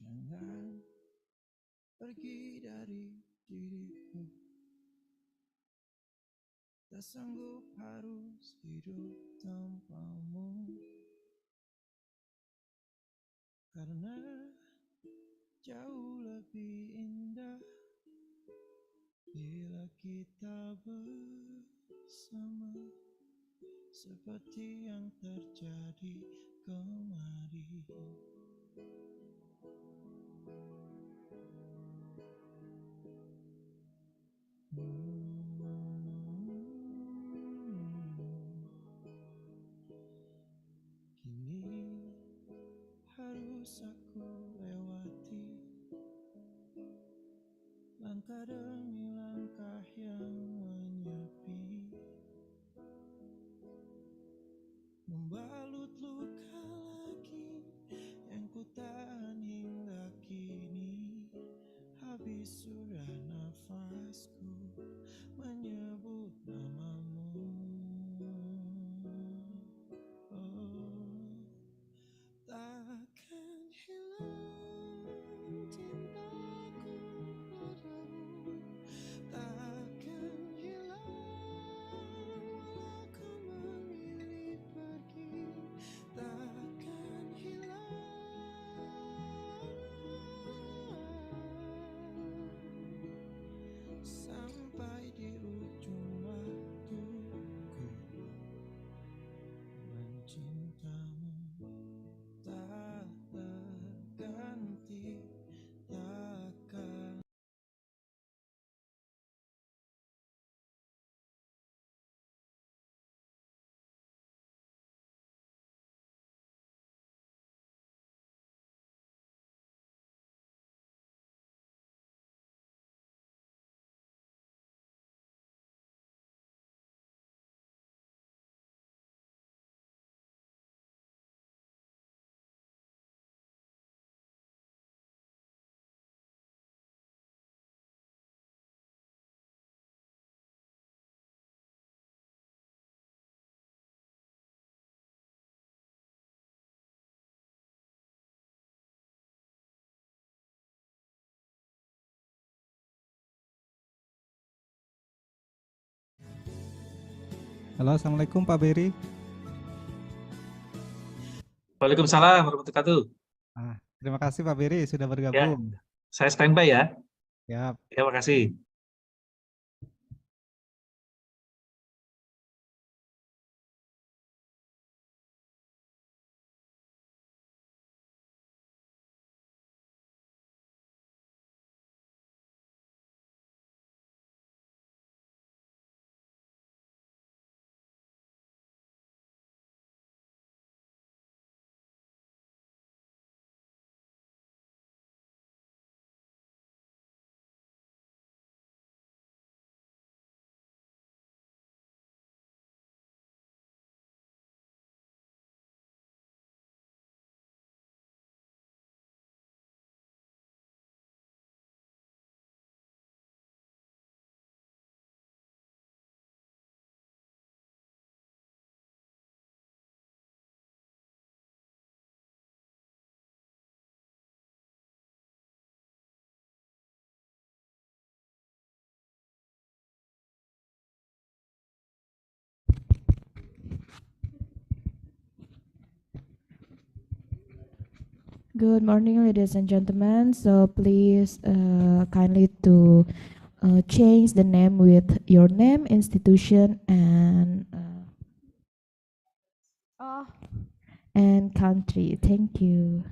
Jangan pergi dari diriku, tak sanggup harus hidup tanpamu, karena jauh lebih indah bila kita bersama, seperti yang terjadi kemarin. Kini harus aku lewati langkah demi langkah yang menyepi, membalut luka lagi yang ku tahan hingga kini. Habis sudah nafasku menyebut namamu. Oh, takkan hilang cintaku padamu, takkan hilang walau kau memilih pergi, takkan hilang sampai di ujung waktuku. Mencintamu tak terganti, takkan. Halo, Assalamualaikum Pak Beri. Waalaikumsalam warahmatullahi wabarakatuh. Terima kasih Pak Beri sudah Ya, bergabung. saya standby ya. Ya, Terima kasih. Good morning, ladies and gentlemen. So please kindly to change the name with your name, institution, and country. Thank you.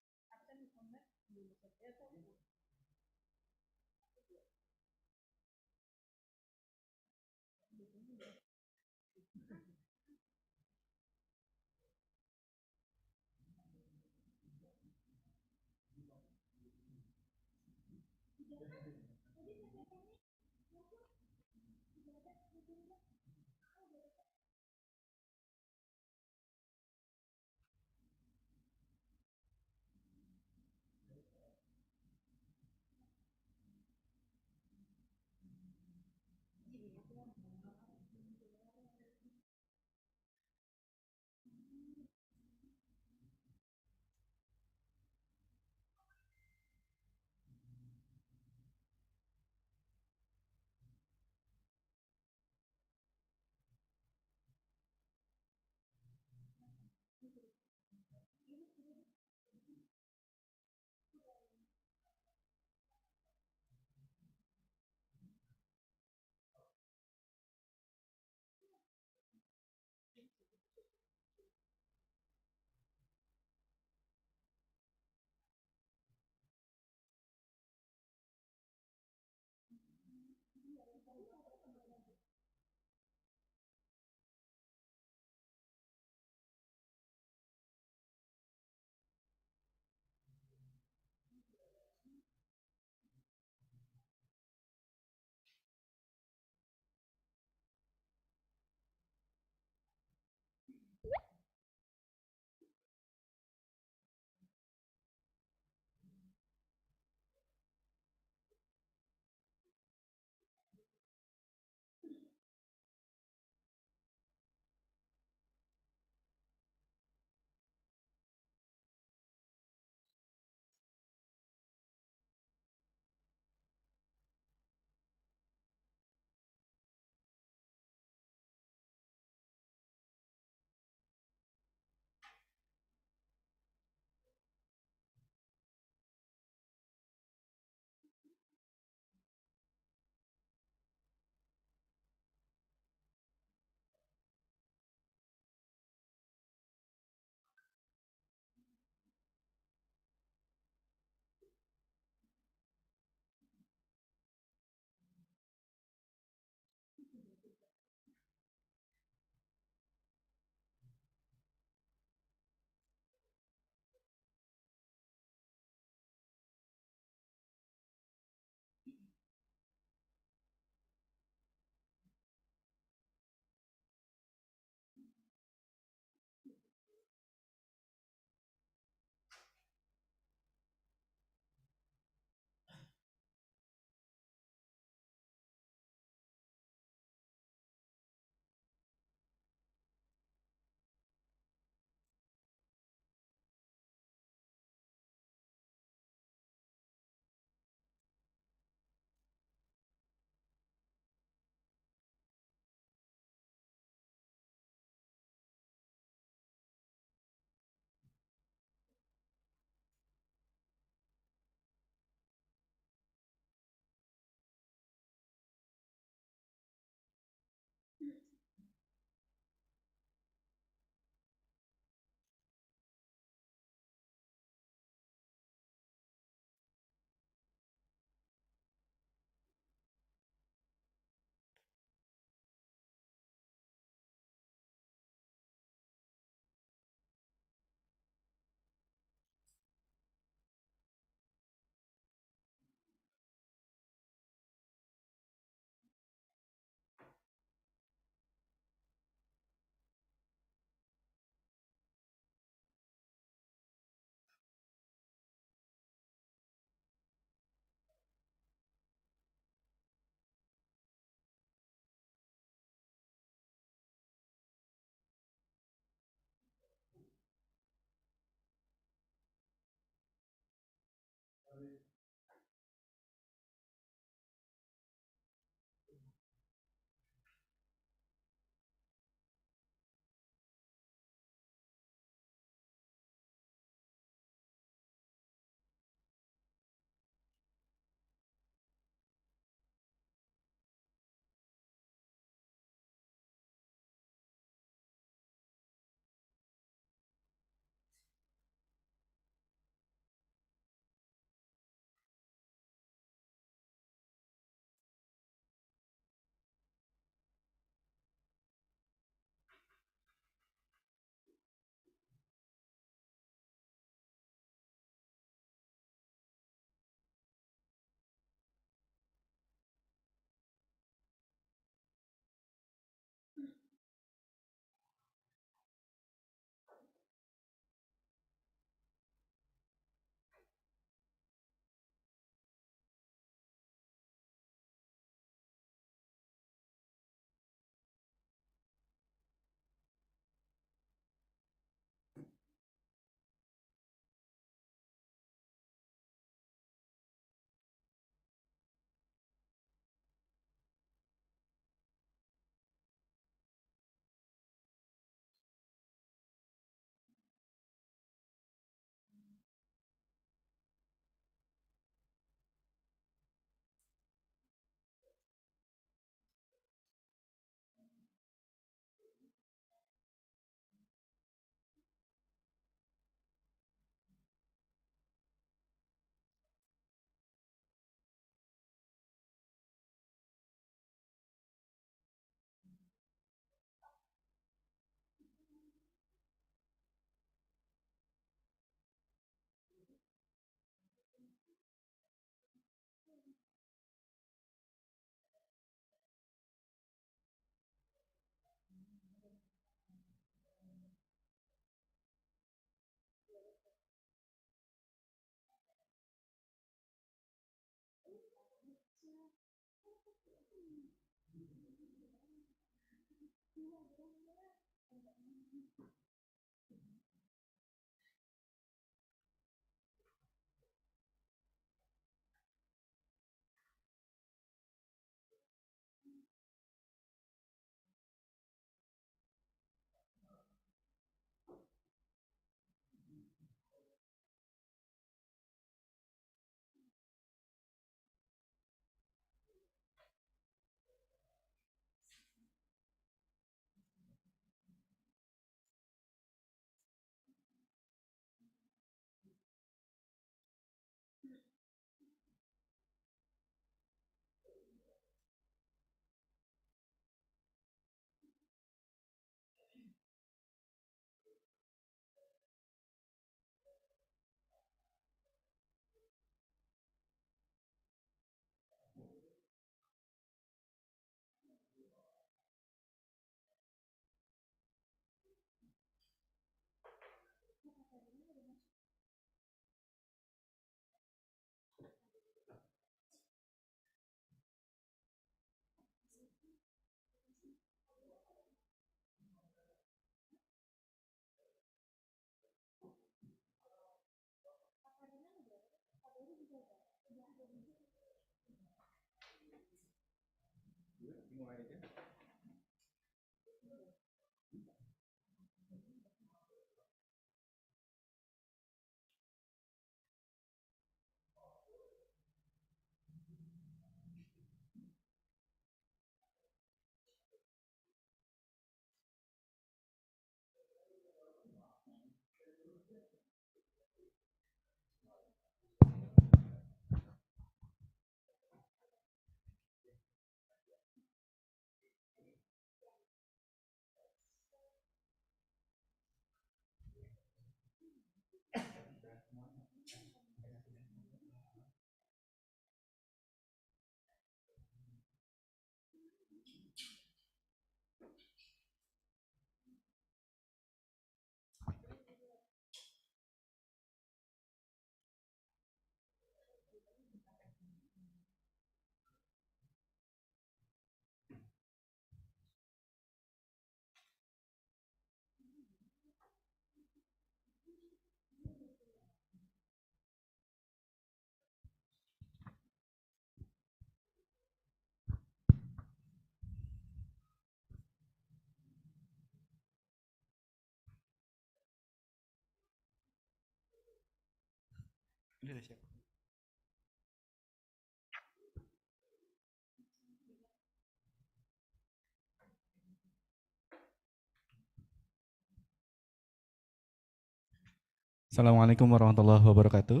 Assalamualaikum warahmatullahi wabarakatuh.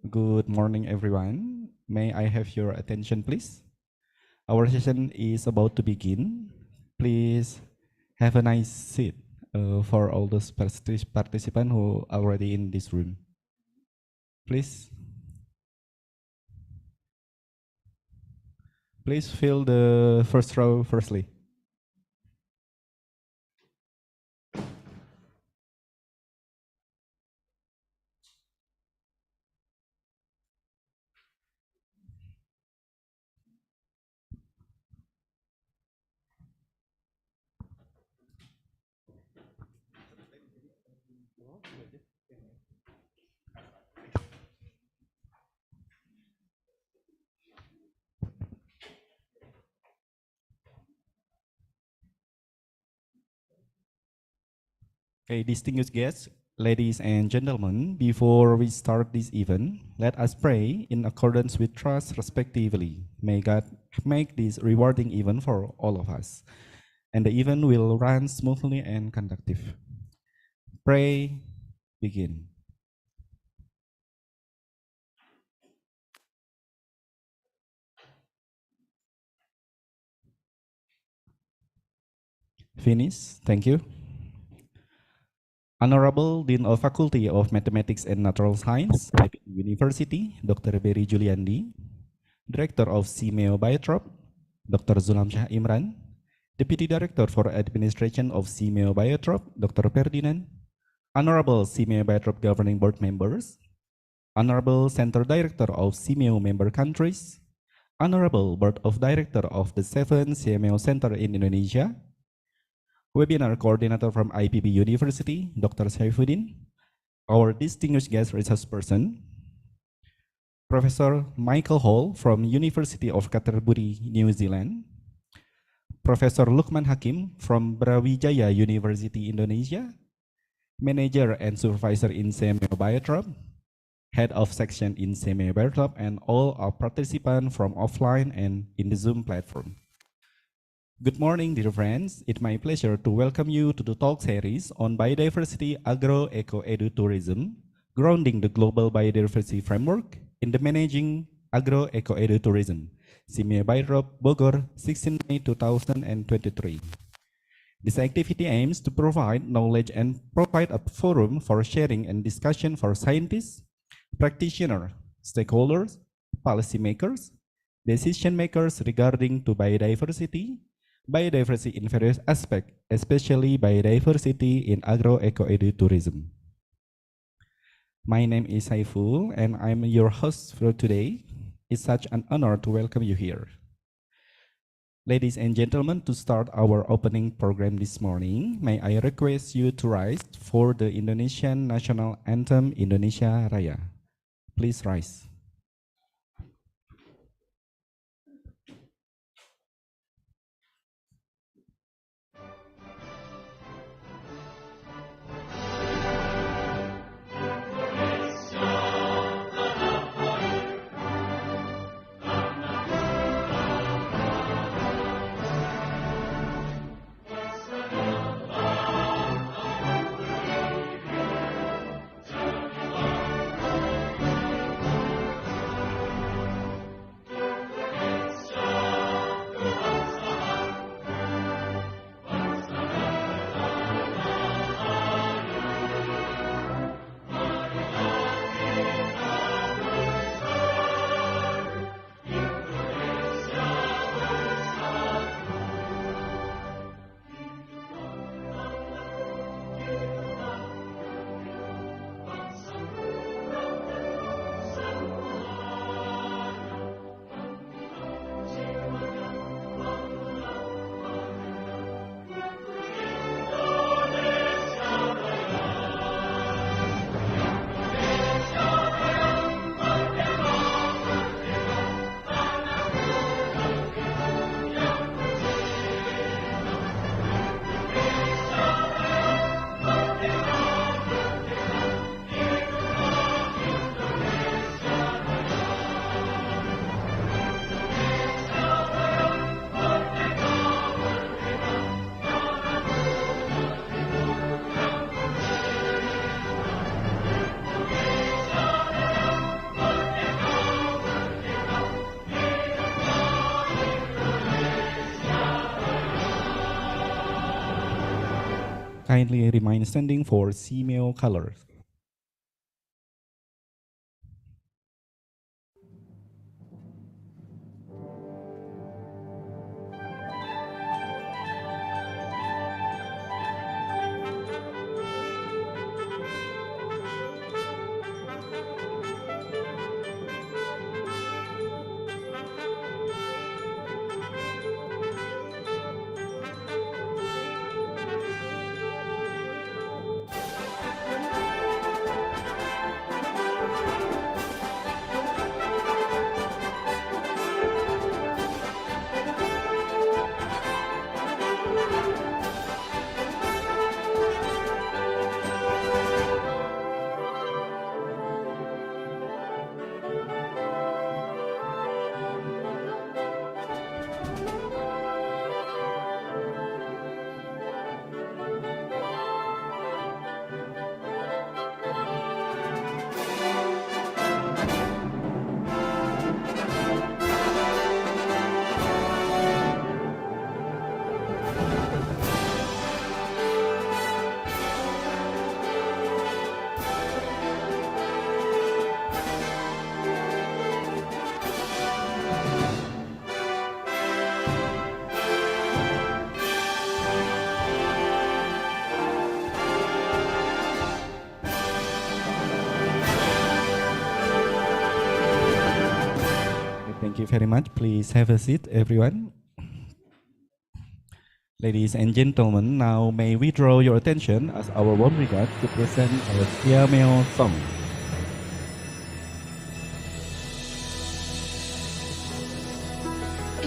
Good morning, everyone. May I have your attention, please? Our session is about to begin. Please have a nice seat for all those participants who are already in this room. Please fill the first row firstly. Okay, distinguished guests, ladies and gentlemen, before we start this event, let us pray in accordance with trust respectively. May God make this rewarding event for all of us, and the event will run smoothly and conductive. Pray, begin. Finish, thank you. Honorable Dean of Faculty of Mathematics and Natural Science, IPB University, Dr. Berry Juliandi, Director of SEAMEO BIOTROP, Dr. Zulam Shah Imran, Deputy Director for Administration of SEAMEO BIOTROP, Dr. Ferdinand, Honorable SEAMEO BIOTROP Governing Board members, Honorable Center Director of SEAMEO member countries, Honorable Board of Director of the 7 SEAMEO Center in Indonesia, Webinar Coordinator from IPB University, Dr. Saifuddin, our distinguished guest research person, Professor Michael Hall from University of Canterbury, New Zealand, Professor Luchman Hakim from Brawijaya University, Indonesia, Manager and Supervisor in SEAMEO BIOTROP, Head of Section in SEAMEO BIOTROP, and all our participants from offline and in the Zoom platform. Good morning, dear friends. It's my pleasure to welcome you to the talk series on Biodiversity Agro-Eco-Edu-Tourism, grounding the Global Biodiversity Framework in the Managing Agro-Eco-Edu-Tourism, SEAMEO BIOTROP, Bogor, 16 May 2023. This activity aims to provide knowledge and provide a forum for sharing and discussion for scientists, practitioners, stakeholders, policymakers, decision makers regarding to biodiversity in various aspects, especially biodiversity in agro-eco-edu-tourism. My name is Saiful and I'm your host for today. It's such an honor to welcome you here. Ladies and gentlemen, to start our opening program this morning, may I request you to rise for the Indonesian National Anthem, Indonesia Raya. Please rise. Kindly remain standing for SEAMEO colors. Thank you very much. Please have a seat, everyone. Ladies and gentlemen, now may we draw your attention as our warm regards to present our SEAMEO song.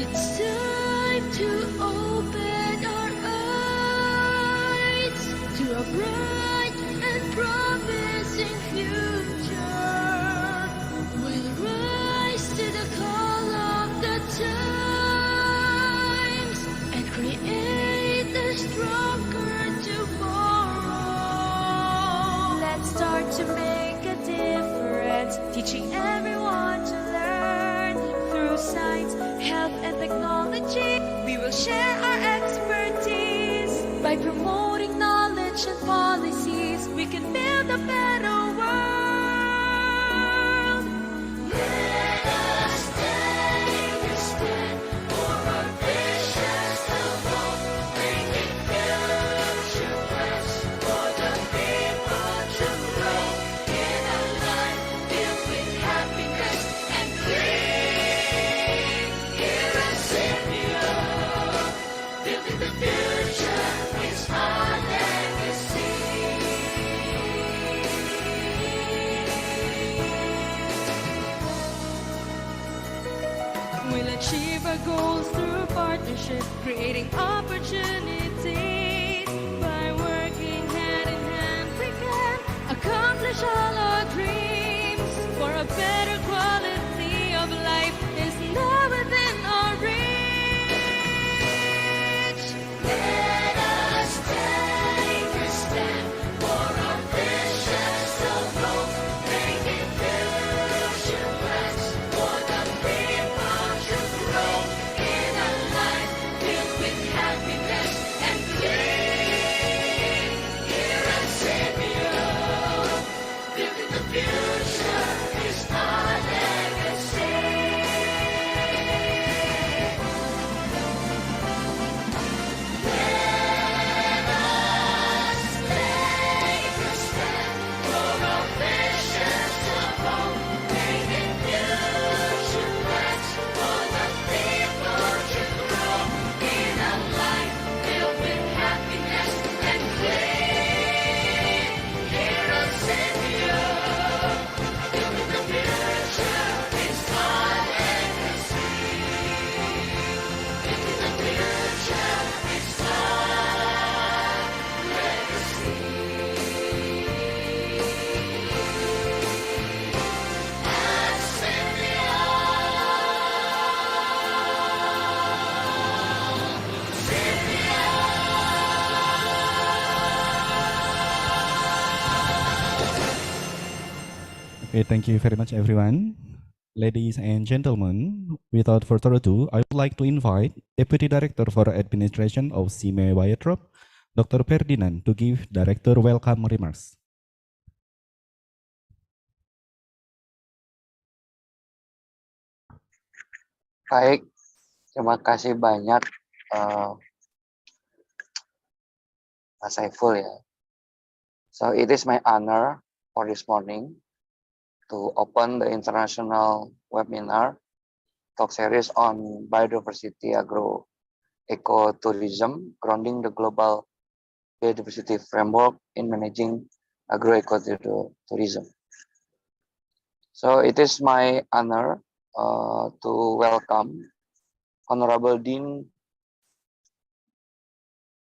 It's time to open our eyes to a bright and promising future. We'll rise to the call of the times and create a stronger tomorrow. Let's start to make a difference, teaching everyone to learn through science, health, and technology. We will share our expertise by promoting knowledge and policies. We can build a better world. Let us take a stand for our visions of hope, bringing future plans for the people to grow in a life filled with happiness and dreams. Here at SEAMEO, building the future is our legacy. We'll achieve our goals through partnership, creating opportunities. By working hand in hand, we can accomplish all our dreams. For a better quality of life is now within our reach. Let us take a stand for our visions of hope, making future plans for the people to grow in a life filled with happiness and dreams. Here at SEAMEO, building the future is our legacy. Let us take a stand for our visions of hope, making future plans for the people to grow in a life filled with happiness and dreams. Here at SEAMEO, building the future is our legacy. Building the future is our legacy. At SEAMEO, Okay, thank you very much, everyone. Ladies and gentlemen, without further ado, I would like to invite Deputy Director for Administration of SEAMEO BIOTROP, Dr. Ferdinand, to give Director welcome remarks. Baik, terima kasih banyak Mas Saiful ya. So it is my honor for this morning to open the international webinar talk series on biodiversity agro-eco-tourism, grounding the Global Biodiversity Framework in Managing Agro-Eco-Edu-Tourism. So it is my honor to welcome Honorable Dean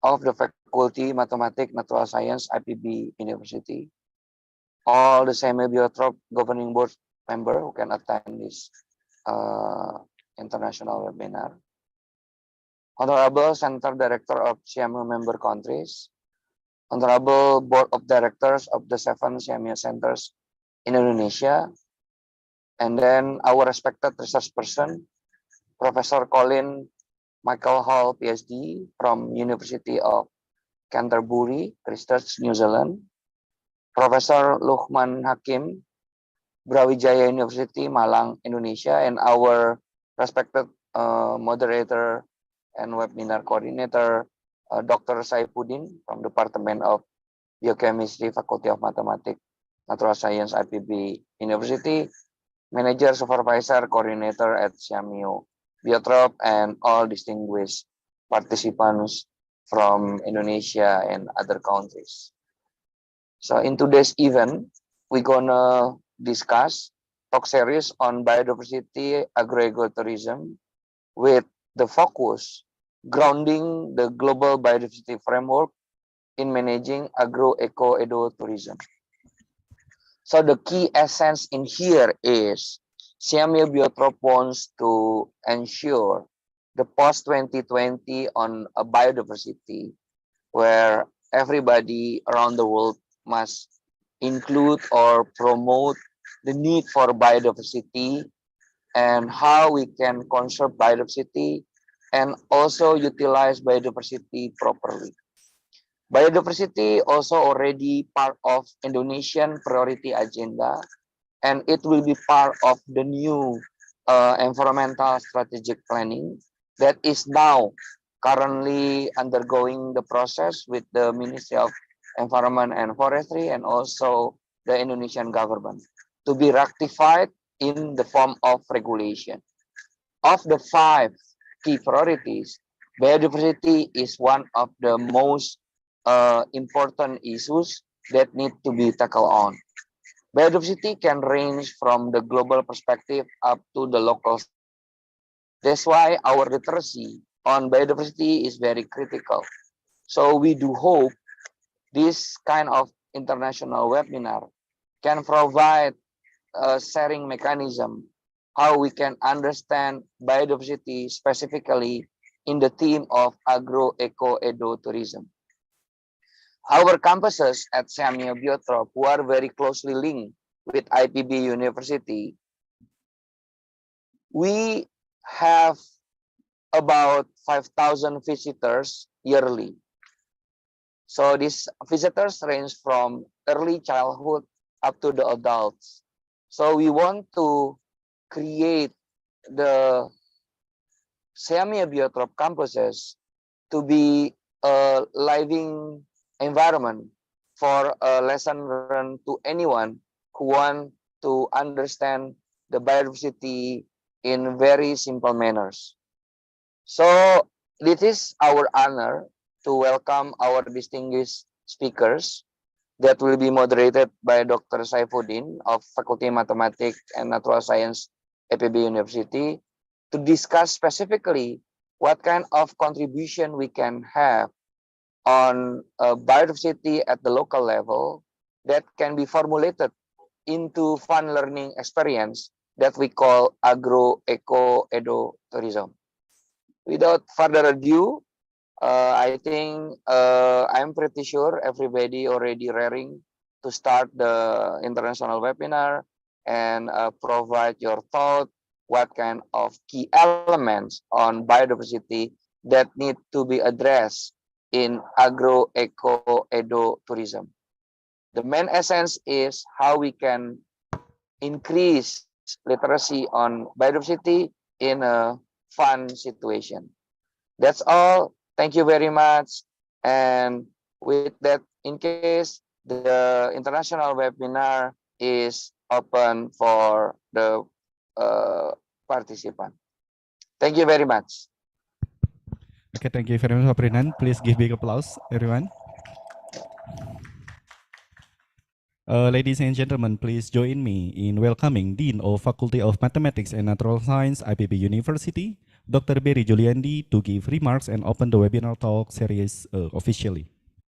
of the Faculty Mathematics Natural Science IPB University, all the SEAMEO BIOTROP Governing Board member who can attend this international webinar, Honorable Center Director of SEAMEO member countries, Honorable Board of Directors of the 7 SEAMEO centers in Indonesia, and then our respected research person, Professor Colin Michael Hall, Ph.D. from University of Canterbury, Christchurch, New Zealand, Professor Luchman Hakim, Brawijaya University, Malang, Indonesia, and our respected moderator and webinar coordinator, Dr. Saifuddin from Department of Biochemistry, Faculty of Mathematics, Natural Science, IPB University, manager, supervisor, coordinator at SEAMEO BIOTROP, and all distinguished participants from Indonesia and other countries. So in today's event, we're gonna discuss talk series on biodiversity agro-eco-tourism with the focus grounding the Global Biodiversity Framework in managing agro-eco-edu-tourism. So the key essence in here is SEAMEO BIOTROP wants to ensure the post-2020 on a biodiversity where everybody around the world must include or promote the need for biodiversity and how we can conserve biodiversity and also utilize biodiversity properly. Biodiversity also already part of Indonesian priority agenda, and it will be part of the new environmental strategic planning that is now currently undergoing the process with the Ministry of Environment and Forestry and also the Indonesian government to be ratified in the form of regulation. Of the 5 key priorities, biodiversity is one of the most important issues that need to be tackled on. Biodiversity can range from the global perspective up to the local. That's why our literacy on biodiversity is very critical. So we do hope this kind of international webinar can provide a sharing mechanism how we can understand biodiversity specifically in the theme of agro-eco-edu-tourism. Our campuses at SEAMEO BIOTROP, who are very closely linked with IPB University, we have about 5,000 visitors yearly. So these visitors range from early childhood up to the adults. So we want to create the SEAMEO BIOTROP campuses to be a living environment for a lesson learned to anyone who want to understand the biodiversity in very simple manners. So this is our honor to welcome our distinguished speakers that will be moderated by Dr. Saifuddin of Faculty Mathematics and Natural Science, IPB University, to discuss specifically what kind of contribution we can have on biodiversity at the local level that can be formulated into fun learning experience that we call agro-eco-edu-tourism. Without further ado, I think I'm pretty sure everybody already raring to start the international webinar and provide your thought, what kind of key elements on biodiversity that need to be addressed in agro-eco-edu-tourism. The main essence is how we can increase literacy on biodiversity in a fun situation. That's all. Thank you very much. And with that, in case the international webinar is open for the participant. Thank you very much. Okay, thank you very much, Pak Prinan. Please give big applause, everyone. Ladies and gentlemen, please join me in welcoming Dean of Faculty of Mathematics and Natural Science, IPB University, Dr. Berry Juliandi, to give remarks and open the webinar talk series officially.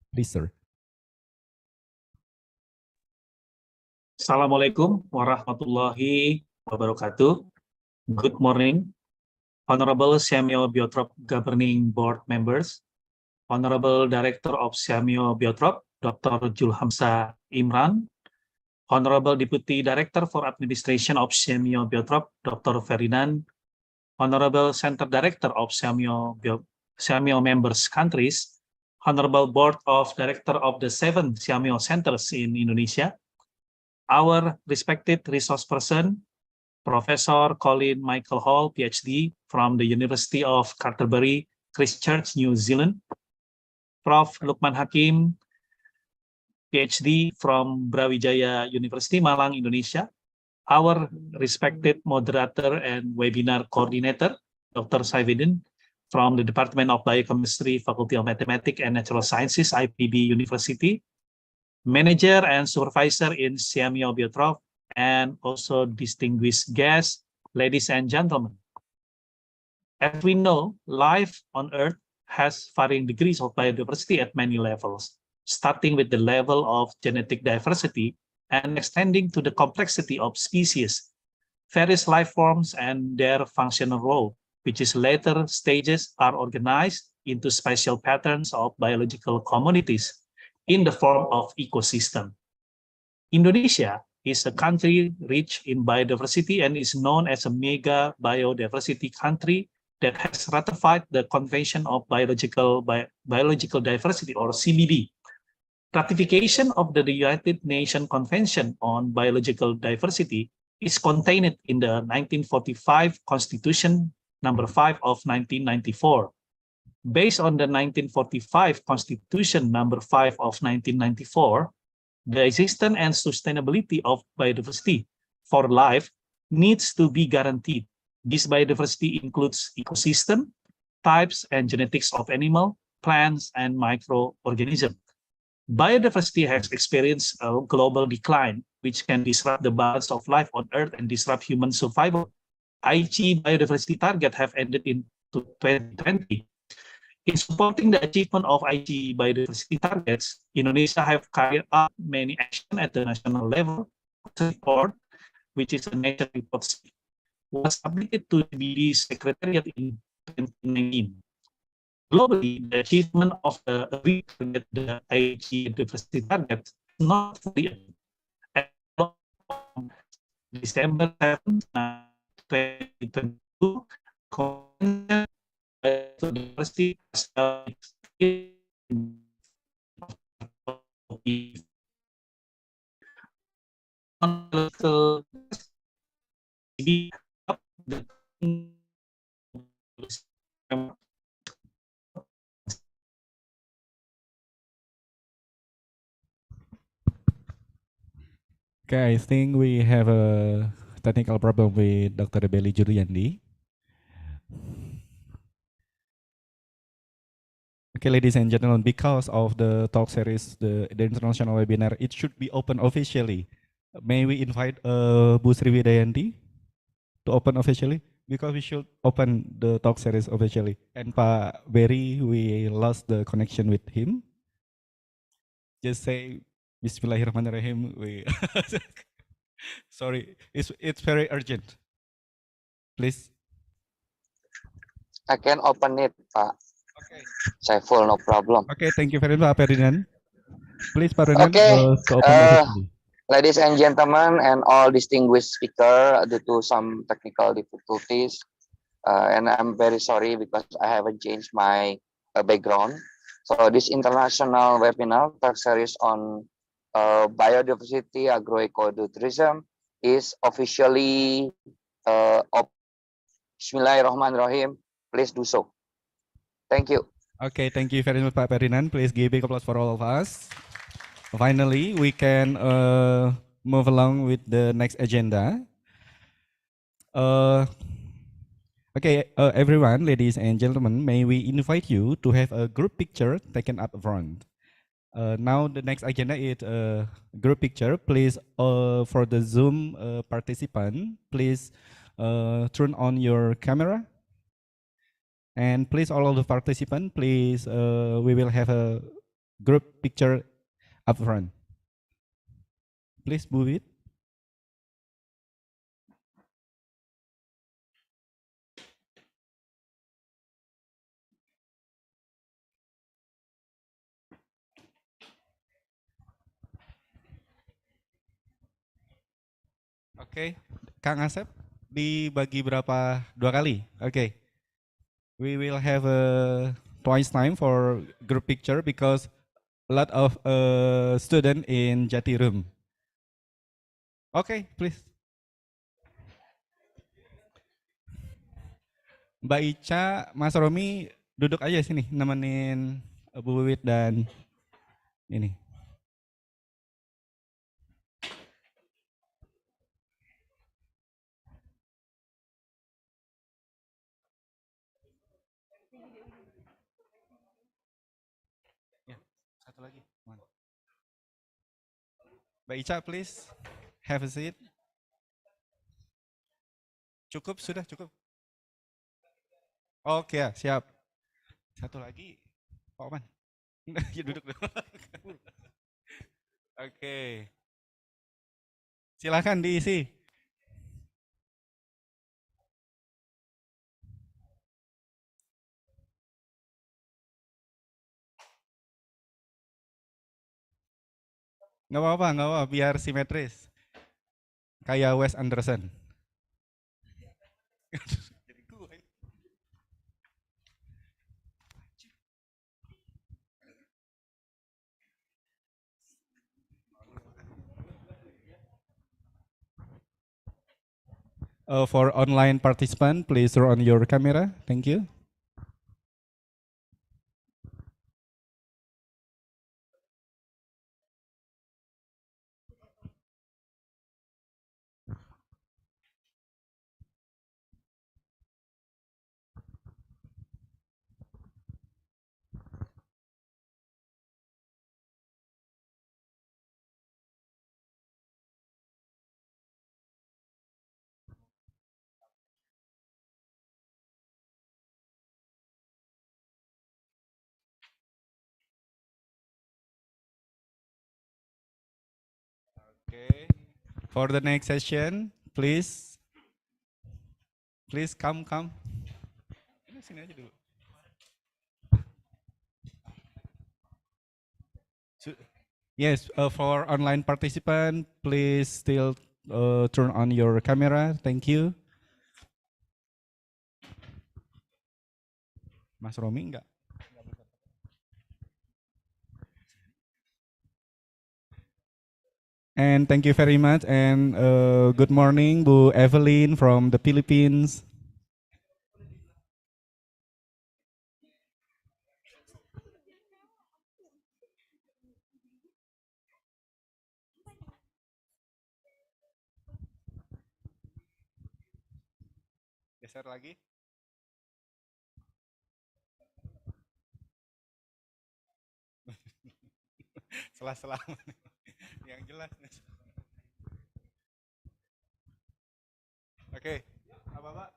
Please, sir. Assalamualaikum warahmatullahi wabarakatuh. Good morning, Honorable SEAMEO BIOTROP Governing Board members, Honorable Director of SEAMEO BIOTROP, Dr. Julhamsa Imran, Honorable Deputy Director for Administration of SEAMEO BIOTROP, Dr. Ferdinand, Honorable Center Director of SEAMEO members countries, Honorable Board of Director of the 7 SEAMEO centers in Indonesia, our respected resource person, Professor Colin Michael Hall, Ph.D. from the University of Canterbury, Christchurch, New Zealand, Prof. Luchman Hakim, Ph.D. from Brawijaya University, Malang, Indonesia, our respected moderator and webinar coordinator, Dr. Saifidin, from the Department of Biochemistry, Faculty of Mathematics and Natural Sciences, IPB University, manager and supervisor in SEAMEO BIOTROP, and also distinguished guests, ladies and gentlemen. As we know, life on Earth has varying degrees of biodiversity at many levels, starting with the level of genetic diversity and extending to the complexity of species, various life forms, and their functional role, which is later stages are organized into spatial patterns of biological communities in the form of ecosystem. Indonesia is a country rich in biodiversity and is known as a mega biodiversity country that has ratified the Convention of Biological Diversity, or CBD. Ratification of the United Nations Convention on Biological Diversity is contained in the 1945 Constitution number 5 of 1994. Based on the 1945 Constitution number 5 of 1994, the existence and sustainability of biodiversity for life needs to be guaranteed. This biodiversity includes ecosystem, types and genetics of animal, plants, and microorganisms. Biodiversity has experienced a global decline, which can disrupt the balance of life on Earth and disrupt human survival. Aichi biodiversity target have ended in 2020. In supporting the achievement of Aichi biodiversity targets, Indonesia have carried out many actions at the national level. The report, which is a nature report, was submitted to the BD Secretariat in 2019. Globally, the achievement of the Aichi biodiversity target is not fully achieved. December 7, 2022, Convention Biodiversity Okay, I think we have a technical problem with Dr. Belly Juliandi. Okay, ladies and gentlemen, because of the talk series, the international webinar, it should be open officially. May we invite Bu Sri Widayanti to open officially? Because we should open the talk series officially. And Pak Berry, we lost the connection with him. Just say Bismillahirrahmanirrahim. Sorry, it's very urgent. Please. I can open it, Pak. Okay. Saiful, no problem. Okay, thank you very much, Pak Ferdinand. Please, Pak Ferdinand, Okay, to open officially. ladies and gentlemen, and all distinguished speaker, due to some technical difficulties, and I'm very sorry because I haven't changed my background. So this international webinar talk series on biodiversity agro-eco-edu-tourism is officially Bismillahirrahmanirrahim. Please do so. Thank you. Okay, thank you very much, Pak Ferdinand. Please give a big applause for all of us. Finally, we can move along with the next agenda. Okay, everyone, ladies and gentlemen, may we invite you to have a group picture taken up front. Now the next agenda is a group picture. Please, for the Zoom participant, please turn on your camera. And please, all of the participants, please, we will have a group picture up front. Please move it. Oke, Kang Asep, dibagi berapa? 2 kali? Oke. We will have a twice time for group picture because a lot of student in Jati room. Okay, please. Mbak Ica, Mas Romi duduk aja sini nemenin Bu Wiwit dan ini. Ya, satu lagi. Mbak Ica, please have a seat. Cukup, sudah cukup. Oke ya, siap. Satu lagi, Pak Oman. Ya, duduk dulu. Oke. Silakan diisi. Nggak apa-apa, biar simetris. Kayak Wes Anderson. Jadi gue. For online participant, please turn on your camera. Thank you. Okay. For the next session, please come. Ini sini aja dulu. Yes, for online participant, please still turn on your camera. Thank you. Mas Romi enggak? And thank you very much. And good morning, Bu Evelyn from the Philippines. Geser lagi. Selah-selah yang jelas. Oke, apa Pak?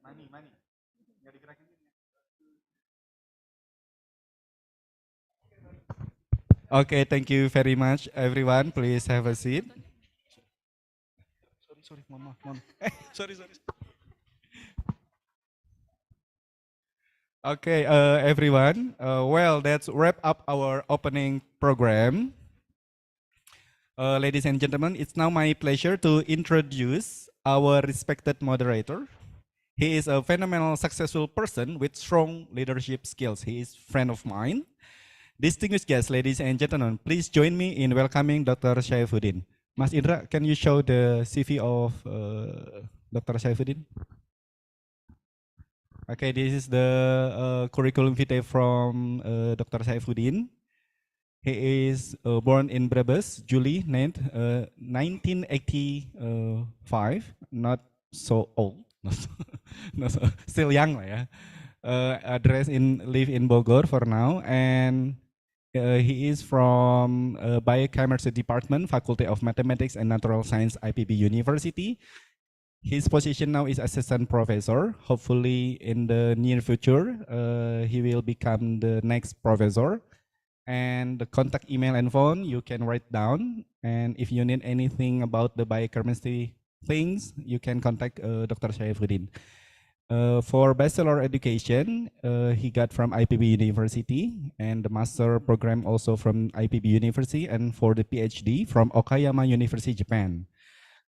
Mani. Nggak digerakin. Okay, thank you very much, everyone. Please have a seat. Sorry, Mama. Sorry. Okay, everyone. Well, that's wrap up our opening program. Ladies and gentlemen, it's now my pleasure to introduce our respected moderator. He is a phenomenal, successful person with strong leadership skills. He is a friend of mine. Distinguished guests, ladies and gentlemen, please join me in welcoming Dr. Syaifuddin. Mas Indra, can you show the CV of Dr. Syaifuddin? Okay, this is the curriculum vitae from Dr. Syaifuddin. He is born in Brebes, July 9th, 1985. Not so old, still young lah ya. Live in Bogor for now, and he is from Biochemistry Department, Faculty of Mathematics and Natural Science, IPB University. His position now is assistant professor. Hopefully in the near future, he will become the next professor. And the contact email and phone you can write down. And if you need anything about the biochemistry things, you can contact Dr. Syaifuddin. For bachelor education, he got from IPB University, and the master program also from IPB University, and for the PhD from Okayama University, Japan.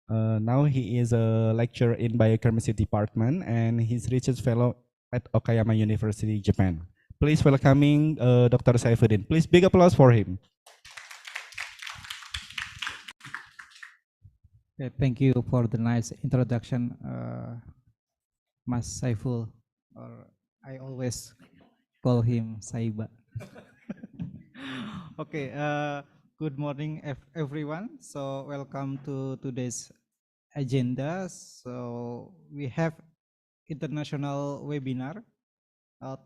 Now he is a lecturer in biochemistry department, and he's research fellow at Okayama University, Japan. Please welcoming Dr. Syaifuddin. Please big applause for him. Okay, thank you for the nice introduction, Mas Saiful. I always call him Saiba. Okay, good morning everyone. So welcome to today's agenda. So we have international webinar,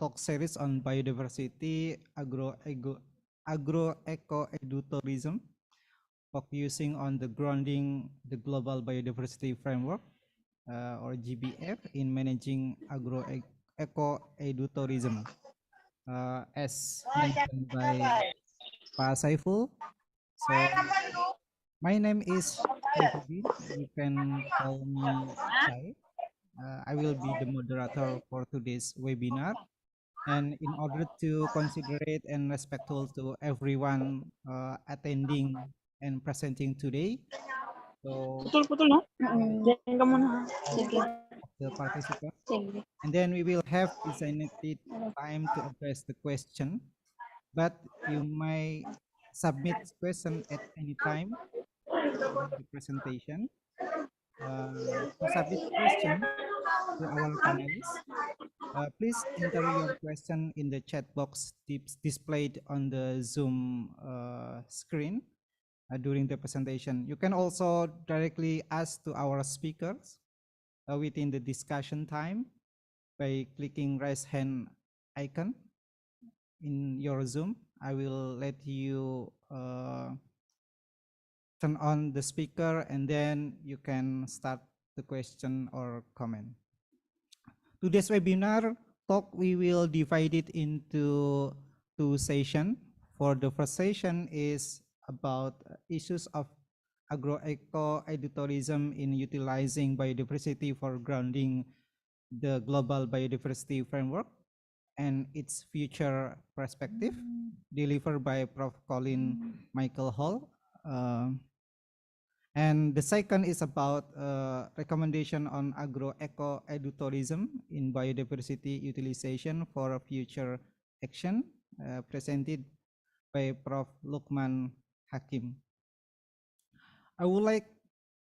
talk series on biodiversity, agro-eco-edu-tourism, focusing on the grounding the Global Biodiversity Framework, or GBF, in managing agro-eco-edu-tourism. As mentioned by Pak Saiful, so my name is Saifuddin. You can call me Sai. I will be the moderator for today's webinar. And in order to considerate and respectful to everyone attending and presenting today, so Jangan kamu nah. the participants, Sige. and then we will have designated time to address the question, but you may submit question at any time during the presentation. To submit question to our panelists, please enter your question in the chat box displayed on the Zoom screen during the presentation. You can also directly ask to our speakers within the discussion time by clicking raise hand icon in your Zoom. I will let you turn on the speaker, and then you can start the question or comment. Today's webinar talk, we will divide it into two sessions. For the first session is about issues of agro-eco-edu-tourism in utilizing biodiversity for grounding the Global Biodiversity Framework and its future perspective, delivered by Prof. Colin Michael Hall. And the second is about recommendation on agro-eco-edu-tourism in biodiversity utilization for a future action, presented by Prof. Luchman Hakim. I would like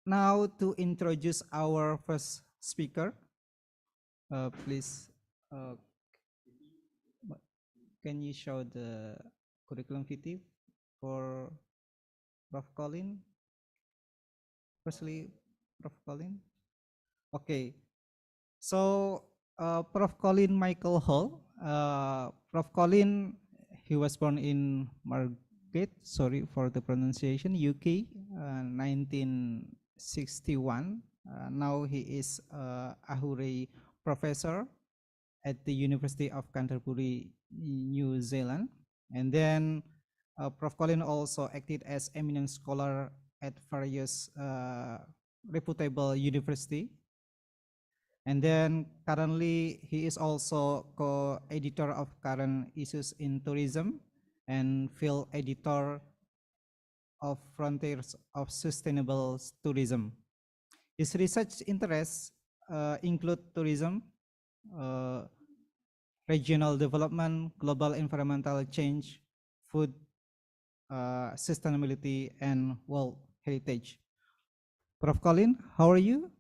now to introduce our first speaker. Please, can you show the curriculum vitae for Prof. Colin? Firstly, Prof. Colin. Okay, so Prof. Colin Michael Hall. Prof. Colin, he was born in Margate, sorry for the pronunciation, UK, 1961. Now he is a Honorary Professor at the University of Canterbury, New Zealand. And then Prof. Colin also acted as eminent scholar at various reputable university. And then currently he is also co-editor of current issues in tourism and field editor of Frontiers of Sustainable Tourism. His research interests include tourism, regional development, global environmental change, food sustainability, and world heritage. Prof. Colin, how are you?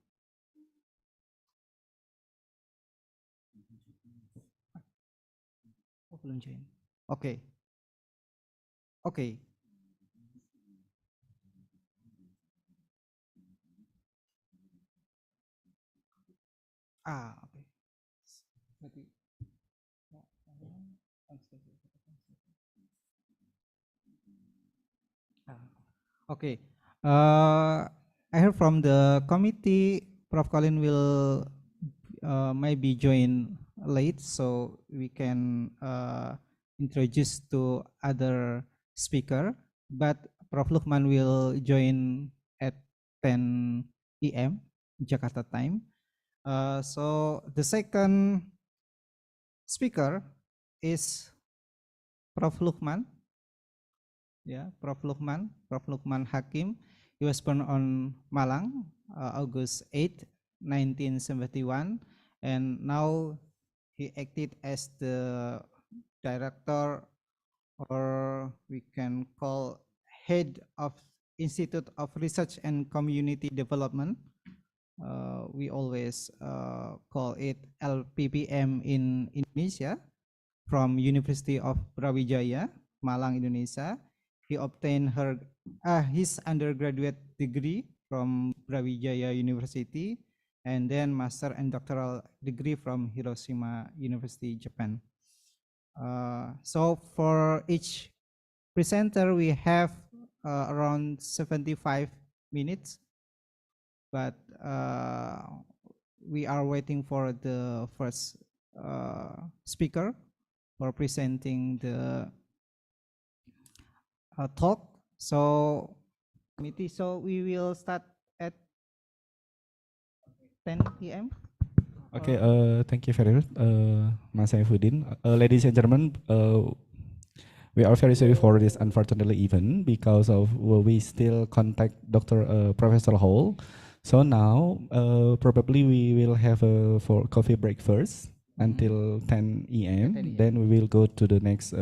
Oh, belum join. Okay. Okay. Okay. Okay. I heard from the committee, Prof. Colin will maybe join late, so we can introduce to other speaker. But Prof. Luchman will join at 10 PM Jakarta time. So the second speaker is Prof. Luchman. Yeah, Prof. Luchman Hakim. He was born on Malang, August 8, 1971, and now he acted as the director, or we can call head of Institute of Research and Community Development, we always call it LPPM in Indonesia, from University of Brawijaya, Malang, Indonesia. He obtained his undergraduate degree from Brawijaya University, and then master and doctoral degree from Hiroshima University, Japan. So for each presenter, we have around 75 minutes, but we are waiting for the first speaker for presenting the talk. So we will start at 10 p.m. Okay, thank you very much, Mas Saifuddin. Ladies and gentlemen, we are very sorry for this unfortunately event because of we still contact Professor Hall. So now probably we will have a for coffee break first until 10 a.m. Then we will go to the next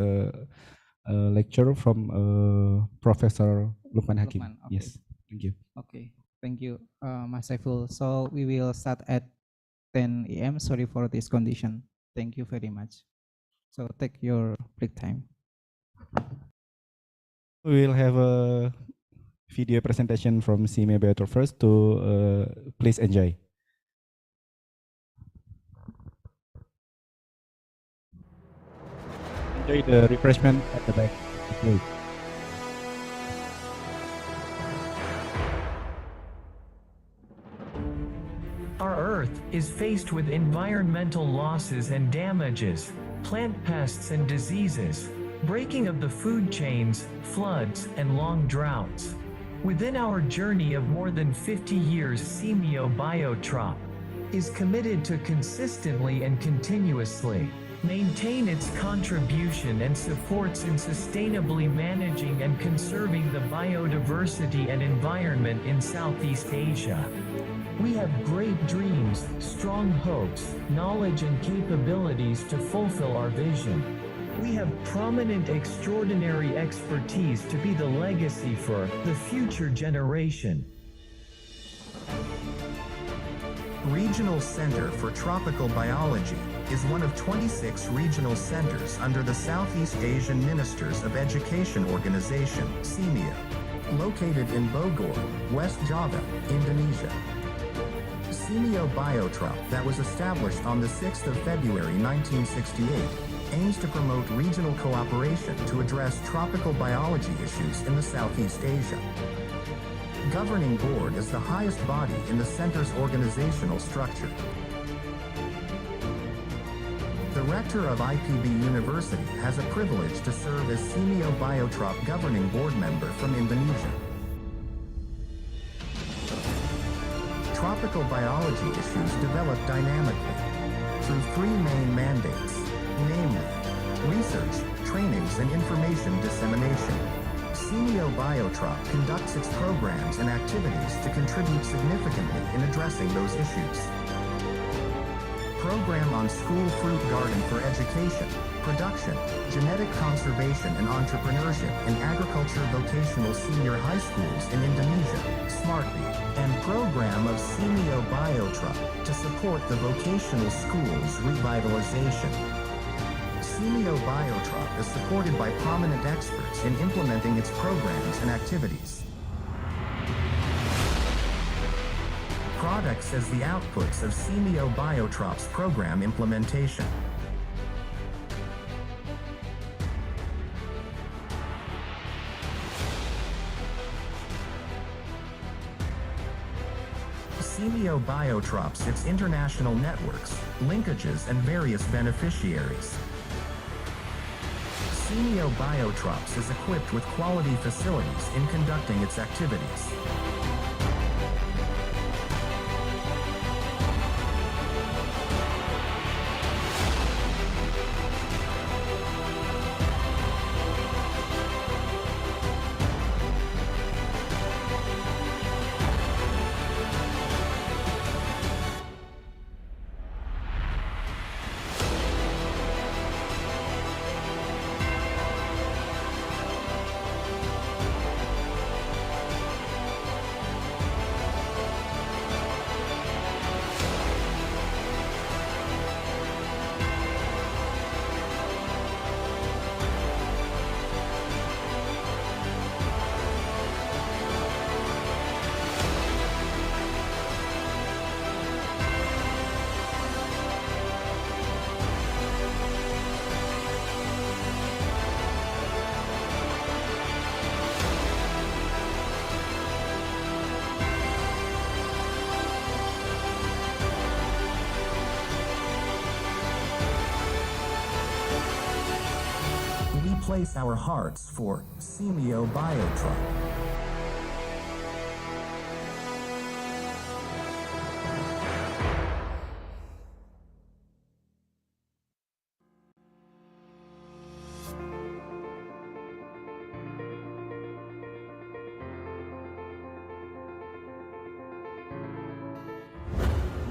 lecture from Professor Luchman Hakim. Okay. Yes, thank you. Okay, thank you, Mas Saiful. So we will start at 10 a.m. Sorry for this condition. Thank you very much. So take your break time. We will have a video presentation from SEAMEO BIOTROP first to please enjoy. Enjoy the refreshment at the back. Please. Our Earth is faced with environmental losses and damages, plant pests and diseases, breaking of the food chains, floods, and long droughts. Within our journey of more than 50 years, SEAMEO BIOTROP is committed to consistently and continuously maintain its contribution and supports in sustainably managing and conserving the biodiversity and environment in Southeast Asia. We have great dreams, strong hopes, knowledge and capabilities to fulfill our vision. We have prominent extraordinary expertise to be the legacy for the future generation. Regional Center for Tropical Biology is one of 26 regional centers under the Southeast Asian Ministers of Education Organization, SEAMEO, located in Bogor, West Java, Indonesia. SEAMEO BIOTROP, that was established on the 6th of February 1968, aims to promote regional cooperation to address tropical biology issues in the Southeast Asia. Governing Board is the highest body in the center's organizational structure. The Rector of IPB University has a privilege to serve as SEAMEO BIOTROP Governing Board member from Indonesia. Tropical biology issues develop dynamically through three main mandates, namely research, trainings, and information dissemination. SEAMEO BIOTROP conducts its programs and activities to contribute significantly in addressing those issues. Program on School Fruit Garden for Education, Production, Genetic Conservation and Entrepreneurship in Agriculture Vocational Senior High Schools in Indonesia, SMARTBI, and Program of SEAMEO BIOTROP to support the vocational schools revitalization. SEAMEO BIOTROP is supported by prominent experts in implementing its programs and activities. Products as the outputs of SEAMEO BIOTROP's program implementation. SEAMEO BIOTROPs its international networks, linkages, and various beneficiaries. SEAMEO BIOTROPs is equipped with quality facilities in conducting its activities. place our hearts for SEAMEO BIOTROP.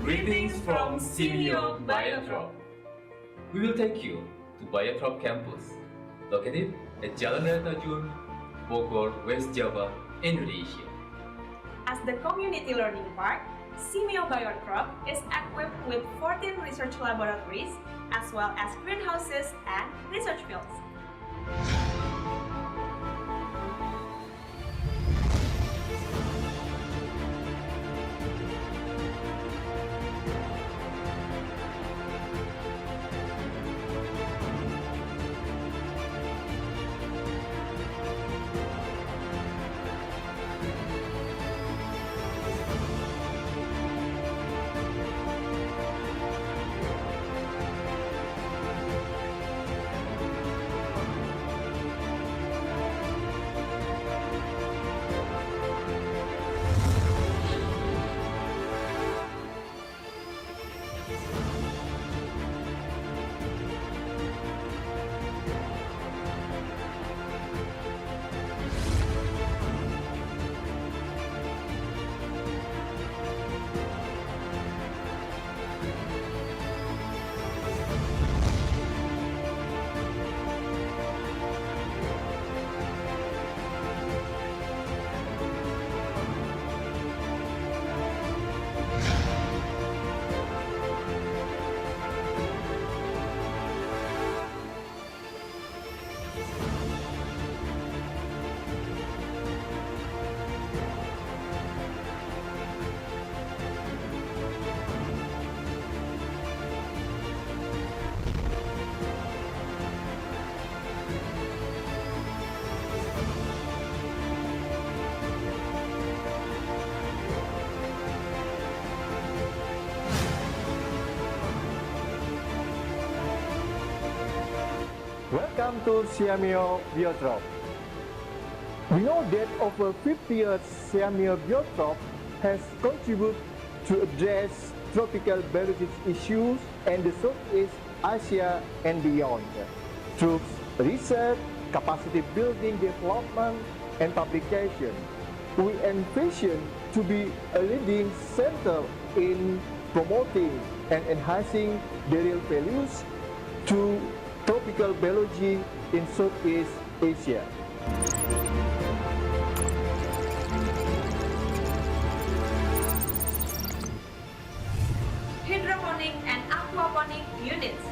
Greetings from SEAMEO BIOTROP. We will take you to BIOTROP campus, located at Jalan Raya Tajur, Bogor, West Java, Indonesia. As the community learning park, SEAMEO BIOTROP is equipped with 14 research laboratories, as well as greenhouses and research fields. Welcome to SEAMEO BIOTROP. We know that over 50 years, SEAMEO BIOTROP has contributed to address tropical biodiversity issues in the Southeast Asia and beyond. Through research, capacity building development, and publication, we envision to be a leading center in promoting and enhancing the real values to tropical biology in Southeast Asia. Hydroponic and aquaponic units.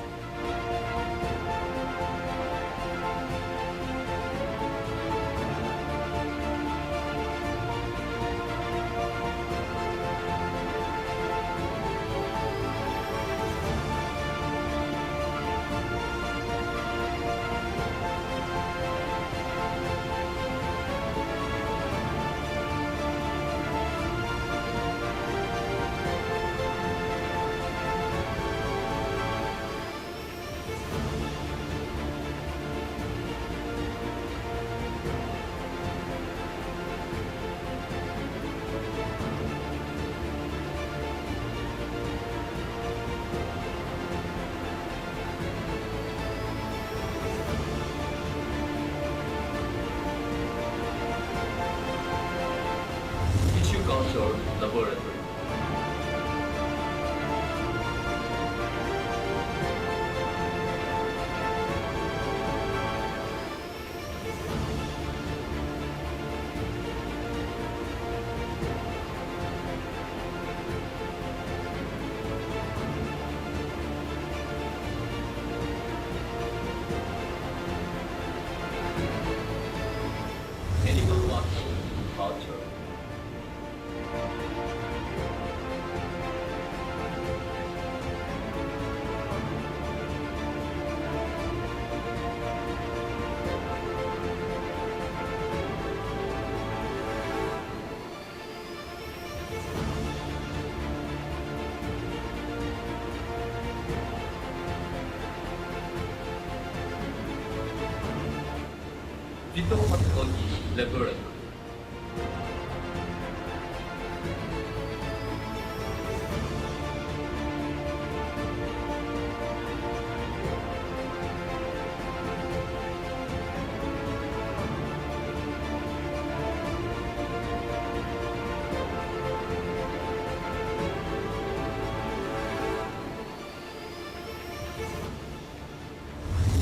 Phytopathology Laboratory.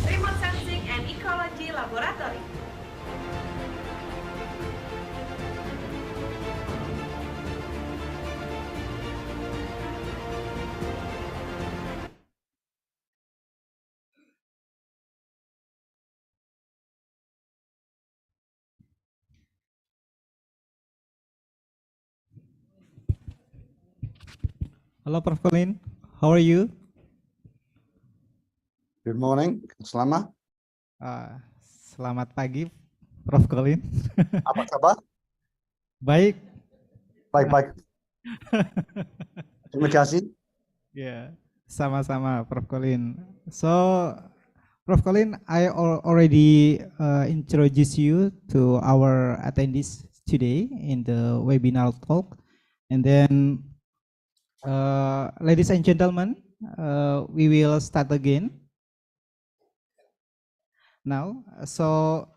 Remote Sensing and Ecology Laboratory. Hello, Prof. Colin. How are you? Good morning. Selamat. Selamat pagi, Prof. Colin. Apa kabar? Baik. Baik. Terima kasih. Ya, sama-sama, Prof. Colin. So, Prof. Colin, I already introduced you to our attendees today in the webinar talk, and then, ladies and gentlemen, we will start again now. So,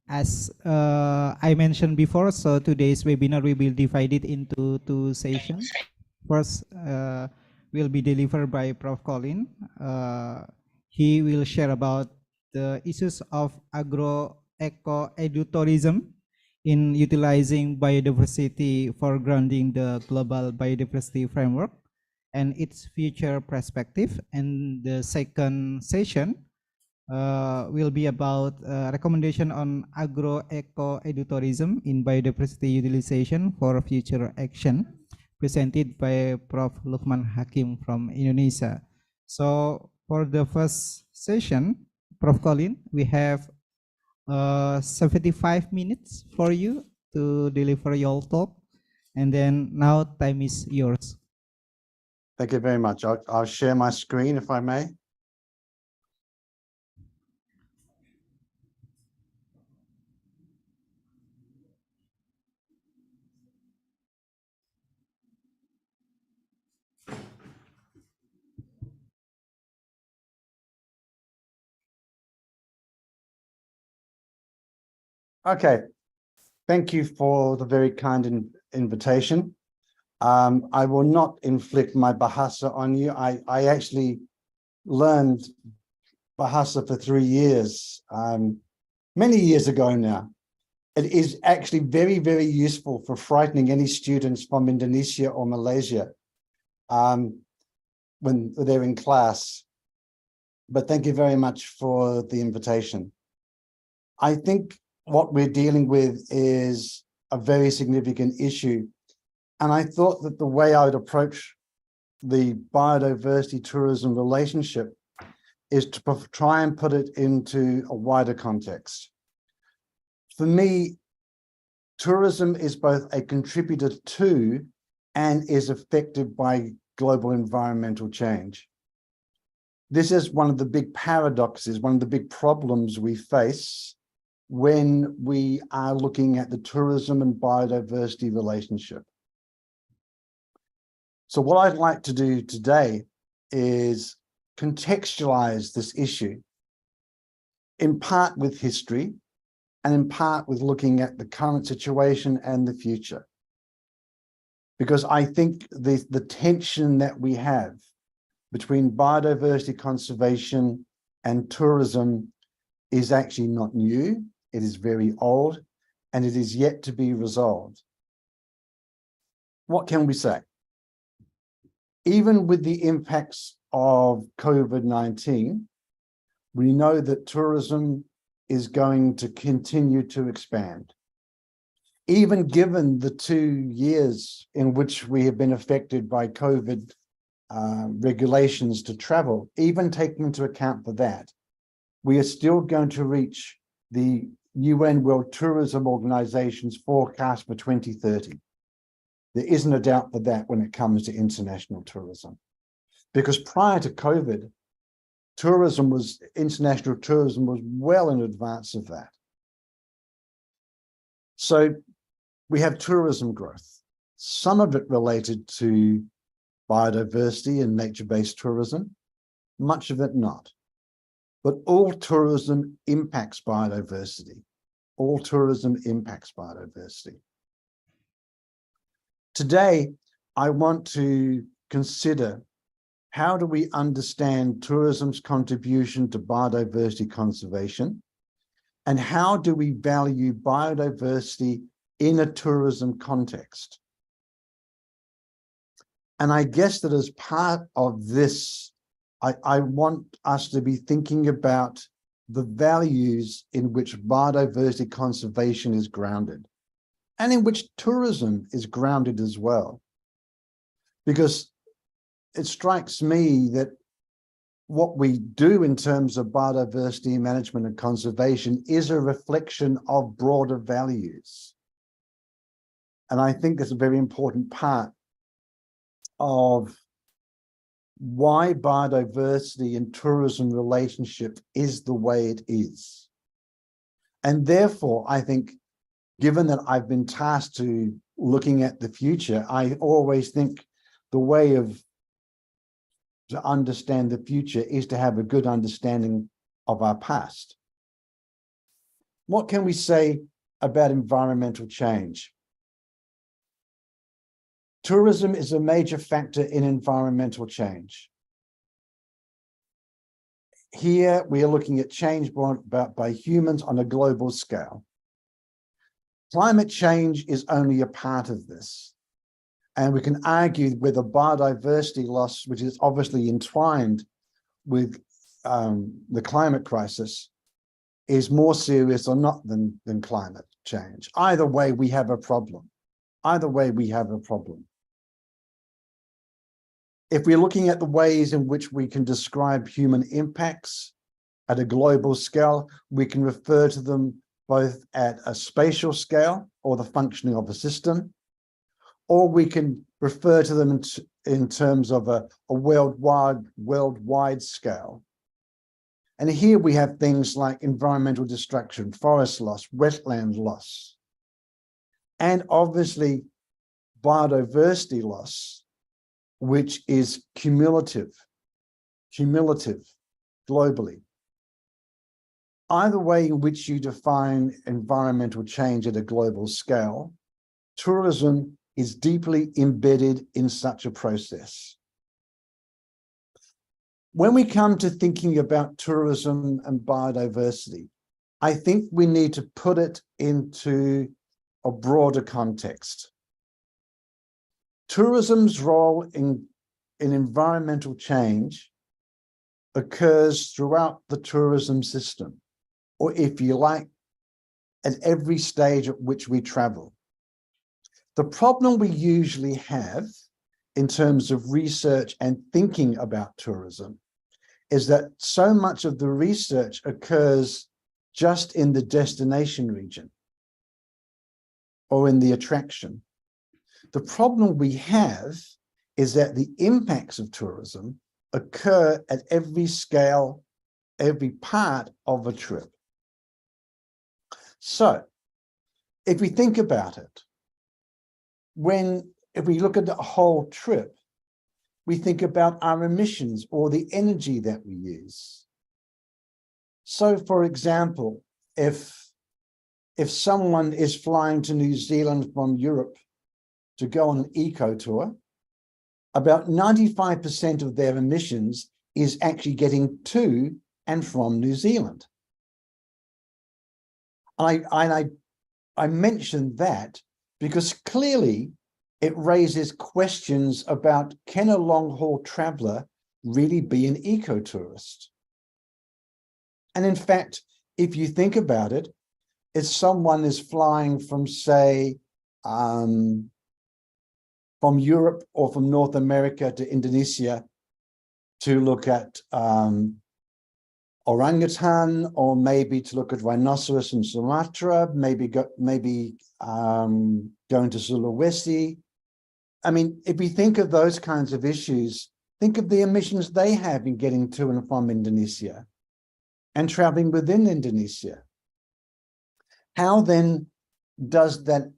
as I mentioned before, so today's webinar we will divide it into two sessions. First will be delivered by Prof. Colin. He will share about the issues of agro-eco-edu-tourism in utilizing biodiversity for grounding the Global Biodiversity Framework and its future perspective. And the second session will be about recommendation on agro-eco-edu-tourism in biodiversity utilization for future action, presented by Prof. Luchman Hakim from Indonesia. So for the first session, Prof. Colin, we have 75 minutes for you to deliver your talk, and then now time is yours. Thank you very much. I'll share my screen if I may. Okay, thank you for the very kind invitation. I will not inflict my Bahasa on you. I actually learned Bahasa for 3 years, many years ago now. It is actually very, very useful for frightening any students from Indonesia or Malaysia when they're in class. But thank you very much for the invitation. I think what we're dealing with is a very significant issue. And I thought that the way I would approach the biodiversity tourism relationship is to try and put it into a wider context. For me, tourism is both a contributor to and is affected by global environmental change. This is one of the big paradoxes, one of the big problems we face when we are looking at the tourism and biodiversity relationship. So what I'd like to do today is contextualize this issue, in part with history and in part with looking at the current situation and the future. Because I think the tension that we have between biodiversity conservation and tourism is actually not new. It is very old, and it is yet to be resolved. What can we say? Even with the impacts of COVID-19, we know that tourism is going to continue to expand. Even given the 2 years in which we have been affected by COVID regulations to travel, even taking into account for that, we are still going to reach the UN World Tourism Organization's forecast for 2030. There isn't a doubt for that when it comes to international tourism. Because prior to COVID, international tourism was well in advance of that. So we have tourism growth, some of it related to biodiversity and nature-based tourism, much of it not. But all tourism impacts biodiversity. All tourism impacts biodiversity. Today, I want to consider how do we understand tourism's contribution to biodiversity conservation, and how do we value biodiversity in a tourism context? And I guess that as part of this, I want us to be thinking about the values in which biodiversity conservation is grounded, and in which tourism is grounded as well. Because it strikes me that what we do in terms of biodiversity management and conservation is a reflection of broader values. And I think that's a very important part of why biodiversity and tourism relationship is the way it is. And therefore, I think, given that I've been tasked to looking at the future, I always think the way to understand the future is to have a good understanding of our past. What can we say about environmental change? Tourism is a major factor in environmental change. Here, we are looking at change brought about by humans on a global scale. Climate change is only a part of this. And we can argue whether biodiversity loss, which is obviously entwined with the climate crisis, is more serious or not than climate change. Either way, we have a problem. Either way, we have a problem. If we're looking at the ways in which we can describe human impacts at a global scale, we can refer to them both at a spatial scale, or the functioning of a system, or we can refer to them in terms of a worldwide scale. And here we have things like environmental destruction, forest loss, wetland loss, and obviously biodiversity loss, which is cumulative globally. Either way in which you define environmental change at a global scale, tourism is deeply embedded in such a process. When we come to thinking about tourism and biodiversity, I think we need to put it into a broader context. Tourism's role in environmental change occurs throughout the tourism system, or if you like, at every stage at which we travel. The problem we usually have in terms of research and thinking about tourism is that so much of the research occurs just in the destination region or in the attraction. The problem we have is that the impacts of tourism occur at every scale, every part of a trip. So, if we think about it, if we look at the whole trip, we think about our emissions or the energy that we use. So, for example, if someone is flying to New Zealand from Europe to go on an eco tour, about 95% of their emissions is actually getting to and from New Zealand. I mentioned that because clearly it raises questions about, can a long-haul traveler really be an eco-tourist? And in fact, if you think about it, if someone is flying from, say, from Europe or from North America to Indonesia to look at orangutan, or maybe to look at rhinoceros in Sumatra, maybe going to Sulawesi. I mean, if we think of those kinds of issues, think of the emissions they have in getting to and from Indonesia and traveling within Indonesia. How then does that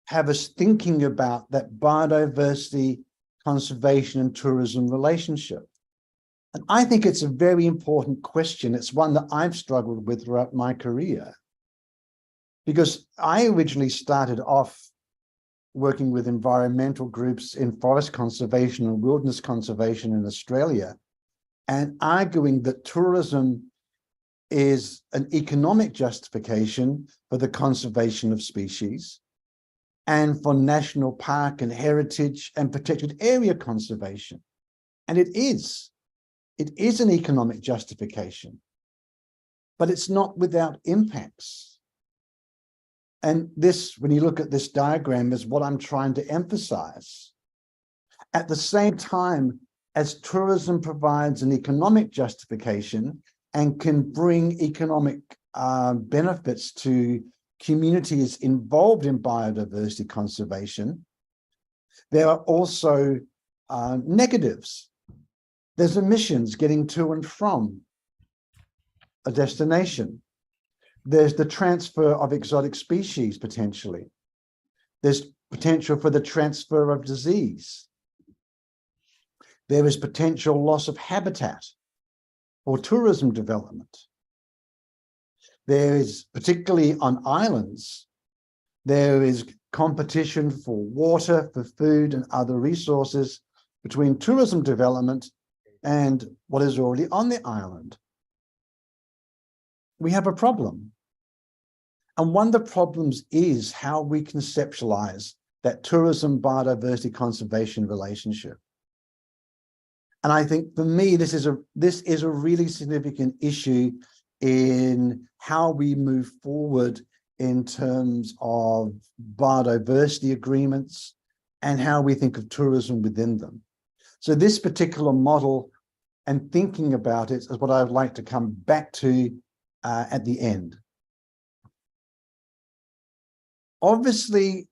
have us thinking about that biodiversity, conservation and tourism relationship? And I think it's a very important question. It's one that I've struggled with throughout my career, because I originally started off working with environmental groups in forest conservation and wilderness conservation in Australia, and arguing that tourism is an economic justification for the conservation of species and for national park and heritage and protected area conservation. And it is an economic justification, but it's not without impacts. And this, when you look at this diagram, is what I'm trying to emphasize. At the same time as tourism provides an economic justification and can bring economic benefits to communities involved in biodiversity conservation, there are also negatives. There's emissions getting to and from a destination. There's the transfer of exotic species, potentially. There's potential for the transfer of disease. There is potential loss of habitat or tourism development. There is, particularly on islands, there is competition for water, for food and other resources between tourism development and what is already on the island. We have a problem. And one of the problems is how we conceptualize that tourism biodiversity conservation relationship. And I think for me, this is a really significant issue in how we move forward in terms of biodiversity agreements and how we think of tourism within them. So this particular model and thinking about it is what I'd like to come back to at the end. Obviously,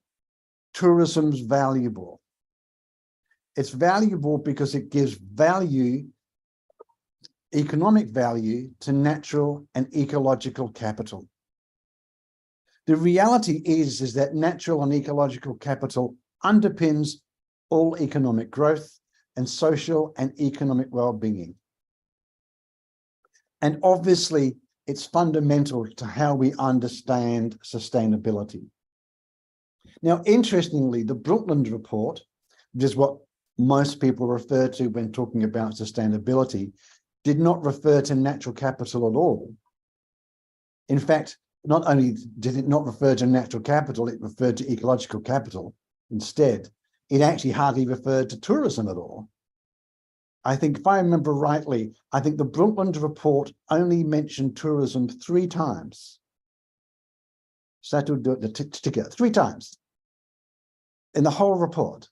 tourism's valuable. It's valuable because it gives value, economic value, to natural and ecological capital. The reality is that natural and ecological capital underpins all economic growth and social and economic well-being. And obviously, it's fundamental to how we understand sustainability. Now, interestingly, the Brundtland report, which is what most people refer to when talking about sustainability, did not refer to natural capital at all. In fact, not only did it not refer to natural capital, it referred to ecological capital instead. It actually hardly referred to tourism at all. I think, if I remember rightly, I think the Brundtland report only mentioned tourism 3 times. Together 3 times in the whole report.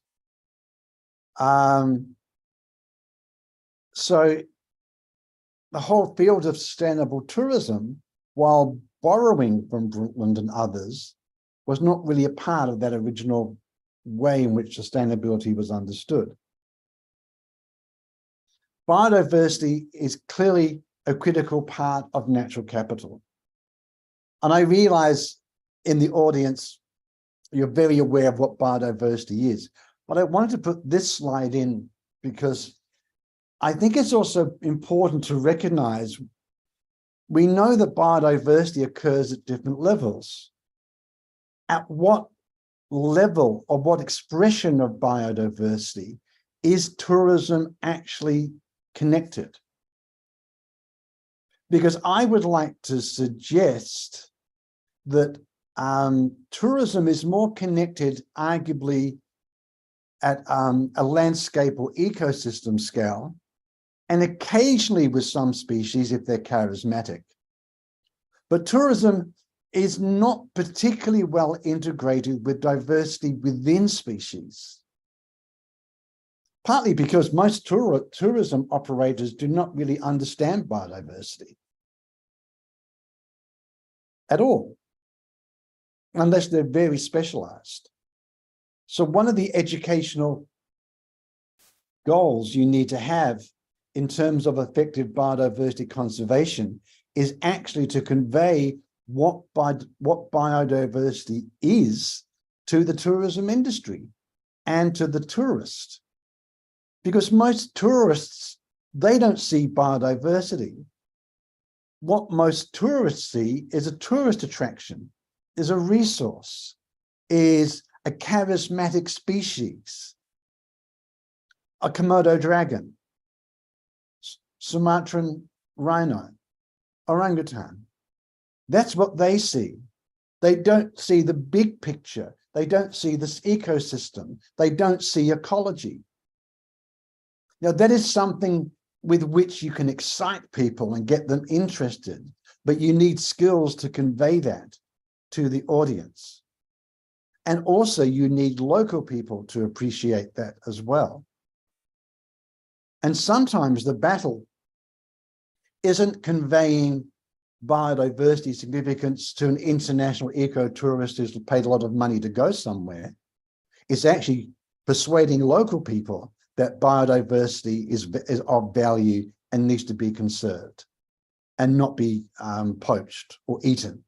So the whole field of sustainable tourism, while borrowing from Brundtland and others, was not really a part of that original way in which sustainability was understood. Biodiversity is clearly a critical part of natural capital. And I realize in the audience, you're very aware of what biodiversity is, but I wanted to put this slide in because I think it's also important to recognize we know that biodiversity occurs at different levels. At what level or what expression of biodiversity is tourism actually connected? Because I would like to suggest that tourism is more connected, arguably, at a landscape or ecosystem scale, and occasionally with some species if they're charismatic. But tourism is not particularly well integrated with diversity within species, partly because most tourism operators do not really understand biodiversity at all, unless they're very specialized. So one of the educational goals you need to have in terms of effective biodiversity conservation is actually to convey what biodiversity is to the tourism industry and to the tourist. Because most tourists, they don't see biodiversity. What most tourists see is a tourist attraction, is a resource, is a charismatic species, a Komodo dragon, Sumatran rhino, orangutan. That's what they see. They don't see the big picture. They don't see this ecosystem. They don't see ecology. Now, that is something with which you can excite people and get them interested, but you need skills to convey that to the audience. And also you need local people to appreciate that as well. And sometimes the battle isn't conveying biodiversity significance to an international eco-tourist who's paid a lot of money to go somewhere. It's actually persuading local people that biodiversity is of value and needs to be conserved and not be poached or eaten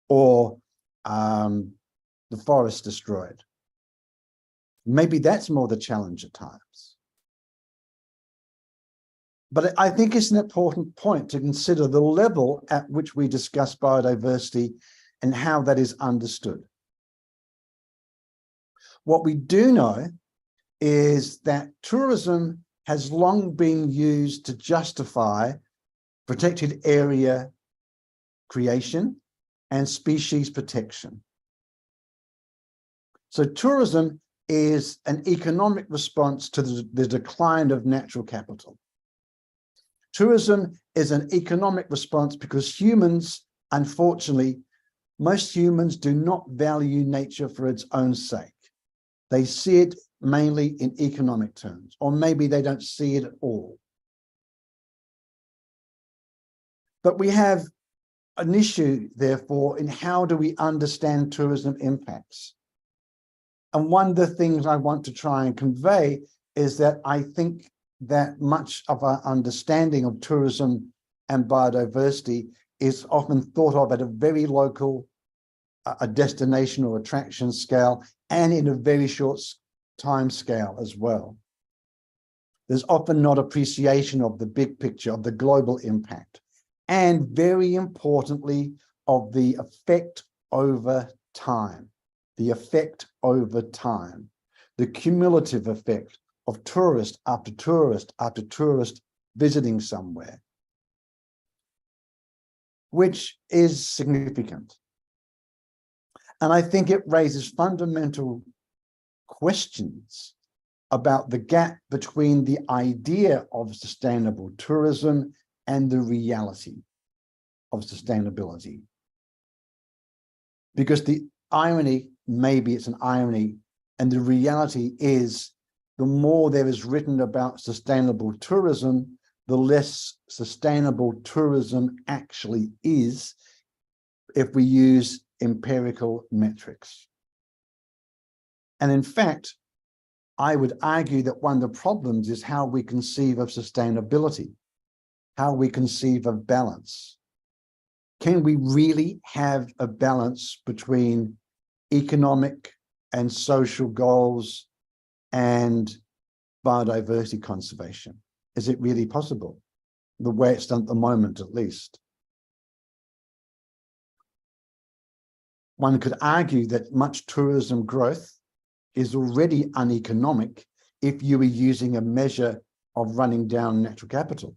or the forest destroyed. Maybe that's more the challenge at times. But I think it's an important point to consider the level at which we discuss biodiversity and how that is understood. What we do know is that tourism has long been used to justify protected area creation and species protection. So tourism is an economic response to the decline of natural capital. Tourism is an economic response because humans, unfortunately, most humans do not value nature for its own sake. They see it mainly in economic terms, or maybe they don't see it at all. But we have an issue, therefore, in how do we understand tourism impacts? And one of the things I want to try and convey is that I think that much of our understanding of tourism and biodiversity is often thought of at a very local, a destination or attraction scale, and in a very short time scale as well. There's often not appreciation of the big picture, of the global impact, and very importantly, of the effect over time, the effect over time, the cumulative effect of tourist after tourist after tourist visiting somewhere, which is significant. And I think it raises fundamental questions about the gap between the idea of sustainable tourism and the reality of sustainability. Because the irony, maybe it's an irony, and the reality is the more there is written about sustainable tourism, the less sustainable tourism actually is if we use empirical metrics. And in fact, I would argue that one of the problems is how we conceive of sustainability, how we conceive of balance. Can we really have a balance between economic and social goals and biodiversity conservation? Is it really possible? The way it's done at the moment, at least. One could argue that much tourism growth is already uneconomic if you were using a measure of running down natural capital.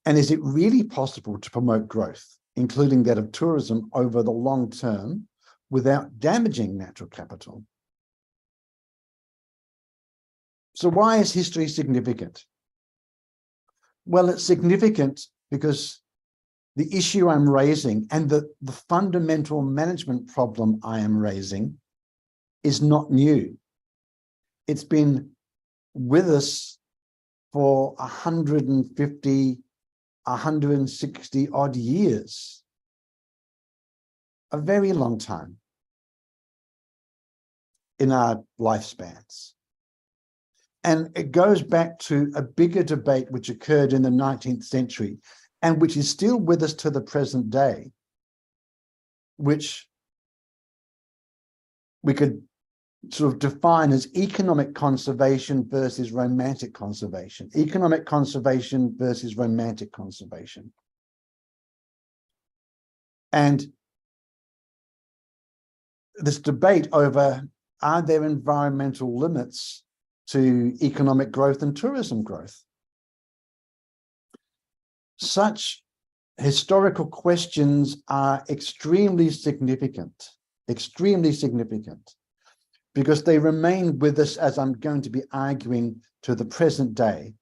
And is it really possible to promote growth, including that of tourism, over the long term without damaging natural capital? So why is history significant? Well, it's significant because the issue I'm raising and the fundamental management problem I am raising is not new. It's been with us for 150, 160 odd years, a very long time in our lifespans. And it goes back to a bigger debate which occurred in the 19th century and which is still with us to the present day, which we could sort of define as economic conservation versus romantic conservation, economic conservation versus romantic conservation. And this debate over, are there environmental limits to economic growth and tourism growth? Such historical questions are extremely significant, because they remain with us, as I'm going to be arguing, to the present day.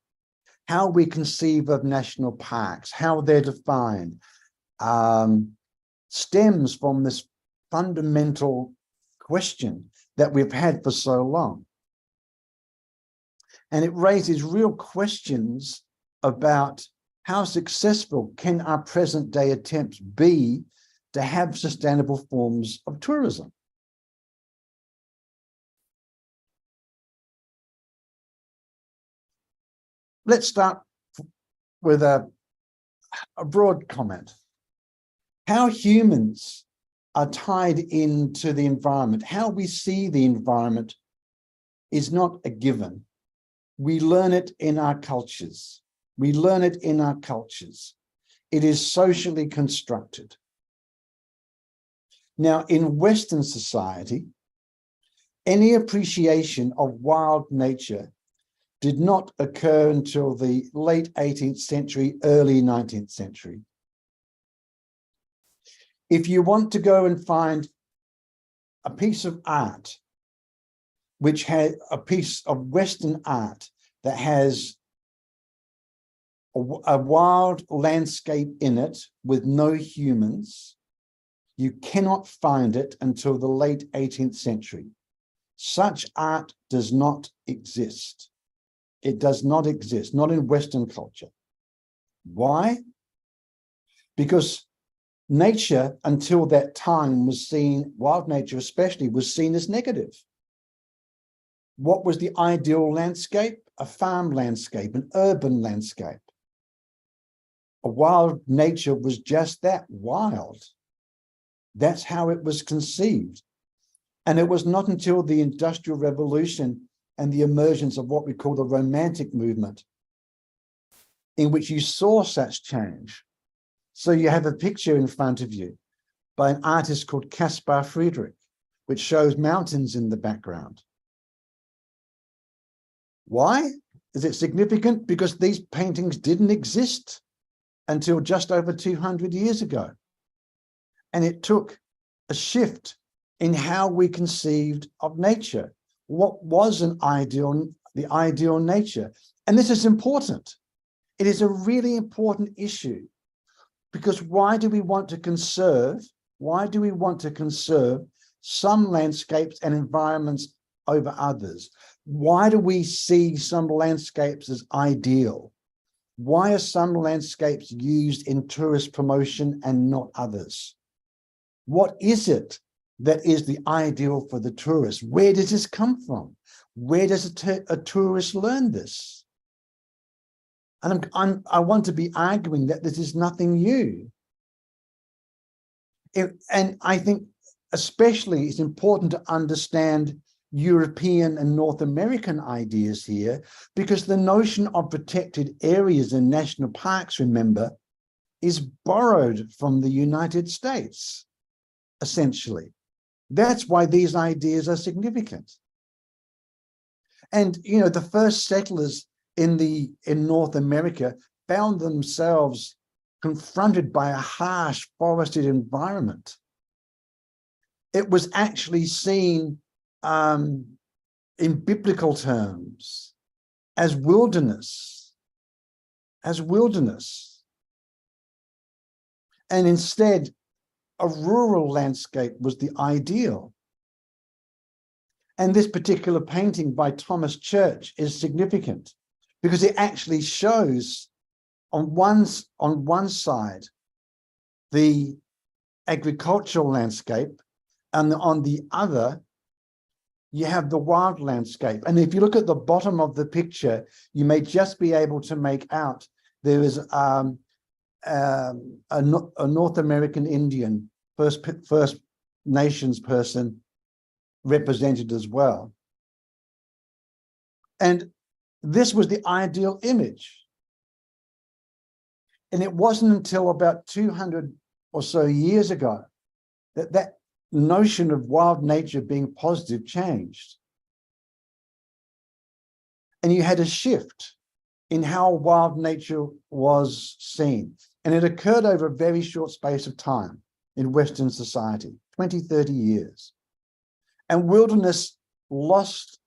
How we conceive of national parks, how they're defined, stems from this fundamental question that we've had for so long. And it raises real questions about how successful can our present day attempts be to have sustainable forms of tourism. Let's start with a broad comment. How humans are tied into the environment, how we see the environment is not a given. We learn it in our cultures. We learn it in our cultures. It is socially constructed. Now, in Western society, any appreciation of wild nature did not occur until the late 18th century, early 19th century. If you want to go and find a piece of art, which had a piece of Western art that has a wild landscape in it with no humans, you cannot find it until the late 18th century. Such art does not exist. It does not exist, not in Western culture. Why? Because nature, until that time, was seen, wild nature especially, was seen as negative. What was the ideal landscape? A farm landscape, an urban landscape. A wild nature was just that, wild. That's how it was conceived. And it was not until the Industrial Revolution and the emergence of what we call the Romantic movement, in which you saw such change. So you have a picture in front of you by an artist called Caspar Friedrich, which shows mountains in the background. Why is it significant? Because these paintings didn't exist until just over 200 years ago. And it took a shift in how we conceived of nature. What was the ideal nature? And this is important. It is a really important issue, because why do we want to conserve? Why do we want to conserve some landscapes and environments over others? Why do we see some landscapes as ideal? Why are some landscapes used in tourist promotion and not others? What is it that is the ideal for the tourist? Where does this come from? Where does a tourist learn this? And I want to be arguing that this is nothing new. And I think especially it's important to understand European and North American ideas here, because the notion of protected areas and national parks, remember, is borrowed from the United States, essentially. That's why these ideas are significant. And, you know, the first settlers in North America found themselves confronted by a harsh forested environment. It was actually seen in biblical terms as wilderness, And instead, a rural landscape was the ideal. And this particular painting by Thomas Church is significant because it actually shows on one side the agricultural landscape, and on the other you have the wild landscape. And if you look at the bottom of the picture, you may just be able to make out there is a North American Indian, First Nations person represented as well. And this was the ideal image. And it wasn't until about 200 or so years ago that that notion of wild nature being positive changed. And you had a shift in how wild nature was seen. And it occurred over a very short space of time in Western society, 20, 30 years. And wilderness lost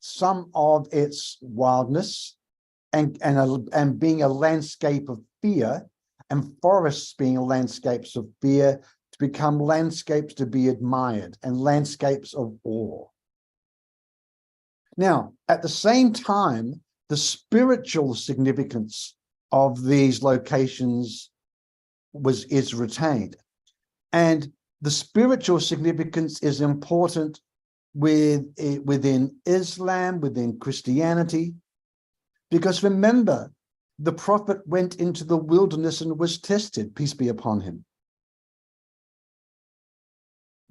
some of its wildness and being a landscape of fear, and forests being landscapes of fear, to become landscapes to be admired and landscapes of awe. Now, at the same time, the spiritual significance of these locations is retained. And the spiritual significance is important within Islam, within Christianity, because remember, the Prophet went into the wilderness and was tested, peace be upon him.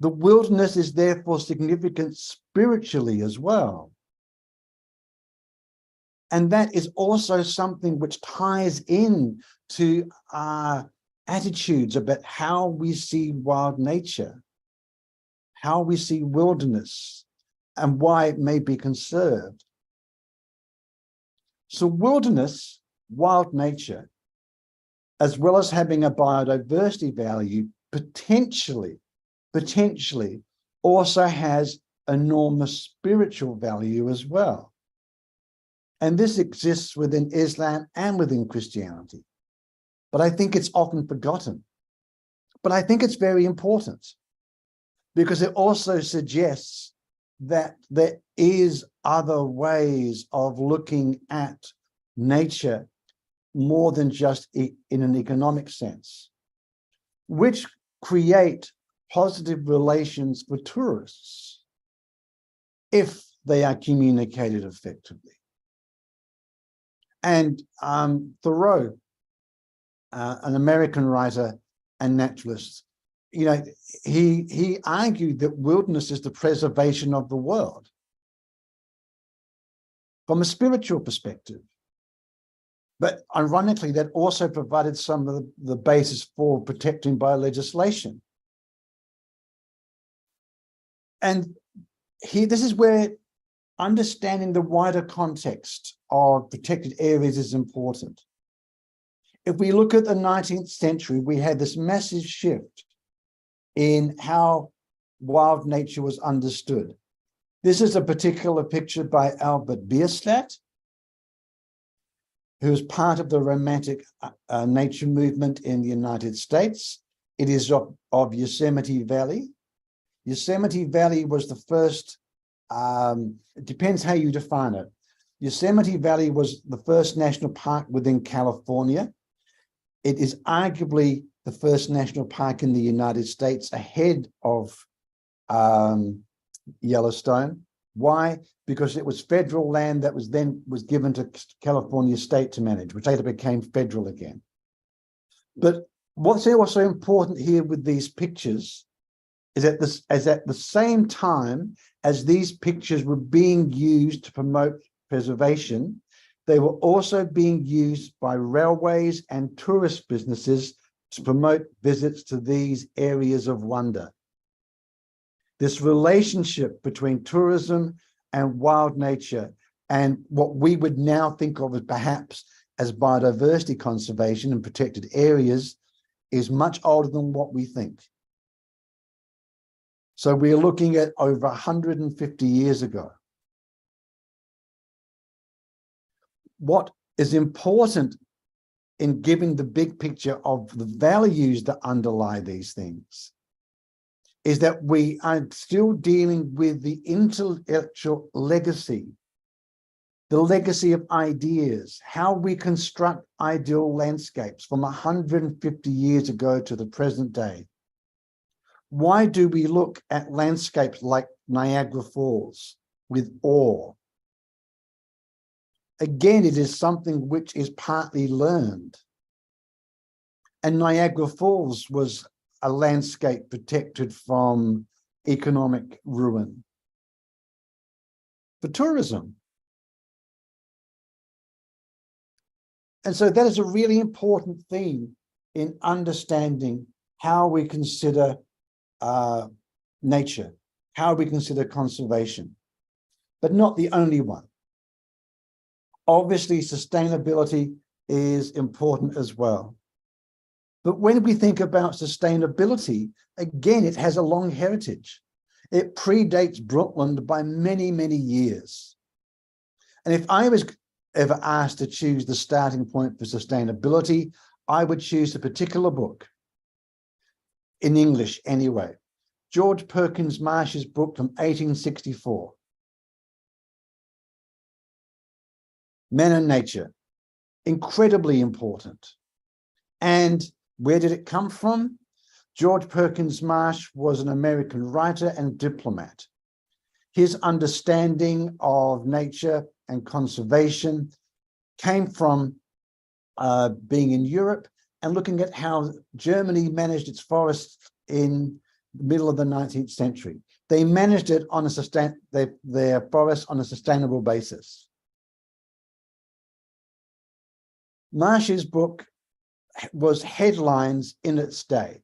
The wilderness is therefore significant spiritually as well. And that is also something which ties in to our attitudes about how we see wild nature, how we see wilderness, and why it may be conserved. So wilderness, wild nature, as well as having a biodiversity value, potentially also has enormous spiritual value as well. And this exists within Islam and within Christianity. But I think it's often forgotten. But I think it's very important because it also suggests that there is other ways of looking at nature more than just in an economic sense, which create positive relations for tourists if they are communicated effectively. And Thoreau, an American writer and naturalist, he argued that wilderness is the preservation of the world from a spiritual perspective. But ironically, that also provided some of the basis for protecting by legislation. And this is where understanding the wider context of protected areas is important. If we look at the 19th century, we had this massive shift in how wild nature was understood. This is a particular picture by Albert Bierstadt, who was part of the Romantic nature movement in the United States. It is of Yosemite Valley. Yosemite Valley was the first, it depends how you define it. Yosemite Valley was the first national park within California. It is arguably the first national park in the United States ahead of Yellowstone. Why? Because it was federal land that was given to California state to manage, which later became federal again. But what's also important here with these pictures is that at the same time as these pictures were being used to promote preservation, they were also being used by railways and tourist businesses to promote visits to these areas of wonder. This relationship between tourism and wild nature and what we would now think of as perhaps as biodiversity conservation and protected areas is much older than what we think. So we're looking at over 150 years ago. What is important in giving the big picture of the values that underlie these things is that we are still dealing with the intellectual legacy, the legacy of ideas, how we construct ideal landscapes from 150 years ago to the present day. Why do we look at landscapes like Niagara Falls with awe? Again, it is something which is partly learned. And Niagara Falls was a landscape protected from economic ruin for tourism. And so that is a really important theme in understanding how we consider nature, how we consider conservation, but not the only one. Obviously, sustainability is important as well. But when we think about sustainability, again, it has a long heritage. It predates Brundtland by many, many years. And if I was ever asked to choose the starting point for sustainability, I would choose a particular book, in English anyway, George Perkins Marsh's book from 1864, Men and Nature, incredibly important. And where did it come from? George Perkins Marsh was an American writer and diplomat. His understanding of nature and conservation came from being in Europe and looking at how Germany managed its forests in the middle of the 19th century. They managed it on their forests on a sustainable basis. Marsh's book was headlines in its day.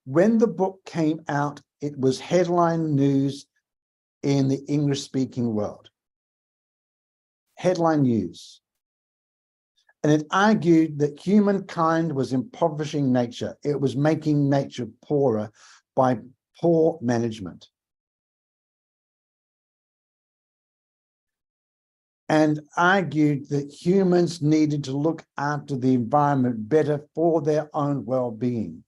When the book came out, it was headline news in the English-speaking world. Headline news. And it argued that humankind was impoverishing nature. It was making nature poorer by poor management. And argued that humans needed to look after the environment better for their own well-being,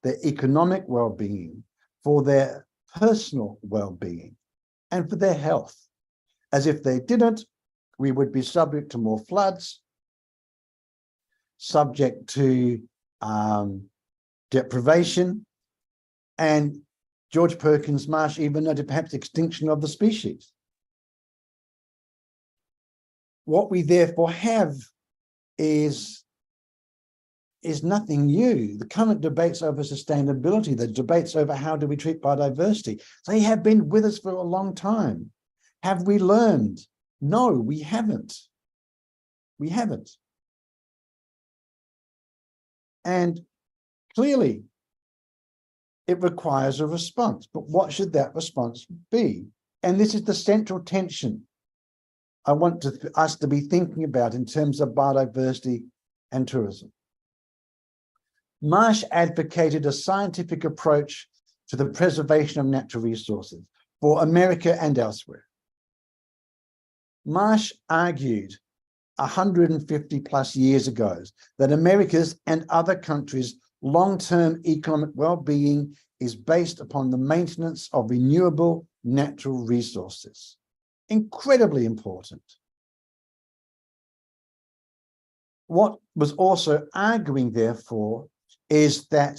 their economic well-being, for their personal well-being, and for their health. As if they didn't, we would be subject to more floods, subject to deprivation, and George Perkins Marsh even noted perhaps extinction of the species. What we therefore have is nothing new. The current debates over sustainability, the debates over how do we treat biodiversity, they have been with us for a long time. Have we learned? No, we haven't. We haven't. And clearly, it requires a response. But what should that response be? And this is the central tension I want us to be thinking about in terms of biodiversity and tourism. Marsh advocated a scientific approach to the preservation of natural resources for America and elsewhere. Marsh argued 150 plus years ago that America's and other countries' long-term economic well-being is based upon the maintenance of renewable natural resources. Incredibly important. What was also arguing, therefore, is that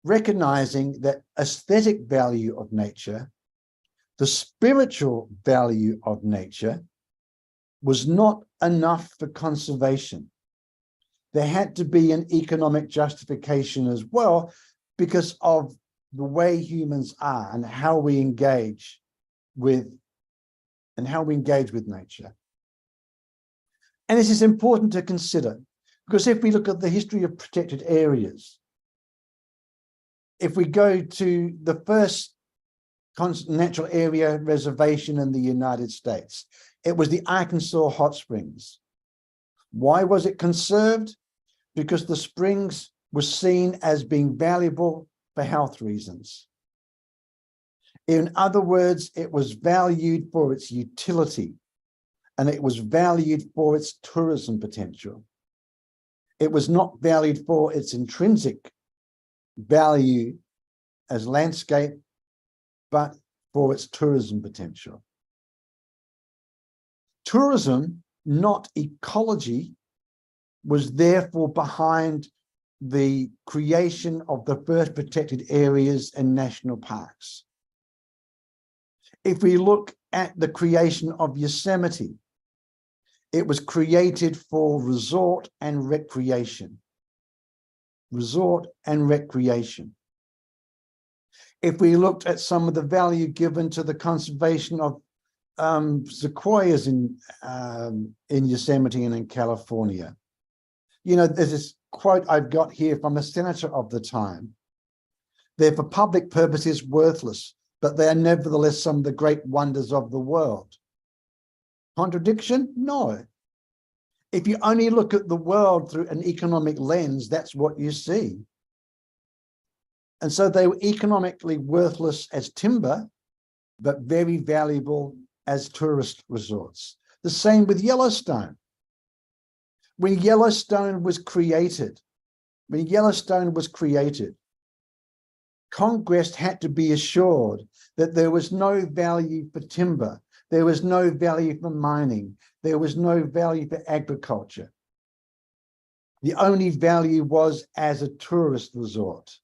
recognizing that aesthetic value of nature, the spiritual value of nature, was not enough for conservation. There had to be an economic justification as well because of the way humans are and how we engage with nature. And this is important to consider because if we look at the history of protected areas, if we go to the first natural area reservation in the United States, it was the Arkansas Hot Springs. Why was it conserved? Because the springs were seen as being valuable for health reasons. In other words, it was valued for its utility and it was valued for its tourism potential. It was not valued for its intrinsic value as landscape, but for its tourism potential. Tourism, not ecology, was therefore behind the creation of the first protected areas and national parks. If we look at the creation of Yosemite, it was created for resort and recreation. resort, and recreation. If we looked at some of the value given to the conservation of sequoias in Yosemite and in California, you know, there's this quote I've got here from a senator of the time. They're for public purposes worthless, but they are nevertheless some of the great wonders of the world. Contradiction? No. If you only look at the world through an economic lens, that's what you see. And so they were economically worthless as timber, but very valuable as tourist resorts. The same with Yellowstone. When Yellowstone was created, Congress had to be assured that there was no value for timber, there was no value for mining, there was no value for agriculture. The only value was as a tourist resort.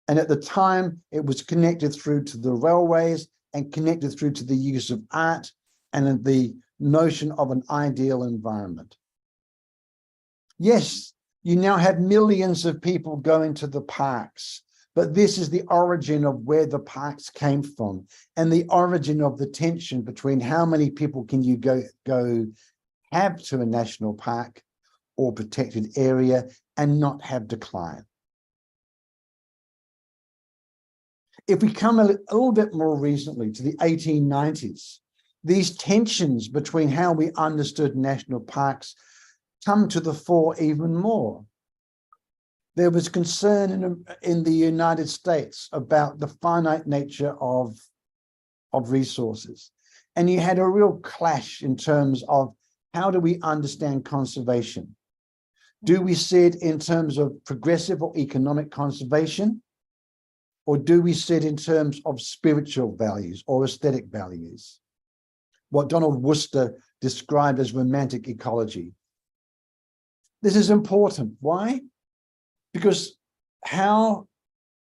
And at the time, it was connected through to the railways and connected through to the use of art and the notion of an ideal environment. Yes, you now have millions of people going to the parks, but this is the origin of where the parks came from and the origin of the tension between how many people can you go have to a national park or protected area and not have decline. If we come a little bit more recently to the 1890s, these tensions between how we understood national parks come to the fore even more. There was concern in the United States about the finite nature of resources. And you had a real clash in terms of how do we understand conservation? Do we see it in terms of progressive or economic conservation? Or do we see it in terms of spiritual values or aesthetic values? What Donald Worcester described as romantic ecology. This is important. Why? Because how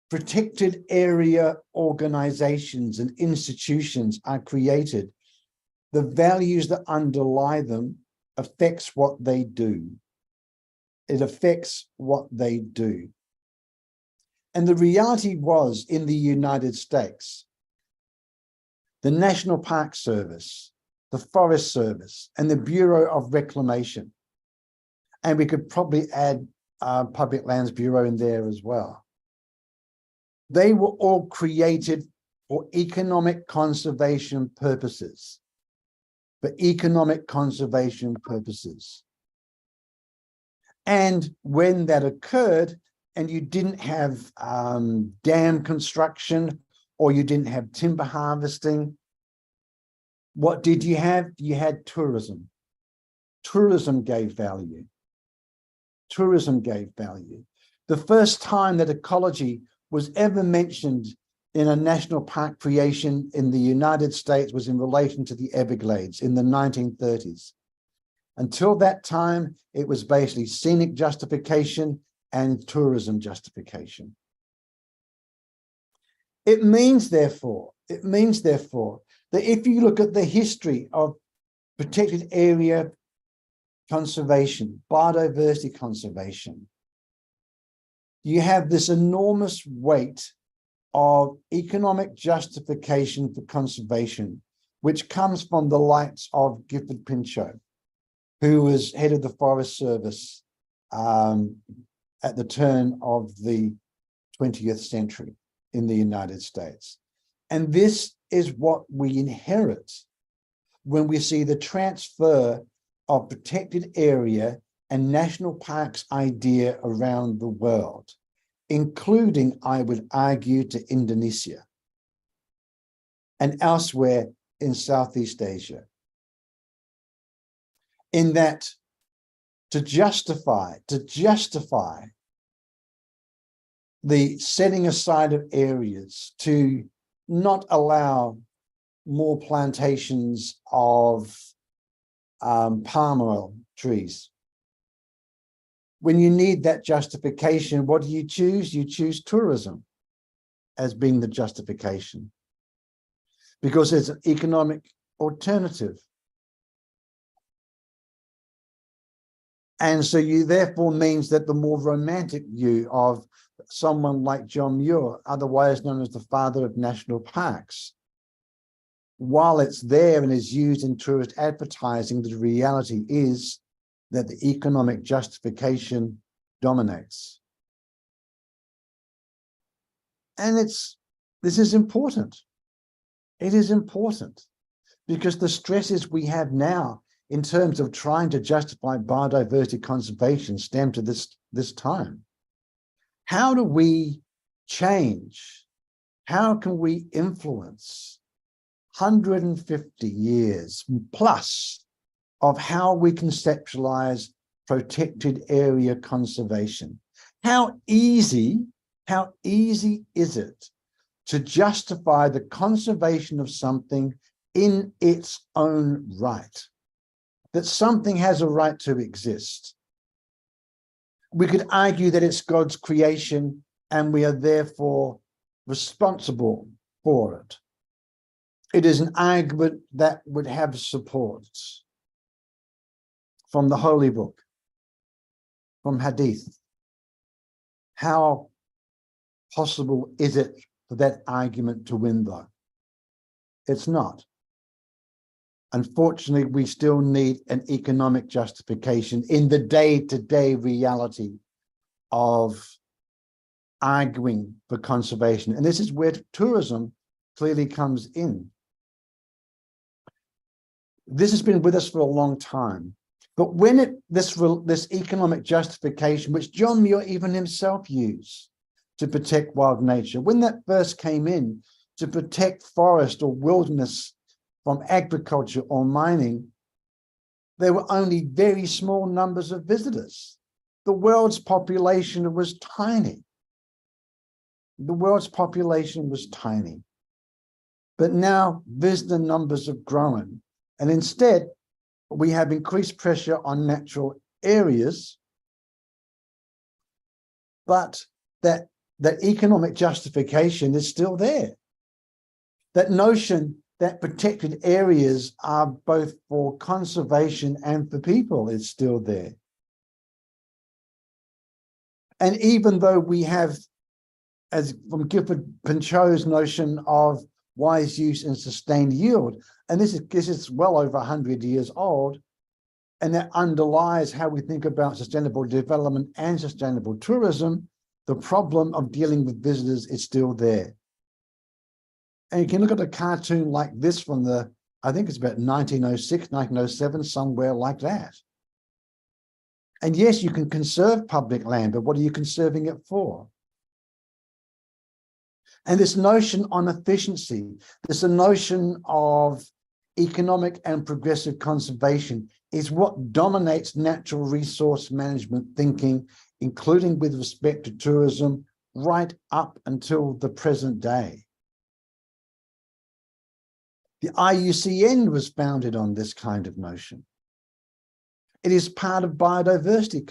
protected area organizations and institutions are created, the values that underlie them affects what they do. It affects what they do. And the reality was in the United States, the National Park Service, the Forest Service, and the Bureau of Reclamation, and we could probably add Public Lands Bureau in there as well. They were all created for economic conservation purposes, And when that occurred, and you didn't have dam construction or you didn't have timber harvesting, what did you have? You had tourism. Tourism gave value. The first time that ecology was ever mentioned in a national park creation in the United States was in relation to the Everglades in the 1930s. Until that time, it was basically scenic justification and tourism justification. It means therefore, that if you look at the history of protected area conservation, biodiversity conservation, you have this enormous weight of economic justification for conservation, which comes from the likes of Gifford Pinchot, who was head of the Forest Service at the turn of the 20th century in the United States. And this is what we inherit when we see the transfer of protected area and national parks idea around the world, including, I would argue, to Indonesia and elsewhere in Southeast Asia. In that, to justify the setting aside of areas to not allow more plantations of palm oil trees. When you need that justification, what do you choose? You choose tourism as being the justification because it's an economic alternative. And so you therefore means that the more romantic view of someone like John Muir, otherwise known as the father of national parks, while it's there and is used in tourist advertising, the reality is that the economic justification dominates. And this is important. It is important because the stresses we have now in terms of trying to justify biodiversity conservation stem to this time. How do we change? How can we influence 150 years plus of how we conceptualize protected area conservation? How easy is it to justify the conservation of something in its own right? That something has a right to exist. We could argue that it's God's creation and we are therefore responsible for it. It is an argument that would have support from the Holy Book, from Hadith. How possible is it for that argument to win, though? It's not. Unfortunately, we still need an economic justification in the day-to-day reality of arguing for conservation. And this is where tourism clearly comes in. This has been with us for a long time. But when this economic justification, which John Muir even himself used to protect wild nature, when that first came in to protect forest or wilderness from agriculture or mining, there were only very small numbers of visitors. The world's population was tiny. The world's population was tiny. But now visitor numbers have grown. And instead, we have increased pressure on natural areas, but that economic justification is still there. That notion that protected areas are both for conservation and for people is still there. And even though we have, as from Gifford Pinchot's notion of wise use and sustained yield, and this is well over 100 years old, and that underlies how we think about sustainable development and sustainable tourism, the problem of dealing with visitors is still there. And you can look at a cartoon like this from I think it's about 1906, 1907, somewhere like that. And yes, you can conserve public land, but what are you conserving it for? And this notion on efficiency, this notion of economic and progressive conservation is what dominates natural resource management thinking, including with respect to tourism, right up until the present day. The IUCN was founded on this kind of notion. It is part of biodiversity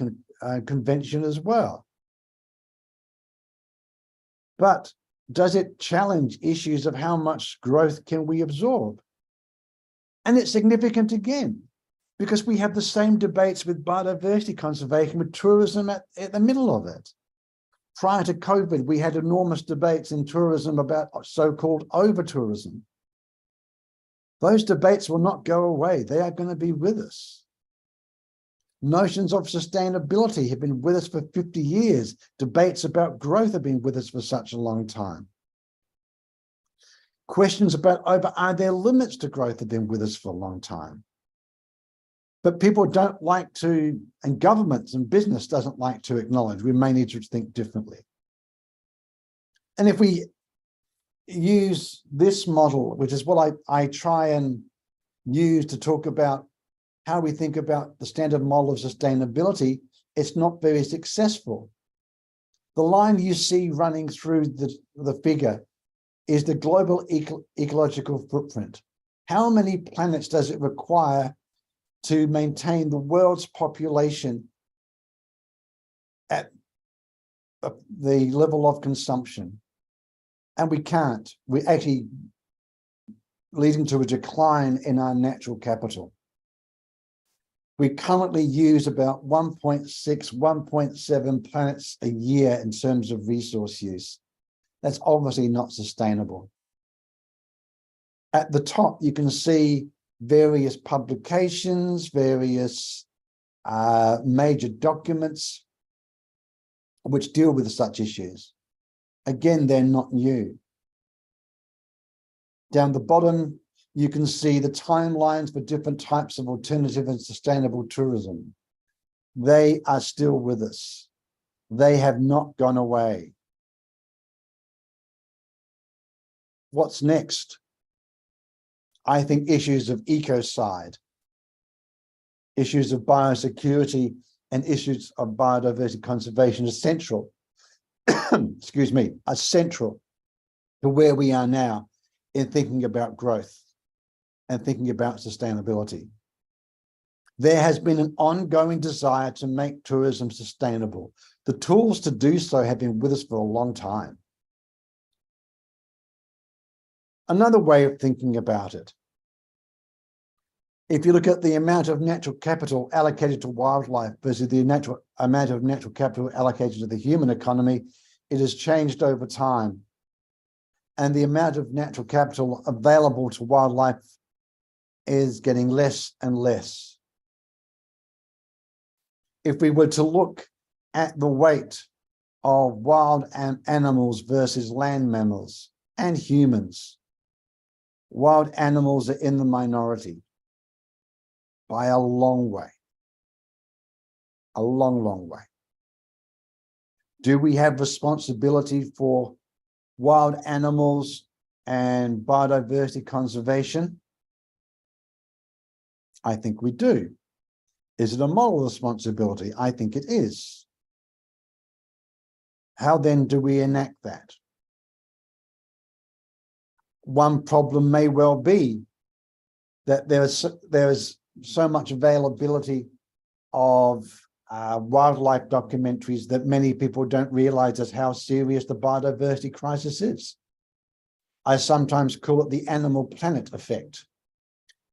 convention as well. But does it challenge issues of how much growth can we absorb? And it's significant again, because we have the same debates with biodiversity conservation, with tourism at the middle of it. Prior to COVID, we had enormous debates in tourism about so-called over-tourism. Those debates will not go away. They are going to be with us. Notions of sustainability have been with us for 50 years. Debates about growth have been with us for such a long time. Questions about are there limits to growth have been with us for a long time. But people don't like to, and governments and business doesn't like to acknowledge we may need to think differently. And if we use this model, which is what I try and use to talk about how we think about the standard model of sustainability, it's not very successful. The line you see running through the figure is the global ecological footprint. How many planets does it require to maintain the world's population at the level of consumption? And we can't. We're actually leading to a decline in our natural capital. We currently use about 1.6, 1.7 planets a year in terms of resource use. That's obviously not sustainable. At the top, you can see various publications, various major documents which deal with such issues. Again, they're not new. Down the bottom, you can see the timelines for different types of alternative and sustainable tourism. They are still with us. They have not gone away. What's next? I think issues of ecocide, issues of biosecurity, and issues of biodiversity conservation are central, excuse me, are central to where we are now in thinking about growth and thinking about sustainability. There has been an ongoing desire to make tourism sustainable. The tools to do so have been with us for a long time. Another way of thinking about it, if you look at the amount of natural capital allocated to wildlife versus the amount of natural capital allocated to the human economy, it has changed over time. And the amount of natural capital available to wildlife is getting less and less. If we were to look at the weight of wild animals versus land mammals and humans, wild animals are in the minority by a long way, a long, long way. Do we have responsibility for wild animals and biodiversity conservation? I think we do. Is it a moral responsibility? I think it is. How then do we enact that? One problem may well be that there is so much availability of wildlife documentaries that many people don't realize just how serious the biodiversity crisis is. I sometimes call it the animal planet effect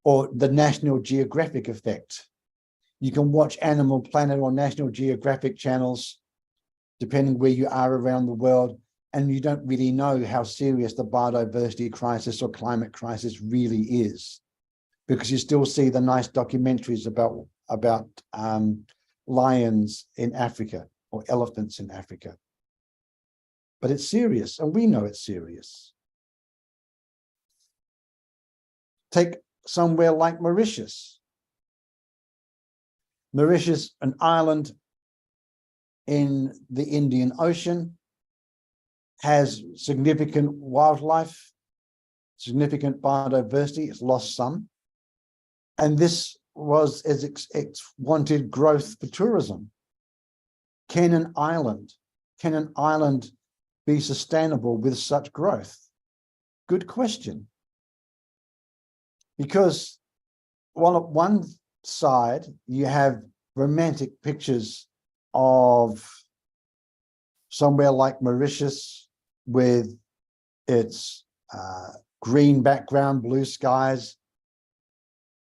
or the National Geographic effect. You can watch Animal Planet or National Geographic channels, depending where you are around the world, and you don't really know how serious the biodiversity crisis or climate crisis really is, because you still see the nice documentaries about lions in Africa or elephants in Africa. But it's serious, and we know it's serious. Take somewhere like Mauritius. Mauritius, an island in the Indian Ocean, has significant wildlife, significant biodiversity. It's lost some. And this was as it wanted growth for tourism. Can an island be sustainable with such growth? Good question. Because while at one side you have romantic pictures of somewhere like Mauritius with its green background, blue skies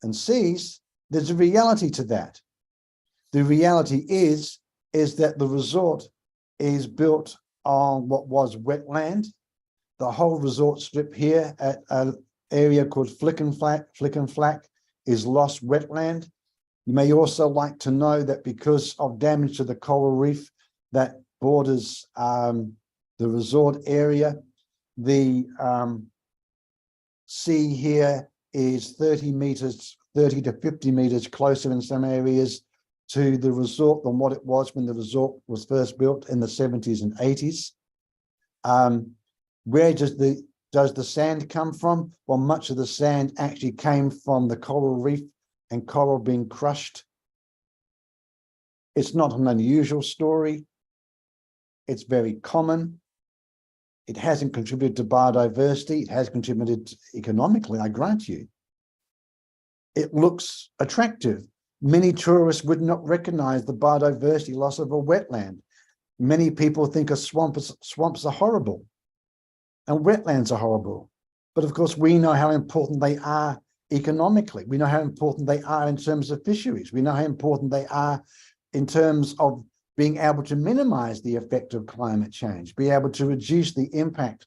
and seas, there's a reality to that. The reality is that the resort is built on what was wetland. The whole resort strip here at an area called Flick and Flack is lost wetland. You may also like to know that because of damage to the coral reef that borders the resort area, the sea here is 30 to 50 meters closer in some areas to the resort than what it was when the resort was first built in the 70s and 80s. Where does the sand come from? Well, much of the sand actually came from the coral reef and coral being crushed. It's not an unusual story. It's very common. It hasn't contributed to biodiversity. It has contributed economically, I grant you. It looks attractive. Many tourists would not recognize the biodiversity loss of a wetland. Many people think swamps are horrible and wetlands are horrible. But of course, we know how important they are economically. We know how important they are in terms of fisheries. We know how important they are in terms of being able to minimize the effect of climate change, be able to reduce the impact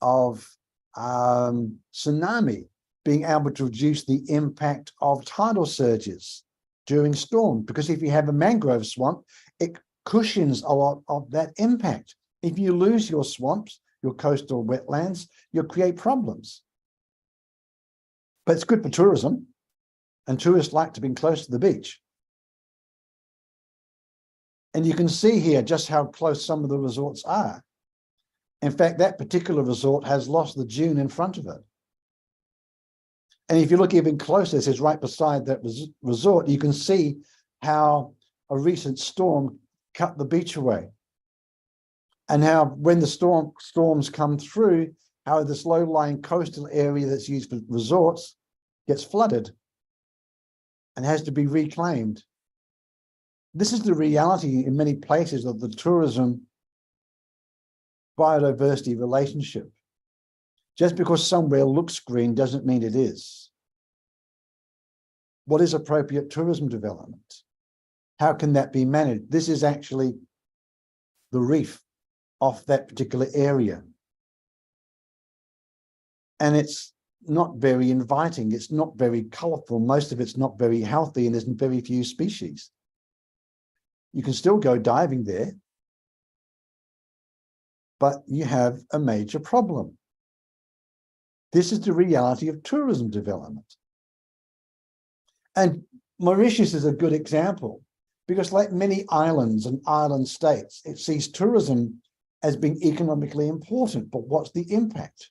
of tsunami, being able to reduce the impact of tidal surges during storm. Because if you have a mangrove swamp, it cushions a lot of that impact. If you lose your swamps, your coastal wetlands, you'll create problems. But it's good for tourism, and tourists like to be close to the beach. And you can see here just how close some of the resorts are. In fact, that particular resort has lost the dune in front of it. And if you look even closer, it says right beside that resort, you can see how a recent storm cut the beach away. And how when the storms come through, how this low-lying coastal area that's used for resorts gets flooded and has to be reclaimed. This is the reality in many places of the tourism biodiversity relationship. Just because somewhere looks green doesn't mean it is. What is appropriate tourism development? How can that be managed? This is actually the reef off that particular area. And it's not very inviting. It's not very colorful. Most of it's not very healthy, and there's very few species. You can still go diving there, but you have a major problem. This is the reality of tourism development. And Mauritius is a good example, because like many islands and island states, it sees tourism as being economically important, but what's the impact?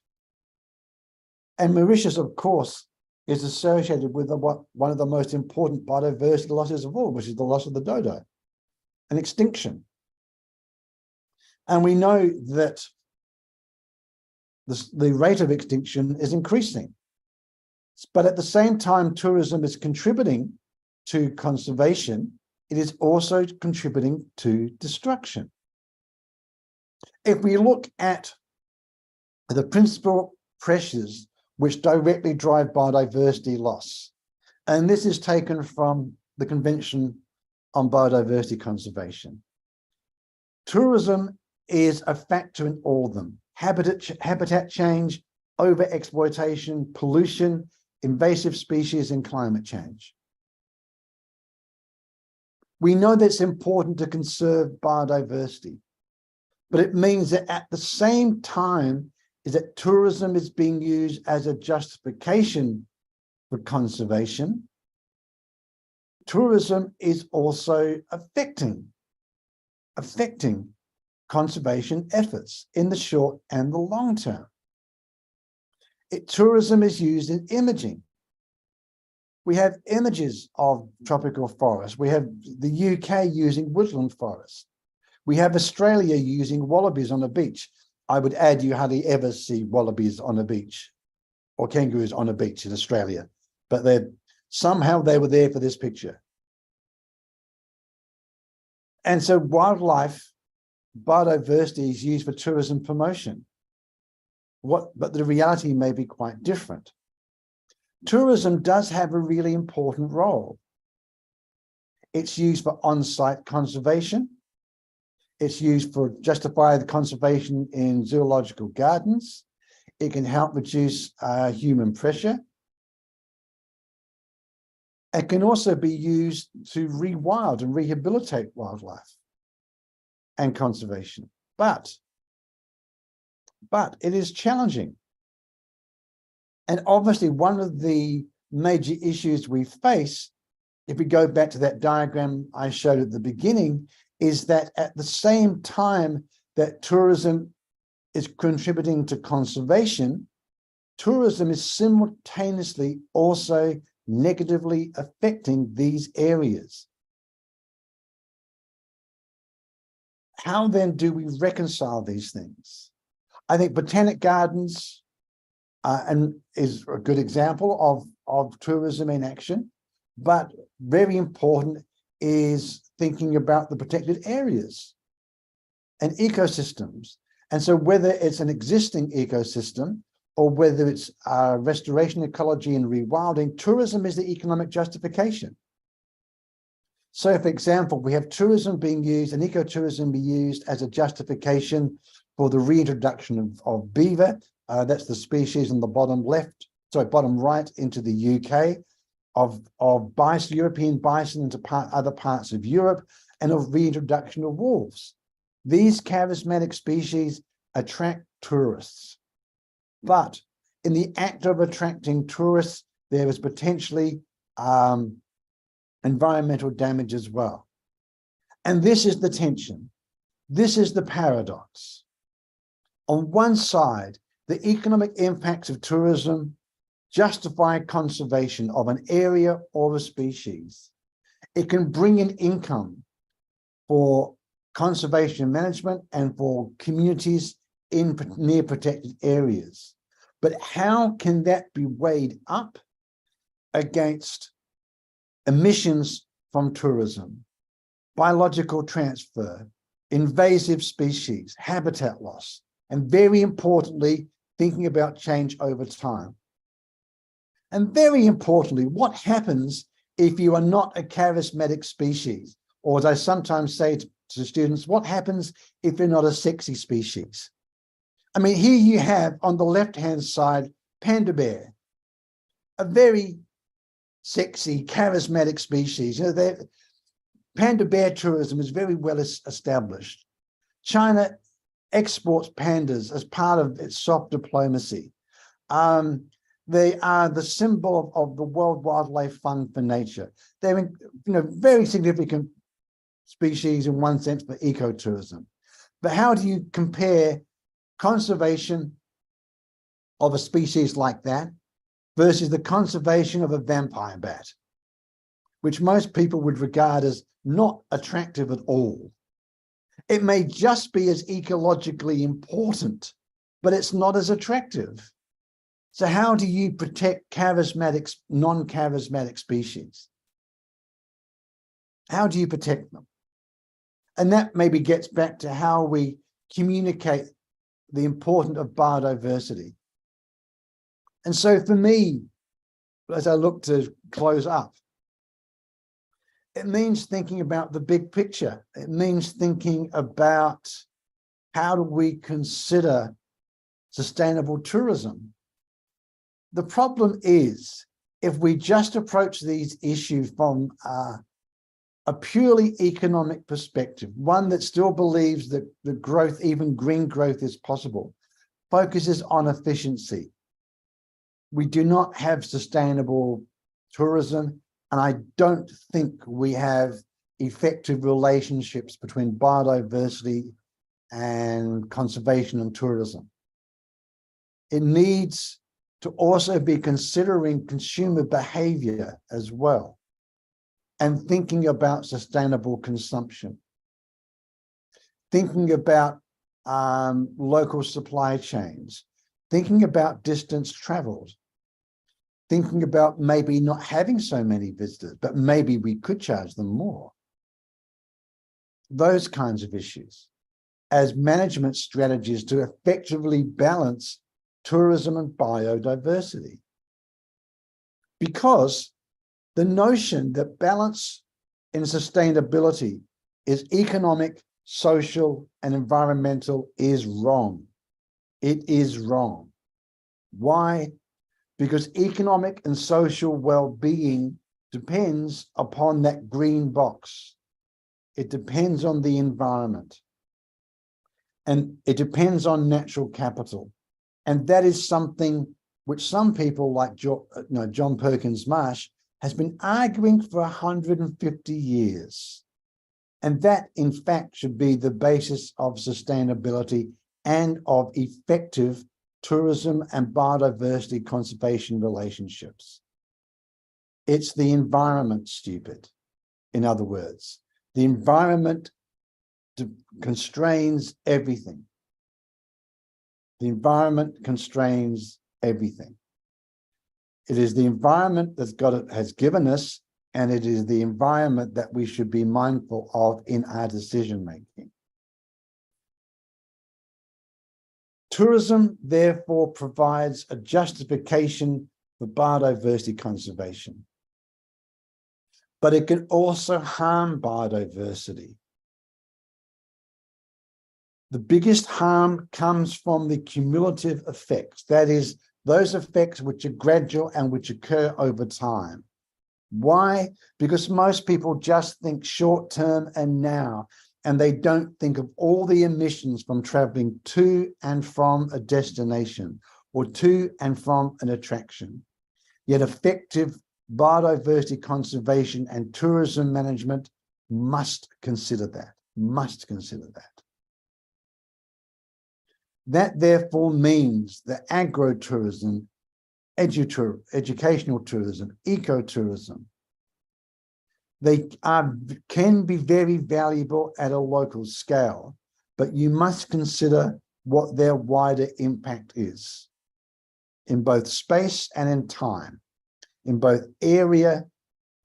And Mauritius, of course, is associated with one of the most important biodiversity losses of all, which is the loss of the dodo, an extinction. And we know that the rate of extinction is increasing. But at the same time, tourism is contributing to conservation. It is also contributing to destruction. If we look at the principal pressures which directly drive biodiversity loss, and this is taken from the Convention on Biodiversity Conservation, tourism is a factor in all of them. Habitat change, overexploitation, pollution, invasive species, and climate change. We know that it's important to conserve biodiversity, but it means that at the same time is that tourism is being used as a justification for conservation. Tourism is also affecting conservation efforts in the short and the long term. Tourism is used in imaging. We have images of tropical forests. We have the UK using woodland forests. We have Australia using wallabies on a beach. I would add, you hardly ever see wallabies on a beach or kangaroos on a beach in Australia, but somehow they were there for this picture. And so wildlife biodiversity is used for tourism promotion. But the reality may be quite different. Tourism does have a really important role. It's used for on-site conservation. It's used for justify the conservation in zoological gardens. It can help reduce human pressure. It can also be used to rewild and rehabilitate wildlife and conservation. But it is challenging. And obviously one of the major issues we face, if we go back to that diagram I showed at the beginning, is that at the same time that tourism is contributing to conservation, tourism is simultaneously also negatively affecting these areas. How then do we reconcile these things? I think botanic gardens is a good example of tourism in action, but very important is thinking about the protected areas and ecosystems. And so whether it's an existing ecosystem or whether it's restoration ecology and rewilding, tourism is the economic justification. So, for example, we have tourism being used and ecotourism being used as a justification for the reintroduction of beaver. That's the species on the bottom right into the UK, of bison, European bison into other parts of Europe, and of reintroduction of wolves. These charismatic species attract tourists. But in the act of attracting tourists, there is potentially environmental damage as well. And this is the tension. This is the paradox. On one side, the economic impacts of tourism justify conservation of an area or a species. It can bring in income for conservation management and for communities in near protected areas. But how can that be weighed up against emissions from tourism, biological transfer, invasive species, habitat loss, and very importantly, thinking about change over time? And very importantly, what happens if you are not a charismatic species? Or as I sometimes say to students, what happens if you're not a sexy species? I mean, here you have on the left-hand side, panda bear, a very sexy, charismatic species. You know, panda bear tourism is very well established. China exports pandas as part of its soft diplomacy. They are the symbol of the World Wildlife Fund for Nature. They're very significant species in one sense for ecotourism. But how do you compare conservation of a species like that versus the conservation of a vampire bat, which most people would regard as not attractive at all? It may just be as ecologically important, but it's not as attractive. So how do you protect charismatic, non-charismatic species? How do you protect them? And that maybe gets back to how we communicate the importance of biodiversity. And so for me, as I look to close up, it means thinking about the big picture. It means thinking about how do we consider sustainable tourism. The problem is, if we just approach these issues from a purely economic perspective, one that still believes that the growth, even green growth, is possible, focuses on efficiency, we do not have sustainable tourism, and I don't think we have effective relationships between biodiversity and conservation and tourism. It needs to also be considering consumer behavior as well, and thinking about sustainable consumption, thinking about local supply chains, thinking about distance traveled, thinking about maybe not having so many visitors, but maybe we could charge them more. Those kinds of issues as management strategies to effectively balance tourism and biodiversity. Because the notion that balance in sustainability is economic, social, and environmental is wrong. It is wrong. Why? Because economic and social well-being depends upon that green box. It depends on the environment. And it depends on natural capital. And that is something which some people like John Perkins Marsh has been arguing for 150 years. And that, in fact, should be the basis of sustainability and of effective tourism and biodiversity conservation relationships. It's the environment, stupid. In other words, the environment constrains everything. The environment constrains everything. It is the environment has given us, and it is the environment that we should be mindful of in our decision making. Tourism, therefore, provides a justification for biodiversity conservation, but it can also harm biodiversity. The biggest harm comes from the cumulative effects, that is, those effects which are gradual and which occur over time. Why? Because most people just think short term and now, and they don't think of all the emissions from traveling to and from a destination or to and from an attraction. Yet effective biodiversity conservation and tourism management must consider that, That therefore means that agro-tourism, educational tourism, ecotourism, they can be very valuable at a local scale, but you must consider what their wider impact is in both space and in time, in both area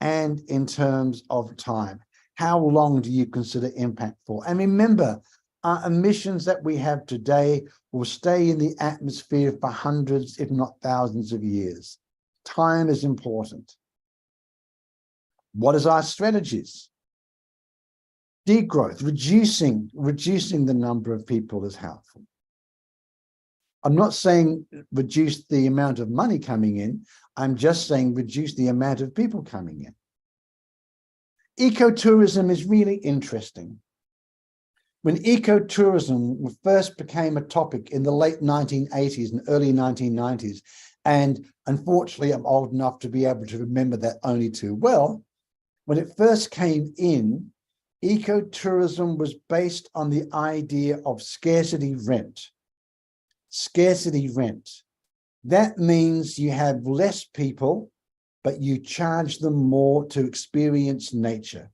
and in terms of time. How long do you consider impact for? And remember, our emissions that we have today will stay in the atmosphere for hundreds, if not thousands of years. Time is important. What is our strategies? Degrowth, reducing the number of people is helpful. I'm not saying reduce the amount of money coming in. I'm just saying reduce the amount of people coming in. Ecotourism is really interesting. When ecotourism first became a topic in the late 1980s and early 1990s, and unfortunately I'm old enough to be able to remember that only too well, when it first came in, ecotourism was based on the idea of scarcity rent. Scarcity rent. That means you have less people, but you charge them more to experience nature.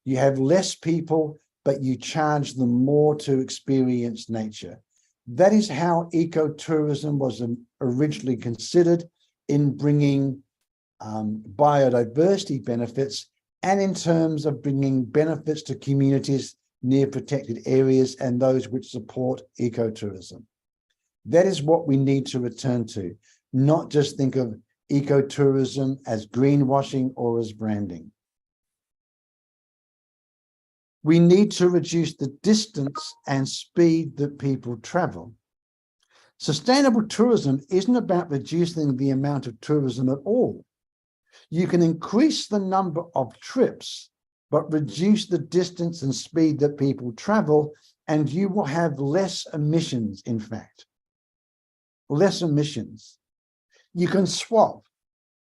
You have less people, but you charge them more to experience nature. That is how ecotourism was originally considered in bringing biodiversity benefits and in terms of bringing benefits to communities near protected areas and those which support ecotourism. That is what we need to return to, not just think of ecotourism as greenwashing or as branding. We need to reduce the distance and speed that people travel. Sustainable tourism isn't about reducing the amount of tourism at all. You can increase the number of trips, but reduce the distance and speed that people travel, and you will have less emissions, in fact. Less emissions. You can swap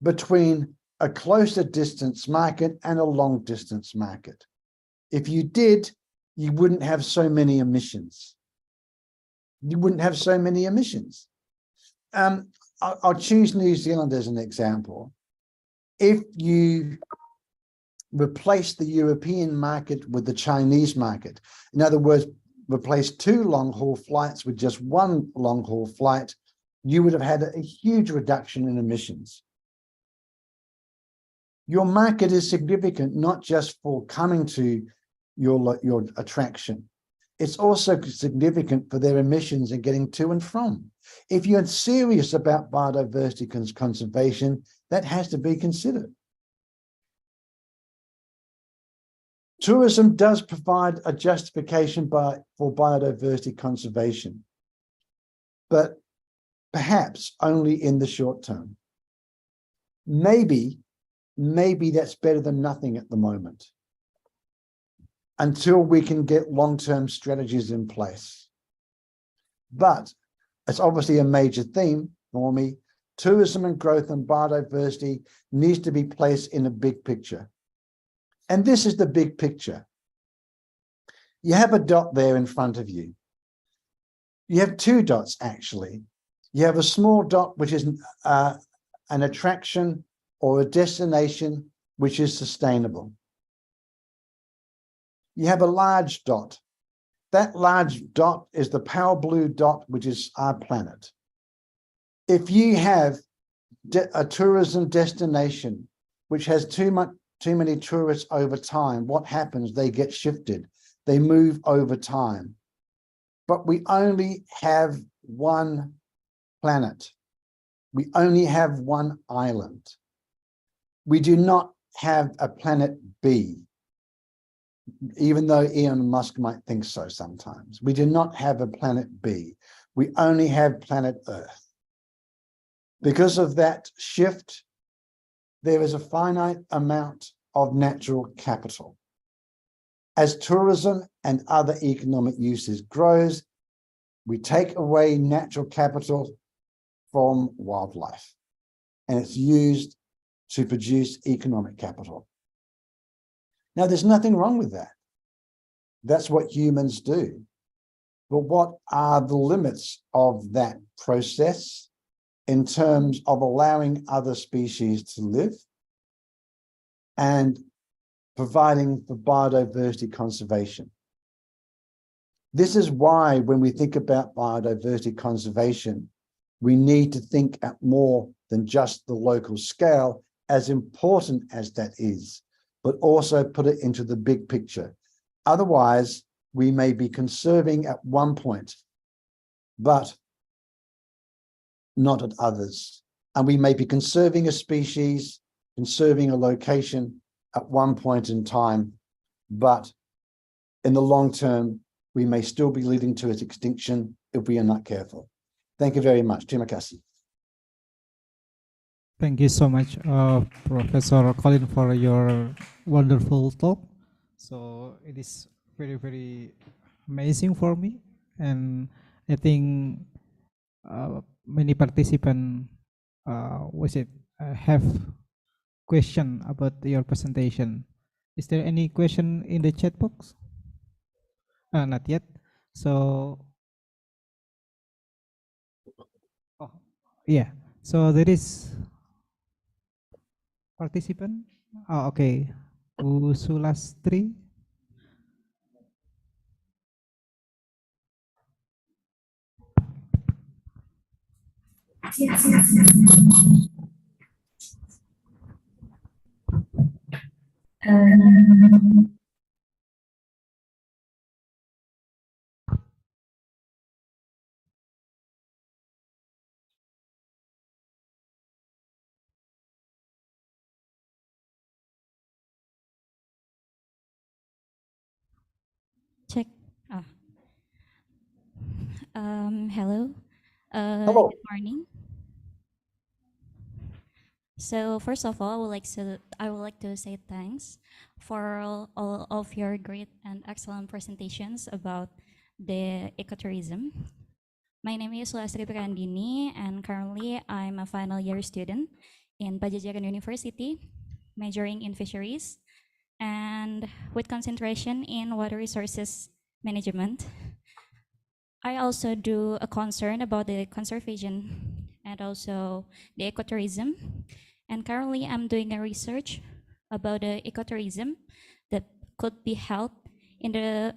between a closer distance market and a long distance market. If you did, you wouldn't have so many emissions. You wouldn't have so many emissions. I'll choose New Zealand as an example. If you replace the European market with the Chinese market, in other words, replace 2 long-haul flights with just 1 long-haul flight, you would have had a huge reduction in emissions. Your market is significant not just for coming to your attraction. It's also significant for their emissions and getting to and from. If you're serious about biodiversity conservation, that has to be considered. Tourism does provide a justification for biodiversity conservation, but perhaps only in the short term. Maybe that's better than nothing at the moment, until we can get long-term strategies in place. But it's obviously a major theme for me. Tourism and growth and biodiversity needs to be placed in a big picture. And this is the big picture. You have a dot there in front of you. You have 2 dots, actually. You have a small dot, which is an attraction or a destination which is sustainable. You have a large dot. That large dot is the pale blue dot, which is our planet. If you have a tourism destination which has too many tourists over time, what happens? They get shifted. They move over time. But we only have one planet. We only have one island. We do not have a planet B, even though Elon Musk might think so sometimes. We do not have a planet B. We only have planet Earth. Because of that shift, there is a finite amount of natural capital. As tourism and other economic uses grows, we take away natural capital from wildlife, and it's used to produce economic capital. Now, there's nothing wrong with that. That's what humans do. But what are the limits of that process in terms of allowing other species to live and providing for biodiversity conservation? This is why when we think about biodiversity conservation, we need to think at more than just the local scale, as important as that is, but also put it into the big picture. Otherwise, we may be conserving at one point, but not at others. And we may be conserving a species, conserving a location at one point in time, but in the long term, we may still be leading to its extinction if we are not careful. Thank you very much. Terima kasih. Thank you so much, Professor Colin, for your wonderful talk. So it is very, very amazing for me. And I think many participants have question about your presentation. Is there any question in the chat box? Not yet. So, yeah. So there is participant. Oh, okay. Bu Sulastri. Check. Hello. Hello. Good morning. So first of all, I would like to say thanks for all of your great and excellent presentations about the ecotourism. My name is Sulastri Prandini, and currently I'm a final year student in Brawijaya University, majoring in fisheries and with concentration in water resources management. I also do a concern about the conservation and also the ecotourism. And currently I'm doing a research about the ecotourism that could be held in the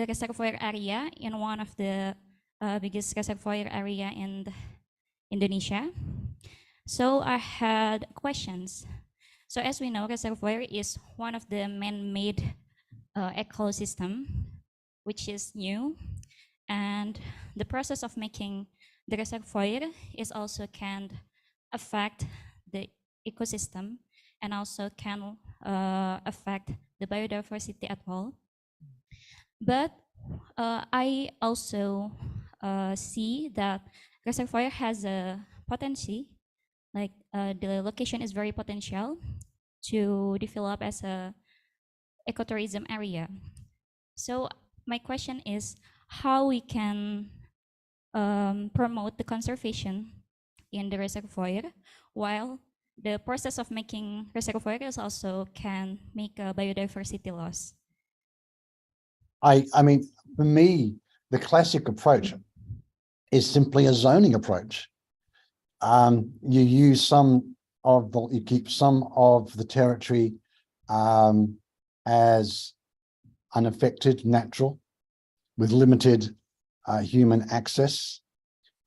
reservoir area, in one of the biggest reservoir area in Indonesia. So I had questions. So as we know, reservoir is one of the man-made ecosystem, which is new, and the process of making the reservoir is also can affect the ecosystem and also can affect the biodiversity at all. But I also see that reservoir has a potential, like the location is very potential to develop as a ecotourism area. So my question is how we can promote the conservation in the reservoir, while the process of making reservoirs also can make a biodiversity loss. I mean, for me, the classic approach is simply a zoning approach. You use you keep some of the territory as unaffected, natural, with limited human access.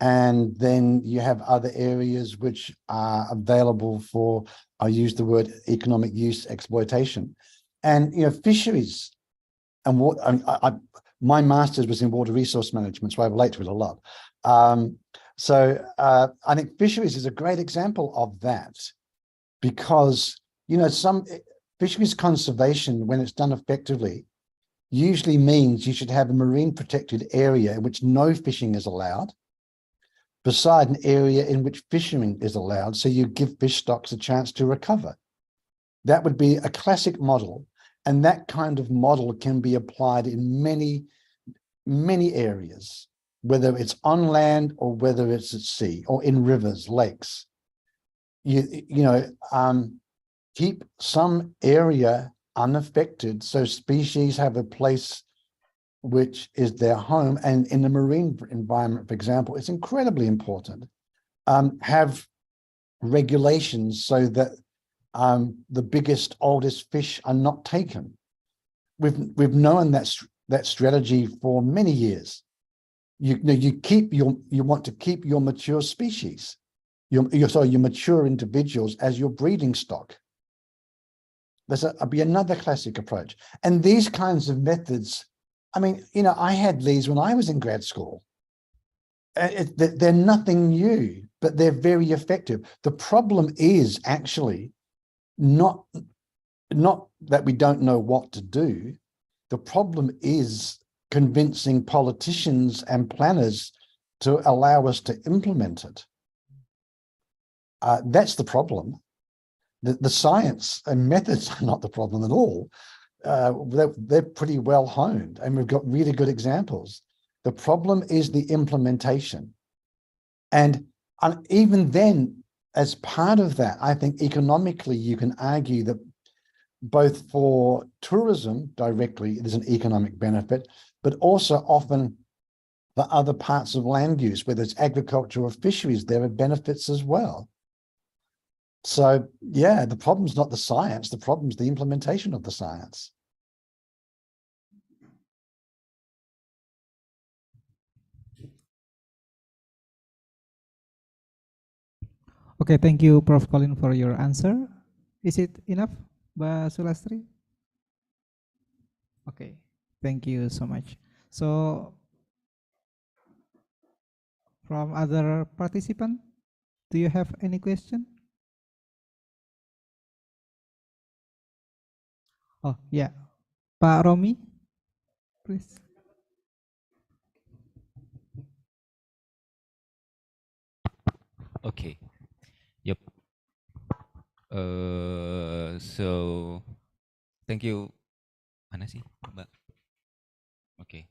And then you have other areas which are available for, I use the word economic use exploitation. And, you know, fisheries and what my master's was in water resource management, so I relate to it a lot. So I think fisheries is a great example of that, because, you know, some fisheries conservation, when it's done effectively, usually means you should have a marine protected area in which no fishing is allowed, beside an area in which fishing is allowed, so you give fish stocks a chance to recover. That would be a classic model, and that kind of model can be applied in many, many areas, whether it's on land or whether it's at sea or in rivers, lakes. Keep some area unaffected so species have a place which is their home. And in the marine environment, for example, it's incredibly important. Have regulations so that the biggest, oldest fish are not taken. We've known that strategy for many years. You want to keep your mature species, your mature individuals as your breeding stock. That'll be another classic approach. And these kinds of methods, I mean, you know, I had these when I was in grad school. They're nothing new, but they're very effective. The problem is actually not that we don't know what to do. The problem is convincing politicians and planners to allow us to implement it. That's the problem. The science and methods are not the problem at all. They're pretty well honed, and we've got really good examples. The problem is the implementation. And even then, as part of that, I think economically, you can argue that both for tourism directly, there's an economic benefit, but also often for other parts of land use, whether it's agriculture or fisheries, there are benefits as well. So yeah, the problem's not the science, the problem's the implementation of the science. Okay, thank you, Prof. Colin, for your answer. Is it enough, Mbak Sulastri? Okay, thank you so much. So, from other participants, do you have any question? Oh, yeah. Pak Romi, please. Okay. Yep. So thank you. Mana sih, Mbak? Okay.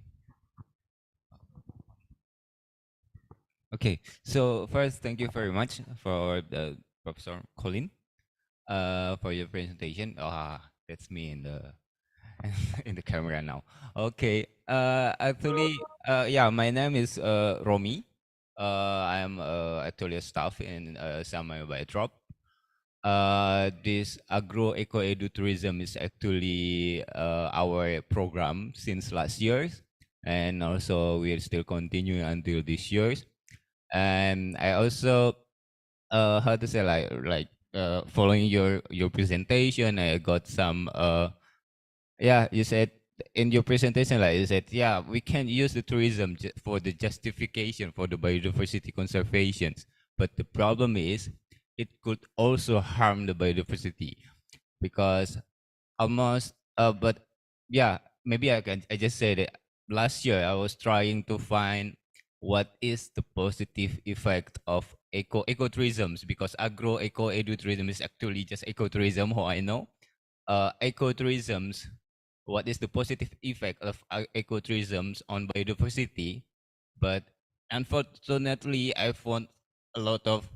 Okay. So first, thank you very much for the Professor Colin, for your presentation. That's me in the in the camera now. Okay. Actually, yeah, my name is Romi. I'm actually a staff in SEAMEO BIOTROP. This Agro-Eco-Edu-Tourism is actually our program since last year, and also we are still continuing until this year. And I also how to say, following your presentation, I got some yeah, you said in your presentation, like you said, yeah, we can use the tourism for the justification for the biodiversity conservation, but the problem is it could also harm the biodiversity, because almost but yeah, maybe I just said it. Last year I was trying to find what is the positive effect of ecotourism, because agro-eco-edu-tourism is actually just ecotourism, how I know. Ecotourism, what is the positive effect of ecotourism on biodiversity? But unfortunately, I found a lot of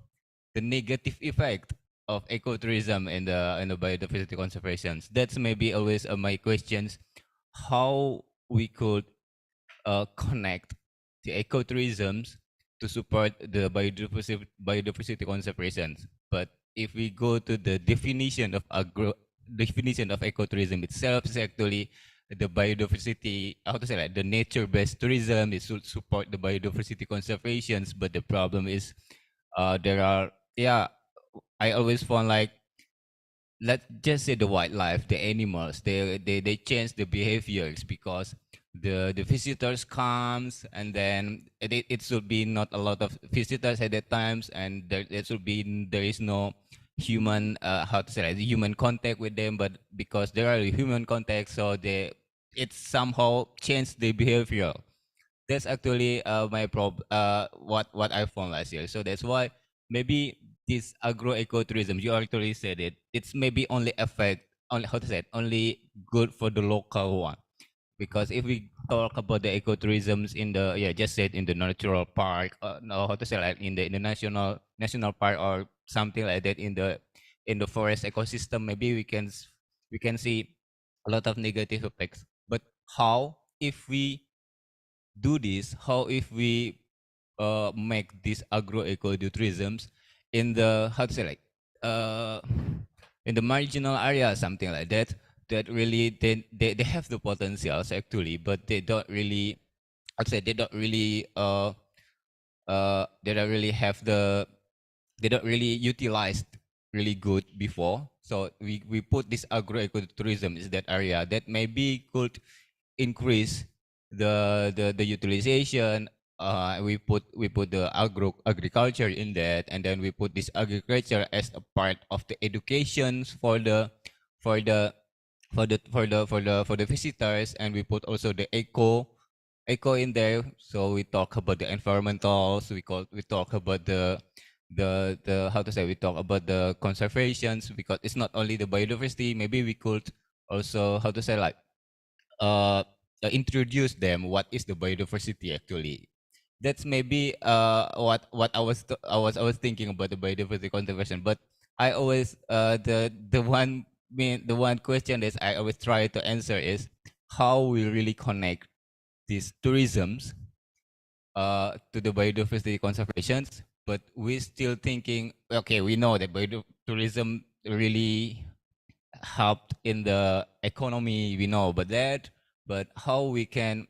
the negative effect of ecotourism in the biodiversity conservation. That's maybe always my questions, how we could connect the ecotourism to support the biodiversity conservation. But if we go to the definition of ecotourism itself, is actually the biodiversity, how to say, like the nature-based tourism. It should support the biodiversity conservations, but the problem is there are, yeah, I always found like let's just say the wildlife, the animals, they change the behaviors because the visitors comes, and then it should be not a lot of visitors at that times, and there is no human how to say, like, human contact with them, but because there are human contact, so it somehow changed the behavior. That's actually what I found last year. So that's why maybe this agro-ecotourism, you actually said it, it's maybe only only, how to say it, only good for the local one. Because if we talk about the ecotourisms in the, just said in the natural park, no, how to say, like in the national park or something like that, in the forest ecosystem, maybe we can see a lot of negative effects. But how if we do this? How if we make this agro-eco-tourisms in the, how to say, like in the marginal area, something like that, that really they have the potentials actually, but they don't really, I'd say they don't really they don't really have the, they don't really utilized really good before. So we put this agro-ecotourism in that area that maybe could increase the utilization. We put the agriculture in that, and then we put this agriculture as a part of the educations for the visitors, and we put also the eco in there. So we talk about the environmentals, we talk about the how to say, we talk about the conservations, because it's not only the biodiversity. Maybe we could also, how to say, like introduce them what is the biodiversity actually. That's maybe what I was thinking about the biodiversity conservation. But I always the one question that I always try to answer is how we really connect these tourisms to the biodiversity conservations. But we're still thinking, okay, we know that biotourism really helped in the economy, we know about that, but how we can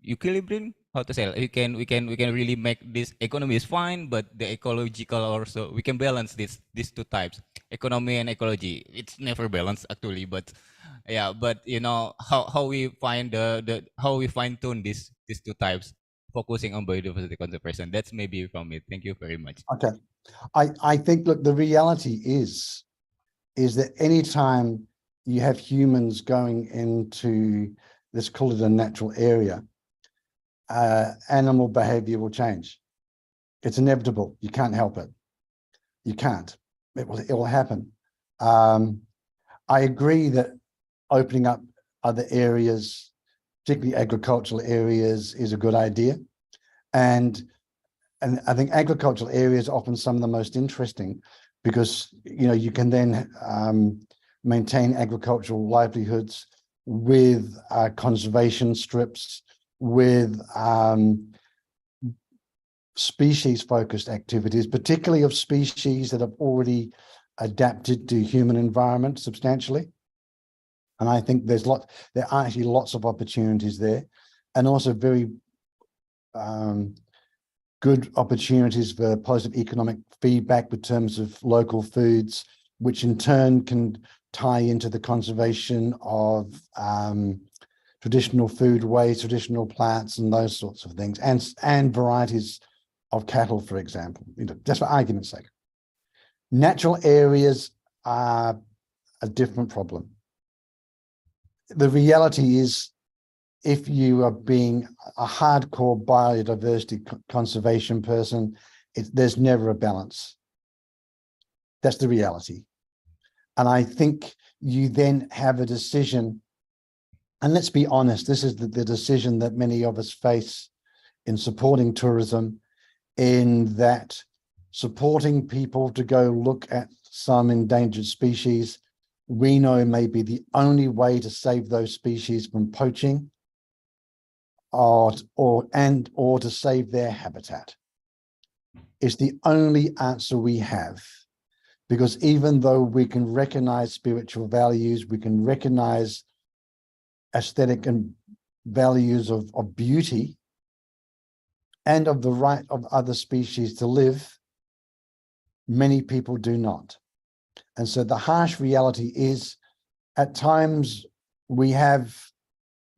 equilibrium, how to say, we can really make this economy is fine, but the ecological also, we can balance these two types, economy and ecology. It's never balanced actually, but yeah, but you know how we find how we fine tune these two types, focusing on biodiversity conservation. That's maybe from it. Thank you very much. Okay. I think, look, the reality is that anytime you have humans going into, let's call it a natural area, animal behavior will change. It's inevitable. You can't help it. You can't. It will happen. I agree that opening up other areas, particularly agricultural areas, is a good idea. And I think agricultural areas are often some of the most interesting, because you can then maintain agricultural livelihoods with conservation strips, with species-focused activities, particularly of species that have already adapted to human environment substantially. And I think there are actually lots of opportunities there, and also very good opportunities for positive economic feedback in terms of local foods, which in turn can tie into the conservation of traditional food waste, traditional plants, and those sorts of things, and varieties of cattle, for example, just for argument's sake. Natural areas are a different problem. The reality is, if you are being a hardcore biodiversity conservation person, there's never a balance. That's the reality. And I think you then have a decision, and let's be honest, this is the decision that many of us face in supporting tourism, in that supporting people to go look at some endangered species, we know may be the only way to save those species from poaching, or to save their habitat. It's the only answer we have, because even though we can recognize spiritual values, we can recognize aesthetic and values of beauty and of the right of other species to live, Many people do not. And so the harsh reality is, at times we have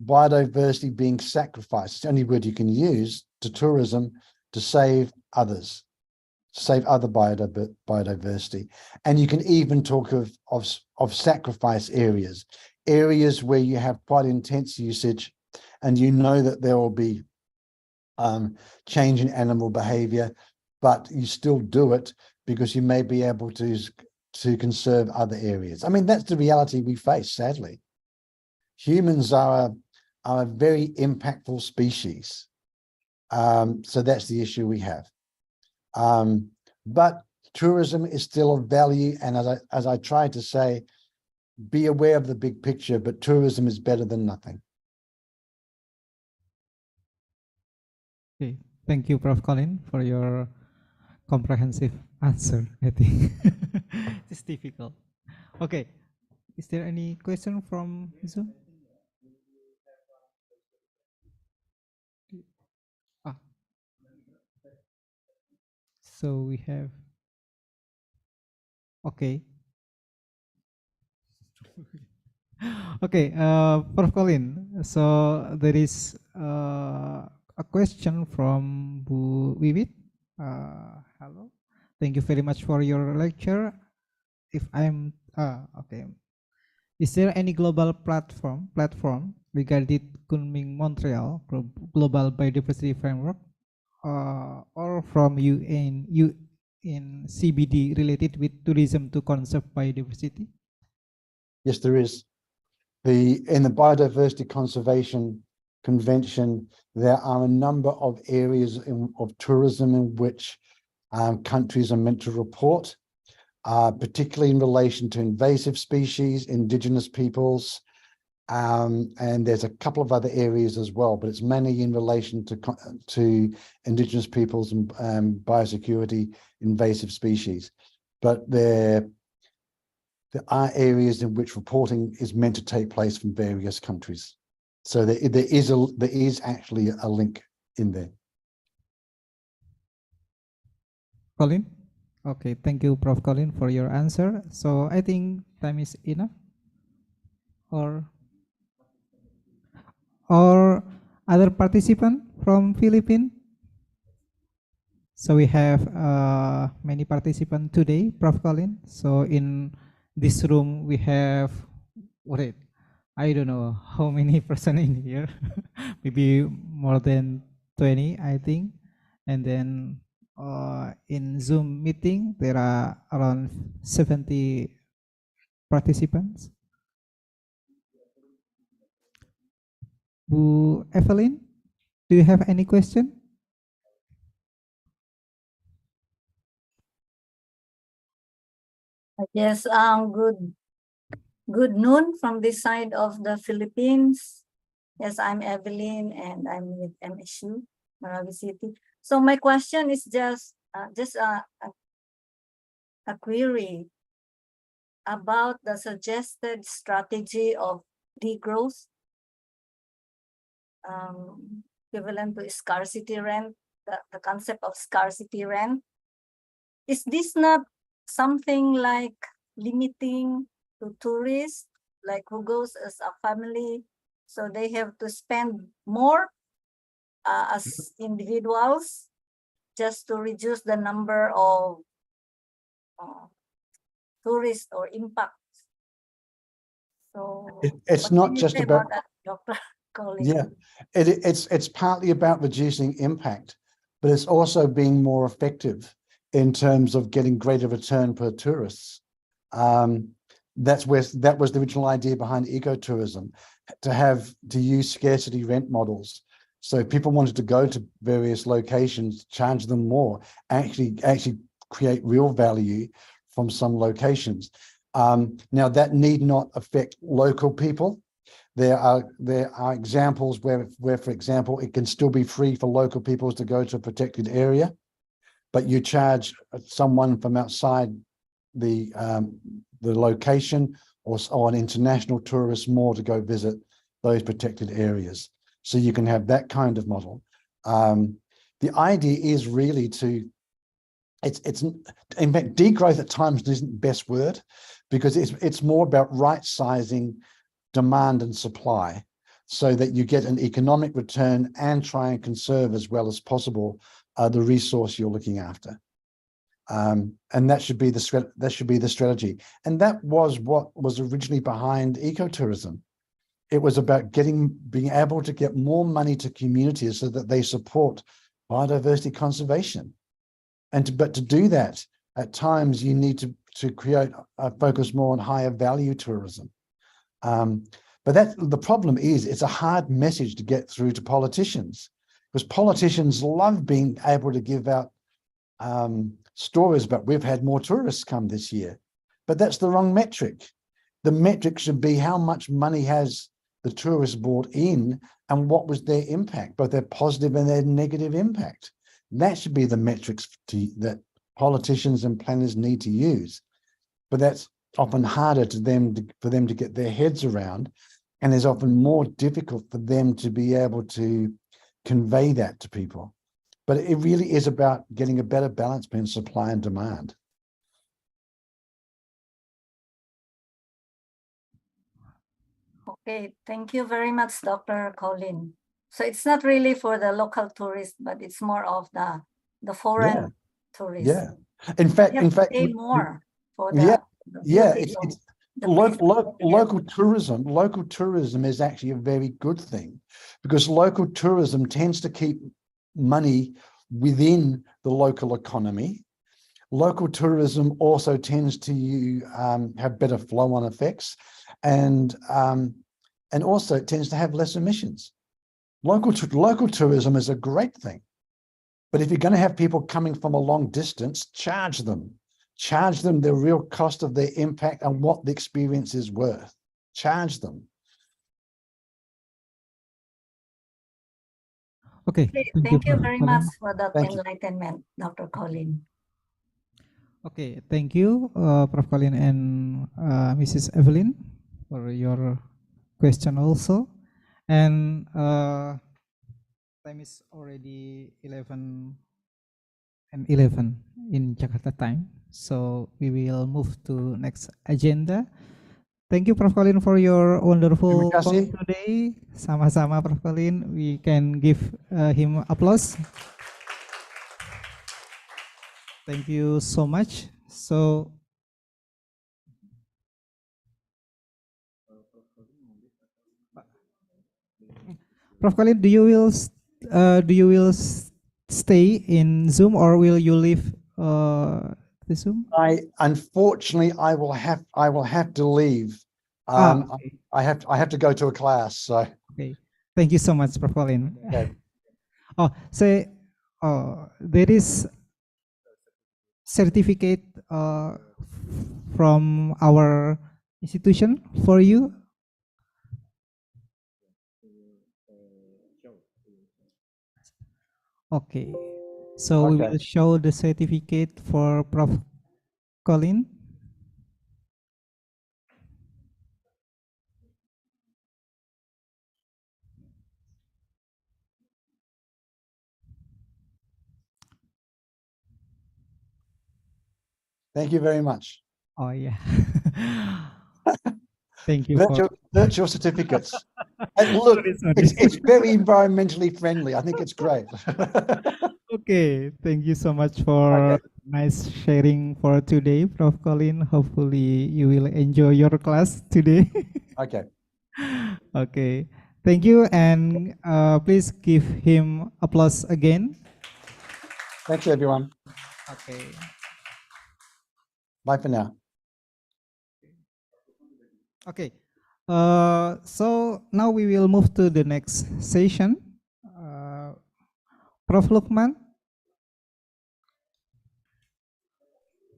biodiversity being sacrificed, it's the only word you can use, to tourism to save others, save other biodiversity. And you can even talk of sacrifice areas where you have quite intense usage, and you know that there will be change in animal behavior, but you still do it because you may be able to conserve other areas. I mean, that's the reality we face, sadly. Humans are a very impactful species. So that's the issue we have. But tourism is still of value. And as I tried to say, be aware of the big picture, but tourism is better than nothing. Okay, thank you, Prof. Colin, for your comprehensive answer. I think it's difficult. Okay, is there any question from Zoom? So we have, okay. Okay, Prof. Colin, so there is a question from Bu Wiwit. Hello, thank you very much for your lecture. If I'm, okay. Is there any global platform regarding Kunming Montreal Global Biodiversity Framework, or from you in CBD related with tourism to conserve biodiversity? Yes, there is. In the Biodiversity Conservation Convention, there are a number of areas of tourism in which countries are meant to report, particularly in relation to invasive species, indigenous peoples, and there's a couple of other areas as well, but it's mainly in relation to indigenous peoples and biosecurity, invasive species. But there are areas in which reporting is meant to take place from various countries. So there is actually a link in there. Colin? Okay, thank you, Prof. Colin, for your answer. So I think time is enough. Or other participant from Philippines? So we have many participants today, Prof. Colin. So in this room we have, wait, I don't know how many person in here, maybe more than 20, I think. And then in Zoom meeting, there are around 70 participants. Bu Evelyn, do you have any question? Yes, good noon from this side of the Philippines. Yes, I'm Evelyn and I'm with MSU, Marawi City. So my question is just a query about the suggested strategy of degrowth, equivalent to scarcity rent, the concept of scarcity rent. Is this not something like limiting to tourists, like who goes as a family, so they have to spend more as individuals just to reduce the number of tourists or impact? So it's not just about that, Dr. Colin? Yeah, it's partly about reducing impact, but it's also being more effective in terms of getting greater return per tourists. That was the original idea behind ecotourism, to use scarcity rent models. So people wanted to go to various locations, charge them more, actually create real value from some locations. Now that need not affect local people. There are examples where, for example, it can still be free for local people to go to a protected area, but you charge someone from outside the location or an international tourist more to go visit those protected areas. So you can have that kind of model. The idea is really to it's in fact, degrowth at times isn't the best word, because it's more about right sizing demand and supply so that you get an economic return and try and conserve as well as possible the resource you're looking after. And that should be the strategy. And that was what was originally behind ecotourism. It was about being able to get more money to communities so that they support biodiversity conservation. But to do that, at times you need to create a focus more on higher value tourism. But the problem is it's a hard message to get through to politicians, because politicians love being able to give out stories about we've had more tourists come this year, but that's the wrong metric. The metric should be how much money has the tourists brought in and what was their impact, both their positive and their negative impact. That should be the metrics that politicians and planners need to use. But that's often harder for them to get their heads around, and is often more difficult for them to be able to convey that to people. But it really is about getting a better balance between supply and demand. Okay, thank you very much, Dr. Colin. So it's not really for the local tourists, but it's more of the foreign tourists. Yeah. In fact, pay more for the local tourism. Local tourism is actually a very good thing, because local tourism tends to keep money within the local economy. Local tourism also tends to have better flow-on effects, and also it tends to have less emissions. Local tourism is a great thing, but if you're going to have people coming from a long distance, charge them the real cost of their impact and what the experience is worth. Charge them. Okay. Thank you very much for that enlightenment, Dr. Colin. Okay, thank you, Prof. Colin and Mrs. Evelyn, for your question also. And time is already 11 in Jakarta time, so we will move to next agenda. Thank you, Prof. Colin, for your wonderful talk today. Sama-sama, Prof. Colin. We can give him applause. Thank you so much. So, Prof. Colin, do you will stay in Zoom, or will you leave the Zoom? Unfortunately, I will have to leave. Okay. I have to go to a class. So okay, thank you so much, Prof. Colin. Okay. There is certificate from our institution for you. Okay, so we will show the certificate for Prof. Colin. Thank you very much. Oh yeah. Thank you. Virtual certificates. And look, it's very environmentally friendly. I think it's great. Okay, thank you so much for nice sharing for today, Prof. Colin. Hopefully you will enjoy your class today. Okay. Okay, thank you, and please give him applause again. Thanks, everyone. Okay. Bye for now. Okay, so now we will move to the next session. Prof. Luchman.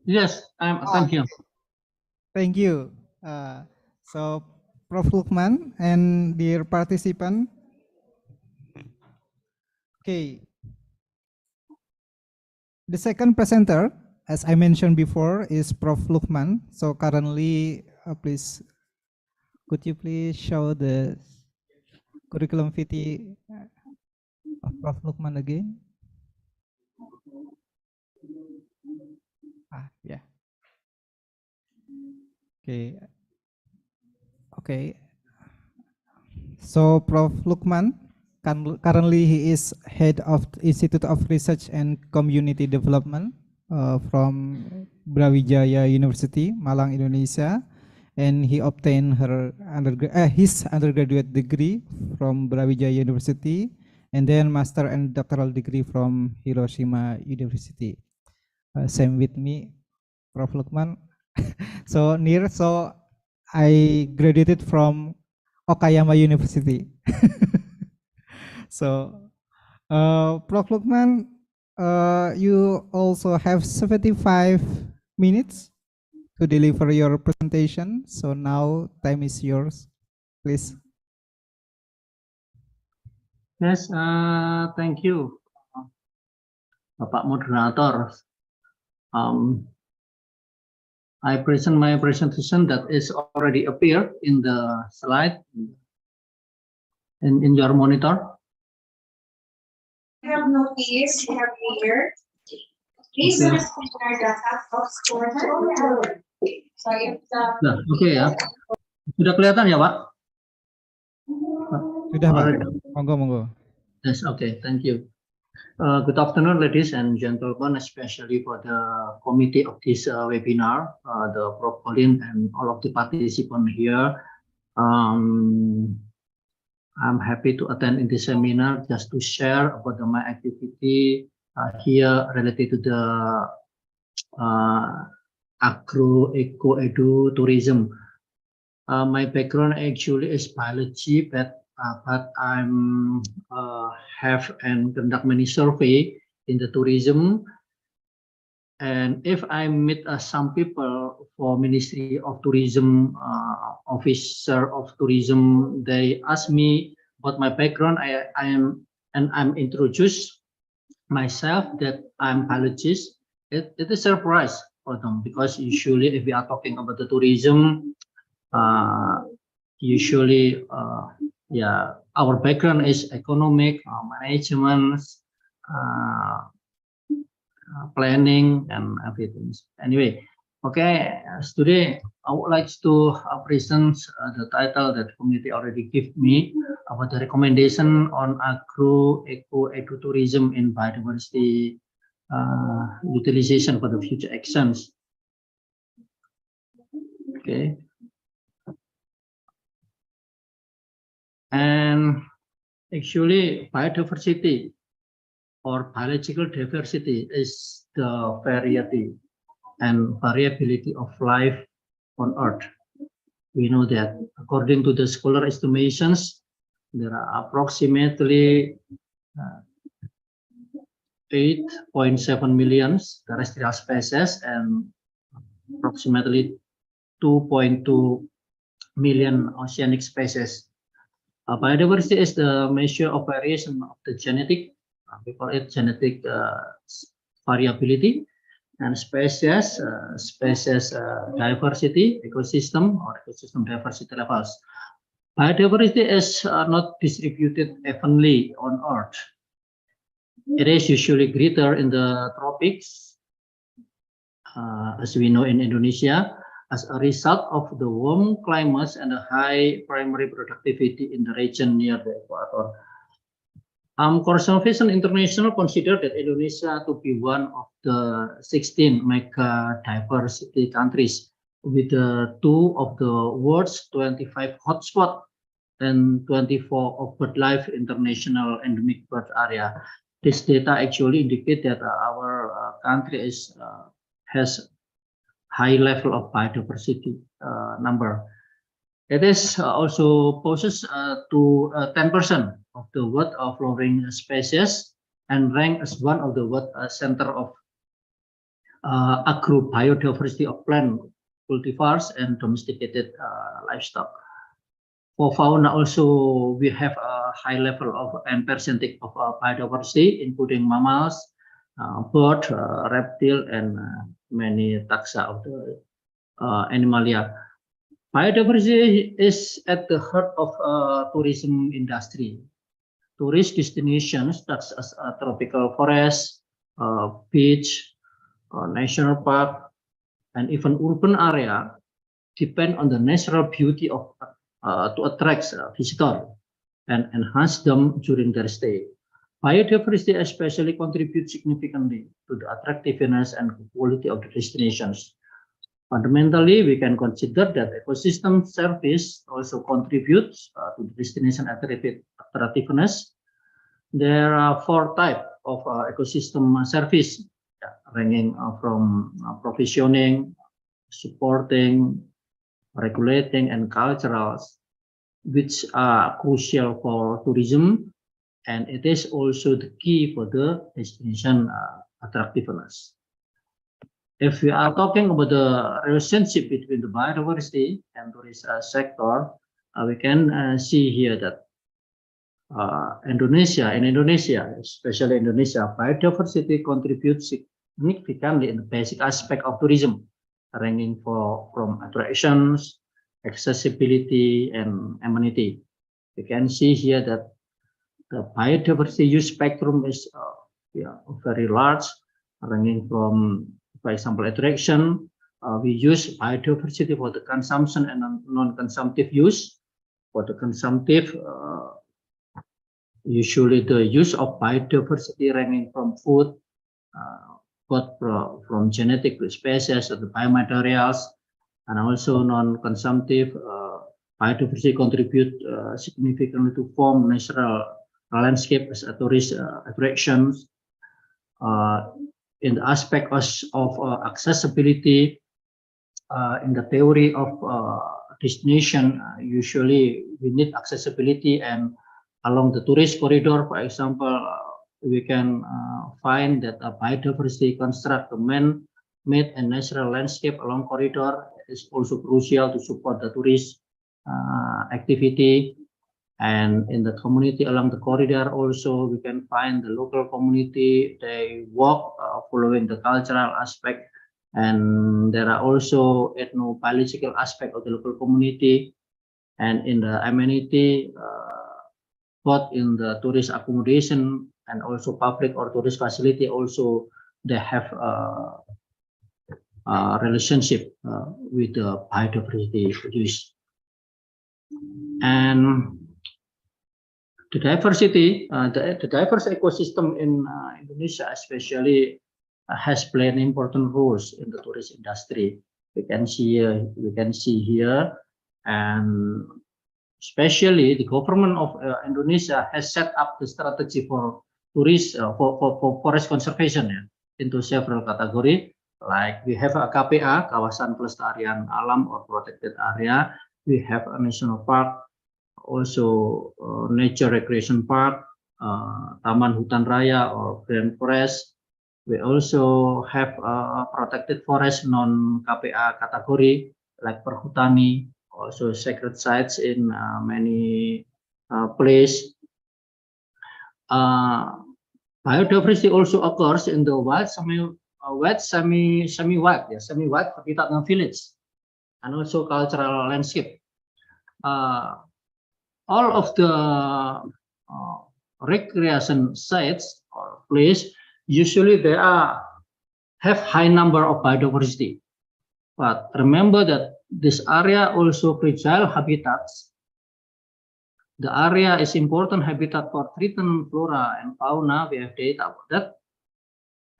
Yes, I'm here. Thank you. So, Prof. Luchman and dear participant. Okay. The second presenter, as I mentioned before, is Prof. Luchman. So currently, please, could you please show the curriculum vitae of Prof. Luchman again? Okay. Okay. So Prof. Luchman, currently he is head of the Institute of Research and Community Development from Brawijaya University, Malang, Indonesia, and he obtained his undergraduate degree from Brawijaya University, and then master and doctoral degree from Hiroshima University. Same with me, Prof. Luchman. So I graduated from Okayama University. So, Prof. Luchman, you also have 75 minutes to deliver your presentation. So now time is yours, please. Yes, thank you, Bapak Moderator. I present my presentation that is already appeared in the slide in your monitor. You have no fees every year. Please understand our data of score. Nah, oke ya. Sudah kelihatan ya, Pak? Sudah, Pak. Monggo. Yes, okay, thank you. Good afternoon, ladies and gentlemen, especially for the committee of this webinar, the Prof. Colin and all of the participants here. I'm happy to attend in this seminar just to share about my activity here related to the Agro-Eco-Edu-Tourism. My background actually is biology, but I'm have and conduct many survey in the tourism. And if I meet some people for Ministry of Tourism, officer of tourism, they ask me about my background. I'm introduced myself that I'm biologist. It is a surprise for them because usually if we are talking about the tourism, usually our background is economic, management, planning and everything. Anyway, okay, today I would like to present the title that committee already gave me about the recommendation on Agro-Eco-Edu-Tourism in biodiversity utilization for the future actions. Okay. And actually biodiversity or biological diversity is the variety and variability of life on Earth. We know that according to the scholar estimations, there are approximately 8.7 million terrestrial species and approximately 2.2 million oceanic species. Biodiversity is the measure of variation of the genetic, we call it genetic variability, and species diversity, ecosystem or ecosystem diversity levels. Biodiversity is not distributed evenly on Earth. It is usually greater in the tropics, as we know in Indonesia, as a result of the warm climates and the high primary productivity in the region near the equator. Conservation International considered that Indonesia to be one of the 16 mega diversity countries with 2 of the world's 25 hotspots and 24 of BirdLife International endemic bird area. This data actually indicate that our country has high level of biodiversity number. It is also poses to 10% of the world of flowering species and ranked as one of the world center of agro-biodiversity of plant cultivars and domesticated livestock. For fauna also, we have a high level of and percentage of biodiversity, including mammals, bird, reptile, and many taxa of the animalia. Biodiversity is at the heart of tourism industry. Tourist destinations such as tropical forest, beach, national park, and even urban area depend on the natural beauty of to attract visitors and enhance them during their stay. Biodiversity especially contributes significantly to the attractiveness and quality of the destinations. Fundamentally, we can consider that ecosystem service also contributes to the destination attractiveness. There are 4 types of ecosystem service, ranging from provisioning, supporting, regulating, and cultural, which are crucial for tourism, and it is also the key for the destination attractiveness. If we are talking about the relationship between the biodiversity and tourism sector, we can see here that in Indonesia, especially Indonesia, biodiversity contributes significantly in the basic aspect of tourism, ranging from attractions, accessibility, and amenity. You can see here that the biodiversity use spectrum is very large, ranging from, for example, attraction. We use biodiversity for the consumption and non-consumptive use. For the consumptive, usually the use of biodiversity ranging from food, both from genetic species or the biomaterials, and also non-consumptive biodiversity contribute significantly to form natural landscape as a tourist attractions. In the aspect of accessibility, in the theory of destination, usually we need accessibility, and along the tourist corridor, for example, we can find that a biodiversity construct the man-made and natural landscape along corridor is also crucial to support the tourist activity. And in the community along the corridor also, we can find the local community, they walk following the cultural aspect, and there are also ethnobiological aspect of the local community. And in the amenity, both in the tourist accommodation and also public or tourist facility, also they have a relationship with the biodiversity use. And the diversity, the diverse ecosystem in Indonesia especially has played an important roles in the tourist industry. We can see here, and especially the government of Indonesia has set up the strategy for tourist for forest conservation into several categories. Like we have a KPA, Kawasan Pelestarian Alam or Protected Area. We have a national park, also nature recreation park, Taman Hutan Raya or Grand Forest. We also have protected forest non-KPA category like Perhutani, also sacred sites in many places. Biodiversity also occurs in the wild, semi-wild habitat and village, and also cultural landscape. All of the recreation sites or place, usually they have high number of biodiversity. But remember that this area also fragile habitats. The area is important habitat for threatened flora and fauna. We have data about that.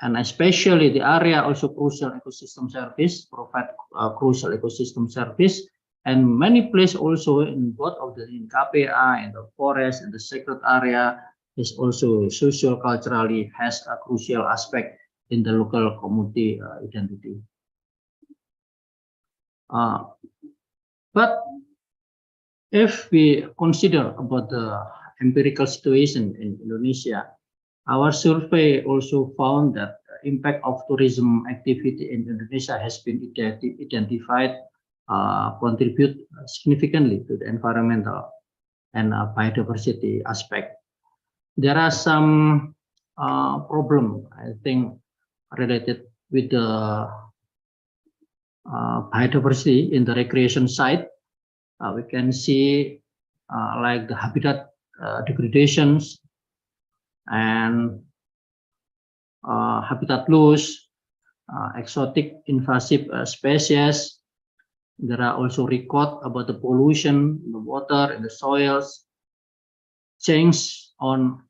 And especially the area also crucial ecosystem service, provide crucial ecosystem service. And many places also in both of the KPA and the forest and the sacred area is also social culturally has a crucial aspect in the local community identity. But if we consider about the empirical situation in Indonesia, our survey also found that the impact of tourism activity in Indonesia has been identified contribute significantly to the environmental and biodiversity aspect. There are some problem, I think, related with the biodiversity in the recreation site. We can see like the habitat degradations and habitat loss, exotic invasive species, There are also records about the pollution in the water, in the soils, change on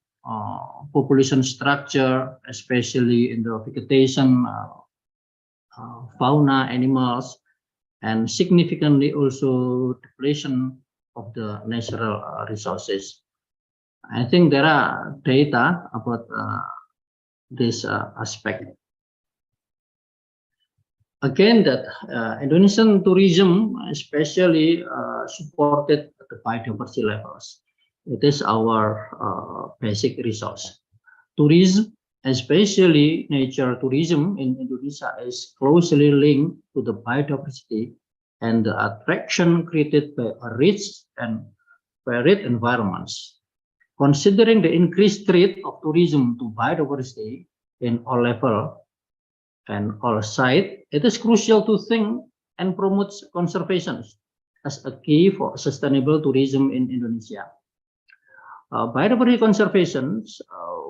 population structure, especially in the vegetation, fauna, animals, and significantly also depletion of the natural resources. I think there are data about this aspect. Again, that Indonesian tourism especially supported the biodiversity levels. It is our basic resource. Tourism, especially nature tourism in Indonesia, is closely linked to the biodiversity and the attraction created by a rich and varied environments. Considering the increased rate of tourism to biodiversity in all levels and all sides, it is crucial to think and promote conservation as a key for sustainable tourism in Indonesia. Biodiversity conservation,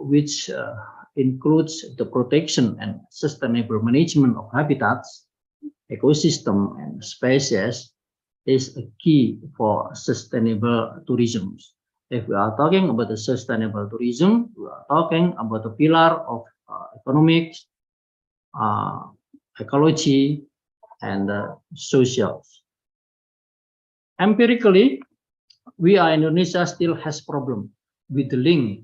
which includes the protection and sustainable management of habitats, ecosystem, and species, is a key for sustainable tourism. If we are talking about the sustainable tourism, we are talking about the pillar of economics, ecology, and social. Empirically, Indonesia still has problem with the link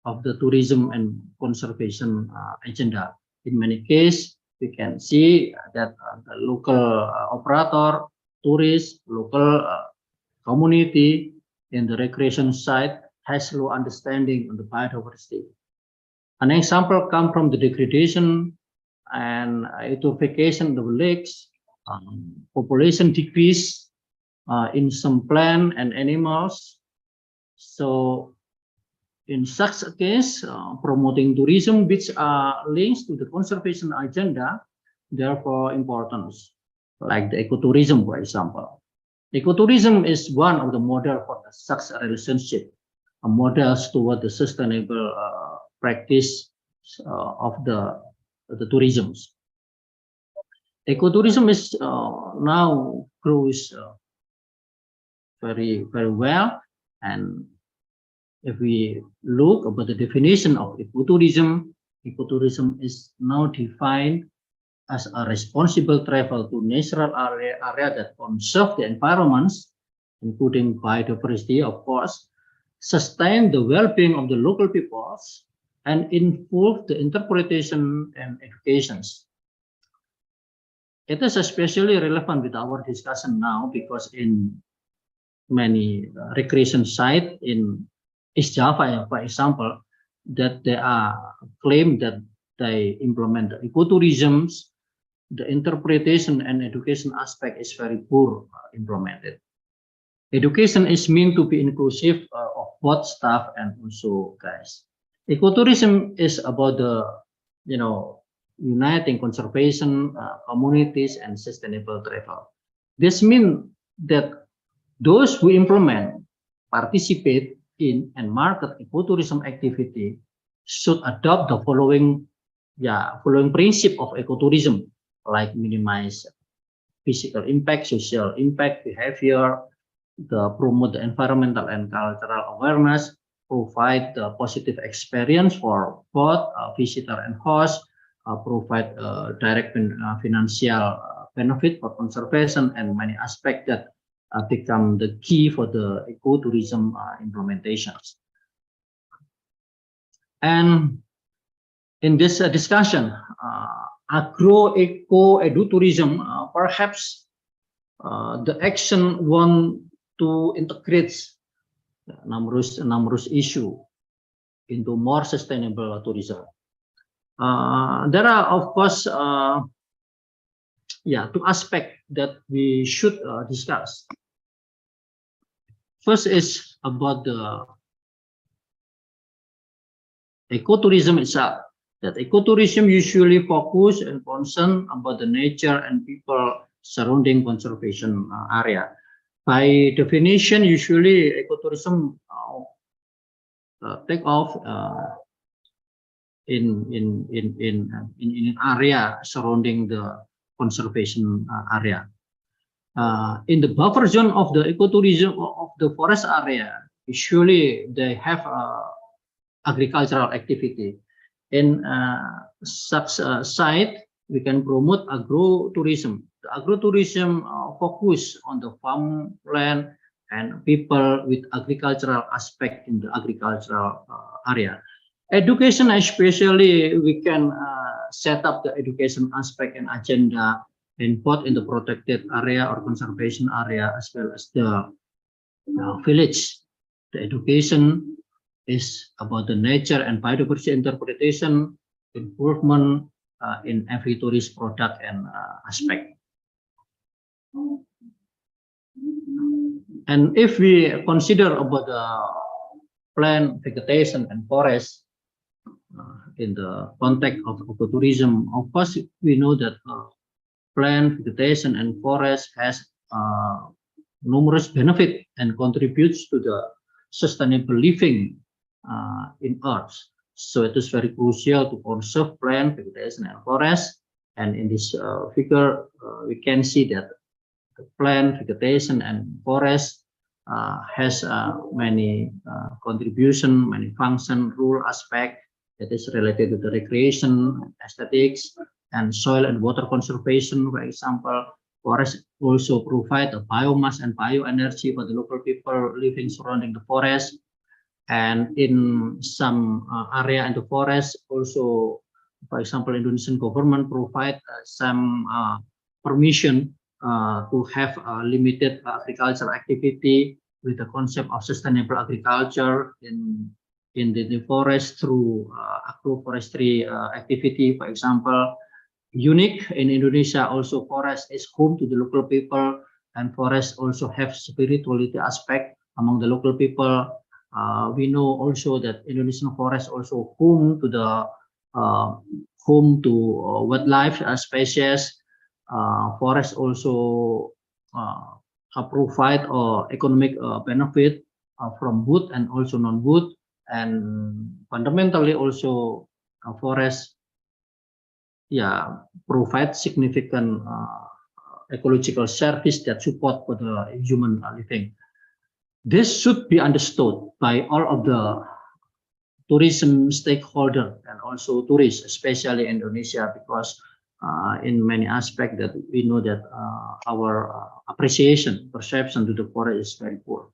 of the tourism and conservation agenda. In many cases, we can see that the local operator, tourists, local community in the recreation site has low understanding of the biodiversity. An example comes from the degradation and eutrophication of the lakes, population decrease in some plant and animals. So in such a case, promoting tourism which are linked to the conservation agenda, therefore importance, like the ecotourism, for example. Ecotourism is one of the model for such a relationship, a models toward the sustainable practice of the tourism. Ecotourism is now grows very well, and if we look about the definition of ecotourism, ecotourism is now defined as a responsible travel to natural area that conserve the environments, including biodiversity, of course, sustain the well-being of the local peoples, and involve the interpretation and educations. It is especially relevant with our discussion now because in many recreation sites in East Java, for example, that they are claimed that they implement the ecotourism, the interpretation and education aspect is very poor implemented. Education is meant to be inclusive of both staff and also guys. Ecotourism is about the, uniting conservation, communities, and sustainable travel. This means that those who implement, participate in, and market ecotourism activity should adopt the following principle of ecotourism, like minimize physical impact, social impact, behavior, promote the environmental and cultural awareness, provide the positive experience for both visitor and host, provide direct financial benefit for conservation, and many aspects that become the key for the ecotourism implementations. And in this discussion, Agro-Eco-Edu-Tourism, perhaps the action want to integrate numerous issue into more sustainable tourism. There are, of course, two aspects that we should discuss. First is about the ecotourism itself. That ecotourism usually focus and concern about the nature and people surrounding conservation area. By definition, usually ecotourism take off in an area surrounding the conservation area. In the buffer zone of the ecotourism of the forest area, usually they have agricultural activity. In such a site, we can promote agro-tourism. The agro-tourism focus on the farmland and people with agricultural aspect in the agricultural area. Education, especially, we can set up the education aspect and agenda in both in the protected area or conservation area as well as the village. The education is about the nature and biodiversity interpretation, improvement in every tourist product and aspect. And if we consider about the plant, vegetation, and forest in the context of ecotourism, of course, we know that plant, vegetation, and forest has numerous benefits and contributes to the sustainable living in Earth. So it is very crucial to conserve plant, vegetation, and forest. And in this figure, we can see that the plant, vegetation, and forest has many contribution, many function, rule aspect that is related to the recreation, aesthetics, and soil and water conservation. For example, forest also provide a biomass and bioenergy for the local people living surrounding the forest. And in some area in the forest, also, for example, Indonesian government provide some permission to have limited agricultural activity with the concept of sustainable agriculture in the forest through agroforestry activity. For example, unique in Indonesia, also forest is home to the local people, and forest also have spirituality aspect among the local people. We know also that Indonesian forest also home to the wildlife species. Forest also provide economic benefit from wood and also non-wood, and fundamentally also forest provide significant ecological service that support for the human living. This should be understood by all of the tourism stakeholder and also tourists, especially in Indonesia, because in many aspects that we know that our appreciation, perception to the forest is very poor.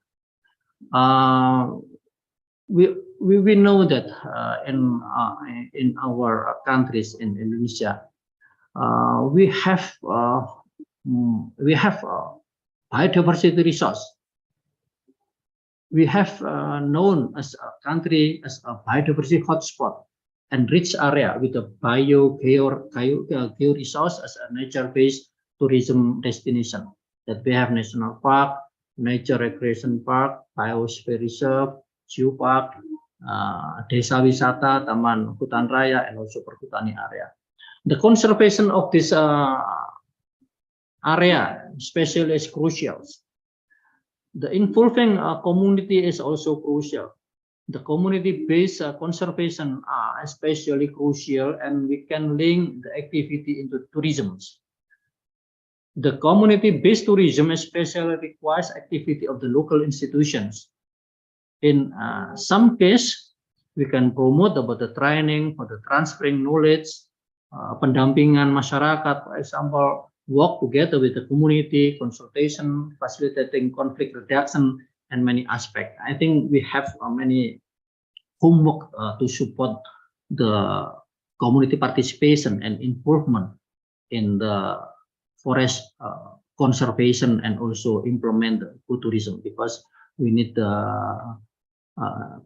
We know that in our countries in Indonesia, we have biodiversity resource. We have known as a country as a biodiversity hotspot and rich area with a geo-resource as a nature-based tourism destination. That we have national park, nature recreation park, biosphere reserve, zoo park, desa wisata, taman hutan raya, and also perhutani area. The conservation of this area especially is crucial. The involving community is also crucial. The community-based conservation are especially crucial, and we can link the activity into tourism. The community-based tourism especially requires activity of the local institutions. In some case, we can promote about the training for the transferring knowledge, pendampingan masyarakat, for example, work together with the community, consultation, facilitating conflict reduction, and many aspects. I think we have many homework to support the community participation and involvement in the forest conservation and also implement the ecotourism, because we need the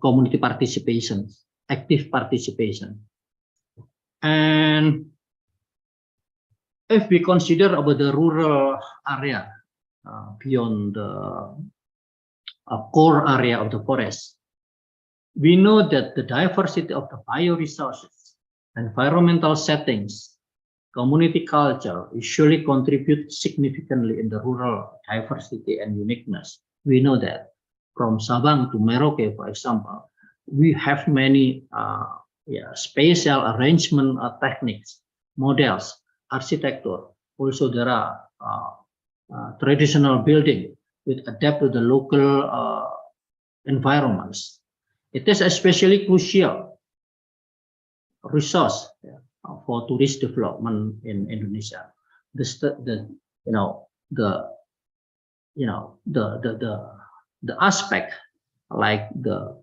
community participation, active participation. And if we consider about the rural area beyond the core area of the forest, we know that the diversity of the bioresources, environmental settings, community culture usually contribute significantly in the rural diversity and uniqueness. We know that from Sabang to Merauke, for example, we have many spatial arrangement techniques, models, architecture. Also, there are traditional building with adapt to the local environments. It is especially crucial resource for tourist development in Indonesia. The aspect like the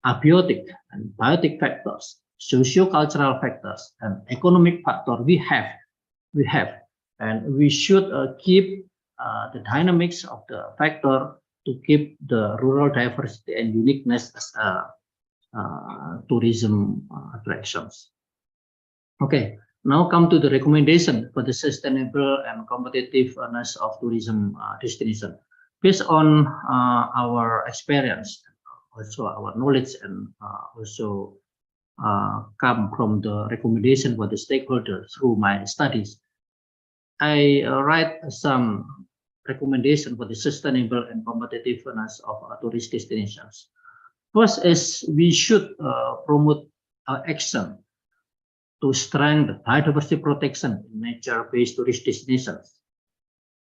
abiotic and biotic factors, socio-cultural factors, and economic factor we have, and we should keep the dynamics of the factor to keep the rural diversity and uniqueness as tourism attractions. Okay, now come to the recommendation for the sustainable and competitiveness of tourism destination. Based on our experience, also our knowledge, and also come from the recommendation for the stakeholders through my studies, I write some recommendation for the sustainable and competitiveness of tourist destinations. First is we should promote action to strengthen biodiversity protection in nature-based tourist destinations,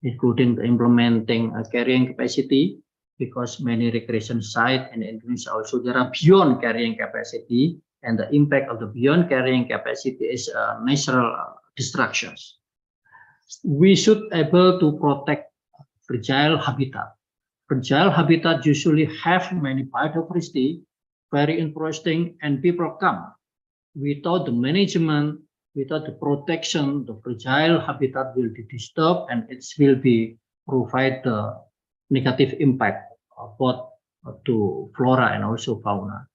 including implementing a carrying capacity, because many recreation sites in Indonesia also there are beyond carrying capacity, and the impact of the beyond carrying capacity is natural destructions. We should able to protect fragile habitat. Fragile habitat usually have many biodiversity, very interesting, and people come. Without the management, without the protection, the fragile habitat will be disturbed, and it will be provide the negative impact both to flora and also fauna.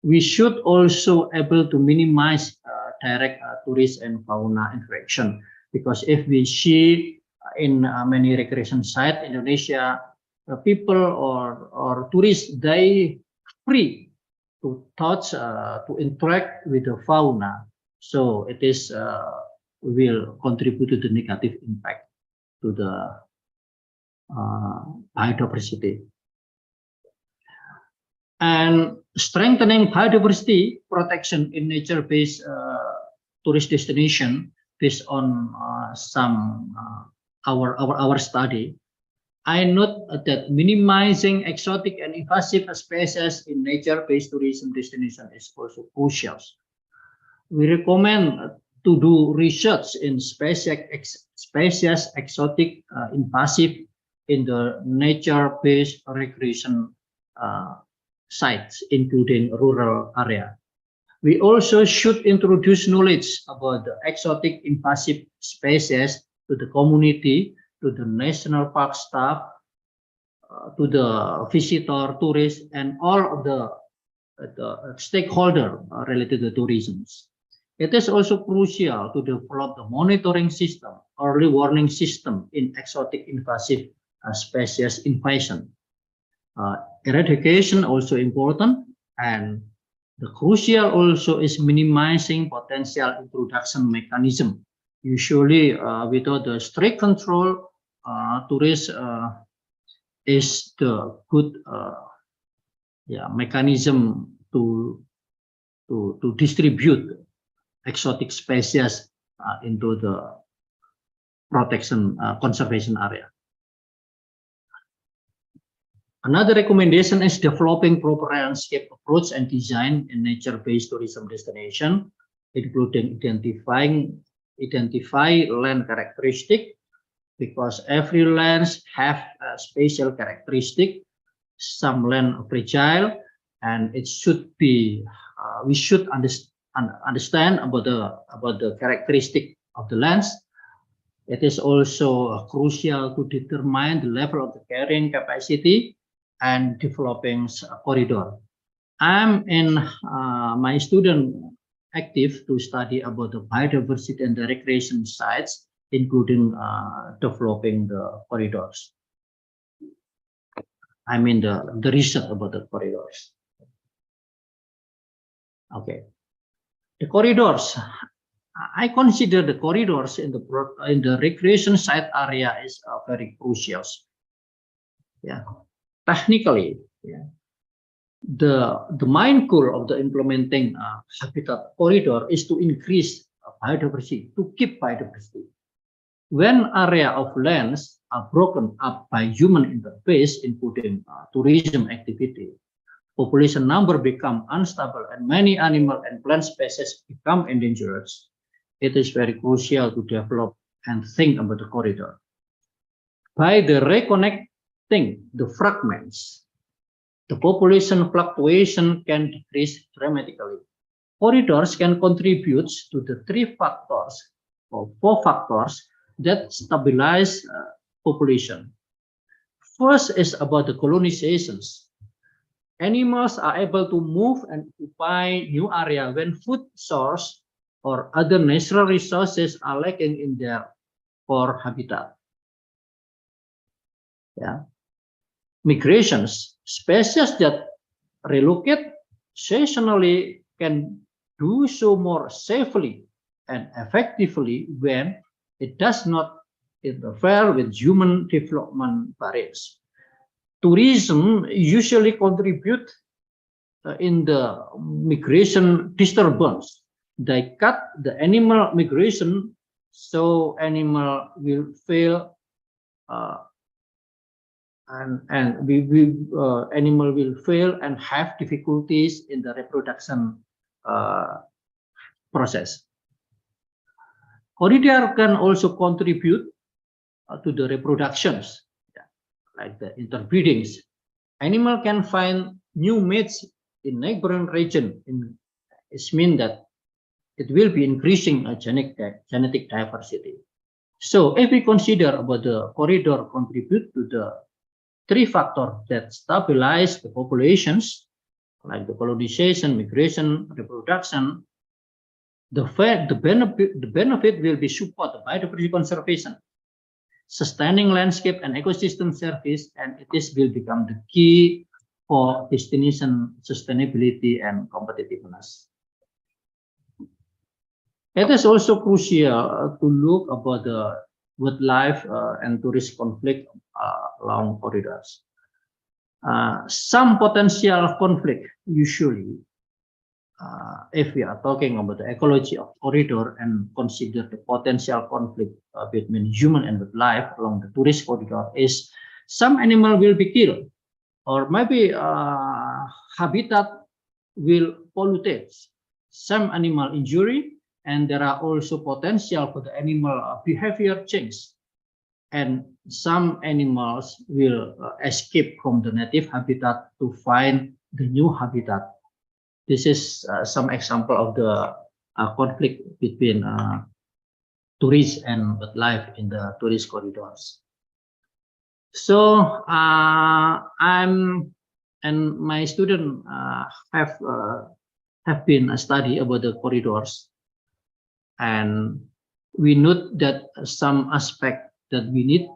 We should also able to minimize direct tourist and fauna interaction, because if we see in many recreation sites in Indonesia, people or tourists, they free to touch, to interact with the fauna. So it is will contribute to the negative impact to the biodiversity. And strengthening biodiversity protection in nature-based tourist destination based on some our study, I note that minimizing exotic and invasive species in nature-based tourism destination is also crucial. We recommend to do research in species exotic, invasive in the nature-based recreation sites, including rural area. We also should introduce knowledge about the exotic invasive species to the community, to the national park staff, to the visitor, tourists, and all of the stakeholder related to tourism. It is also crucial to develop the monitoring system, early warning system in exotic invasive species invasion. Eradication also important, and the crucial also is minimizing potential introduction mechanism. Usually, without the strict control, tourist is the good mechanism to distribute exotic species into the protection conservation area. Another recommendation is developing proper landscape approach and design in nature-based tourism destination, including identify land characteristic, because every lands have a special characteristic. Some land are fragile, and it should be we should understand about the characteristic of the lands. It is also crucial to determine the level of the carrying capacity and developing a corridor. I'm in my student active to study about the biodiversity and the recreation sites, including developing the corridors. I mean the research about the corridors. Okay, the corridors. I consider the corridors in the recreation site area is very crucial. Yeah, technically, yeah, the main goal of the implementing habitat corridor is to increase biodiversity, to keep biodiversity. When area of lands are broken up by human interface, including tourism activity, population number become unstable and many animal and plant species become endangered. It is very crucial to develop and think about the corridor. By the reconnecting the fragments, the population fluctuation can decrease dramatically. Corridors can contribute to the 3 factors or 4 factors that stabilize population. First is about the colonizations. Animals are able to move and occupy new area when food source or other natural resources are lacking in their core habitat. Yeah. Migrations, species that relocate seasonally can do so more safely and effectively when it does not interfere with human development barriers. Tourism usually contribute in the migration disturbance. They cut the animal migration, so animal will fail animal will fail and have difficulties in the reproduction process. Corridor can also contribute to the reproductions, like the interbreedings. Animal can find new mates in neighboring region. It means that it will be increasing genetic diversity. So if we consider about the corridor contribute to the 3 factors that stabilize the populations, like the colonization, migration, reproduction, the benefit will be support the biodiversity conservation, sustaining landscape and ecosystem service, and will become the key for destination sustainability and competitiveness. It is also crucial to look about the wildlife and tourist conflict along corridors. Some potential conflict usually, if we are talking about the ecology of corridor and consider the potential conflict between human and wildlife along the tourist corridor, is some animal will be killed, or maybe habitat will pollute, some animal injury, and there are also potential for the animal behavior change, and some animals will escape from the native habitat to find the new habitat. This is some example of the conflict between tourists and wildlife in the tourist corridors. So I'm and my student have been study about the corridors, and we note that some aspect that we need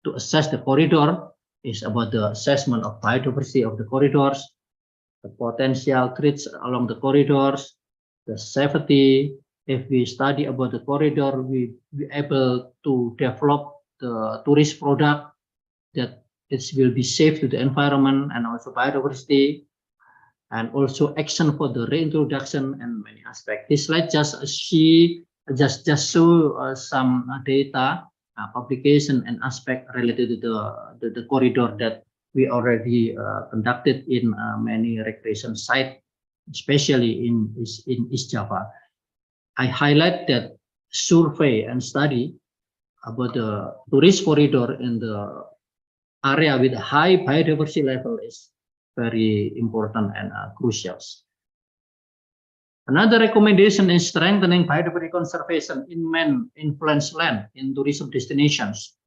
to assess the corridor is about the assessment of biodiversity of the corridors, the potential threats along the corridors, the safety. If we study about the corridor, we be able to develop the tourist product that it will be safe to the environment and also biodiversity, and also action for the reintroduction and many aspects. This slide just show some data, publication and aspect related to the corridor that we already conducted in many recreation sites, especially in East Java. I highlight that survey and study about the tourist corridor in the area with a high biodiversity level is very important and crucial. Another recommendation is strengthening biodiversity conservation in man-influenced land in tourism destinations,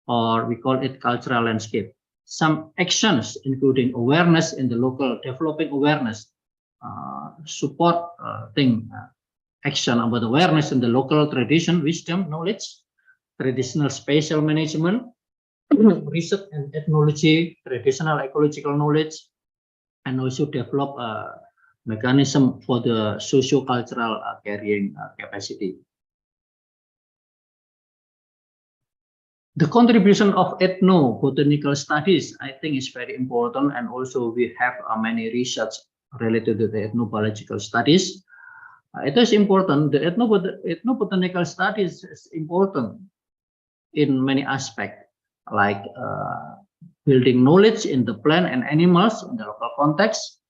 or we call it cultural landscape. Some actions, including awareness in the local, developing awareness, support action about awareness in the local tradition, wisdom, knowledge, traditional spatial management, research and ethnology, traditional ecological knowledge, and also develop a mechanism for the socio-cultural carrying capacity. The contribution of ethnobotanical studies, I think, is very important, and also we have many research related to the ethnobiological studies. It is important. The ethnobotanical studies is important in many aspects, like building knowledge in the plant and animals in the local context.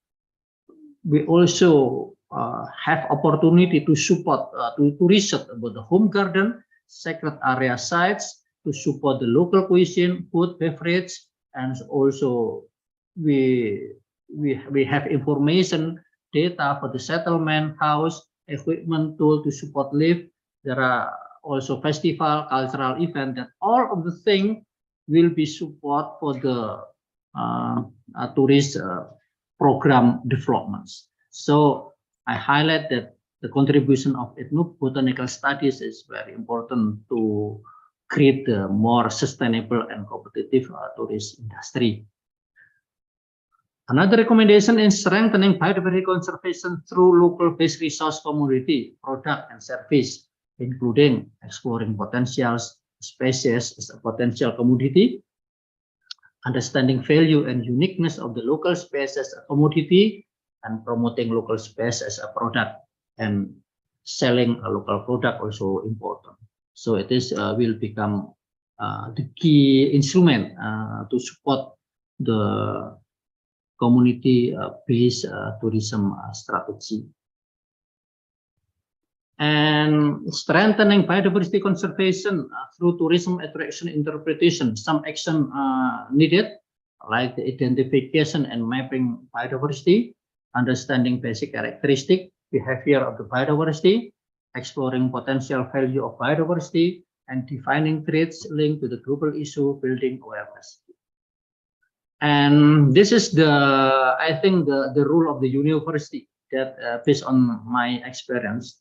We also have opportunity to support to research about the home garden, sacred area sites, to support the local cuisine, food, beverage, and also we have information data for the settlement, house, equipment, tool to support live. There are also festival, cultural event, that all of the things will be support for the tourist program developments. So I highlight that the contribution of ethnobotanical studies is very important to create a more sustainable and competitive tourist industry. Another recommendation is strengthening biodiversity conservation through local-based resource community, product and service, including exploring potentials species as a potential commodity, understanding value and uniqueness of the local space as a commodity, and promoting local space as a product, and selling a local product also important. So it is will become the key instrument to support the community-based tourism strategy. And strengthening biodiversity conservation through tourism attraction interpretation. Some action needed, like the identification and mapping biodiversity, understanding basic characteristic, behavior of the biodiversity, exploring potential value of biodiversity, and defining threats linked to the global issue, building awareness. And this is I think the role of the university, that based on my experience,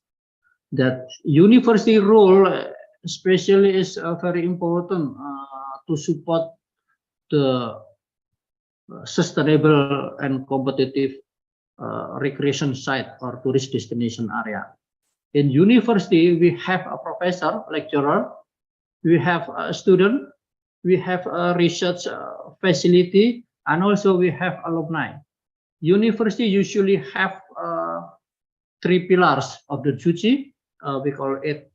that university role especially is very important to support the sustainable and competitive recreation site or tourist destination area. In university, we have a professor, lecturer, we have a student, we have a research facility, and also we have alumni. University usually have 3 pillars of the duty. We call it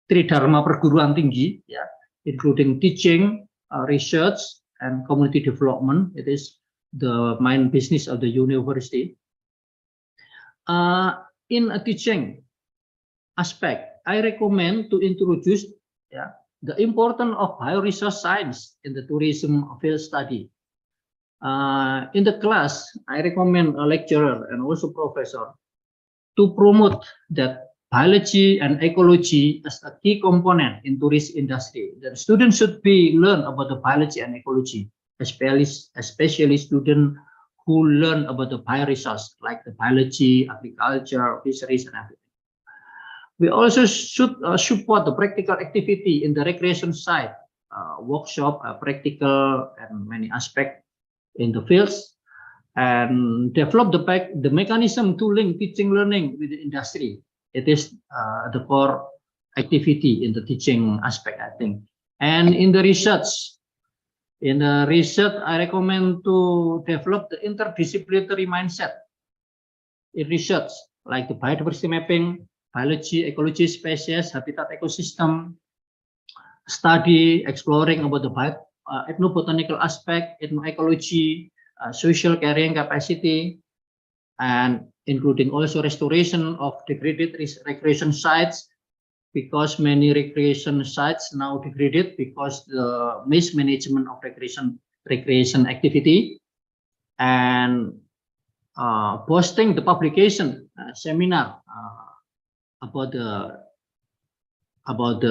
Tridharma perguruan tinggi, ya, including teaching, research, and community development. It is the main business of the university. In a teaching aspect, I recommend to introduce the importance of bioresource science in the tourism field study. In the class, I recommend a lecturer and also professor to promote that biology and ecology as a key component in tourist industry. The students should learn about the biology and ecology, especially students who learn about the bioresource, like the biology, agriculture, fisheries, and everything. We also should support the practical activity in the recreation site, workshop, practical, and many aspects in the fields, and develop the mechanism to link teaching learning with the industry. It is the core activity in the teaching aspect, I think. And in the research, I recommend to develop the interdisciplinary mindset in research, like the biodiversity mapping, biology, ecology, species, habitat, ecosystem, study, exploring about the ethnobotanical aspect, ethnoecology, social carrying capacity, and including also restoration of degraded recreation sites, because many recreation sites now degraded because the mismanagement of recreation activity, and posting the publication seminar about the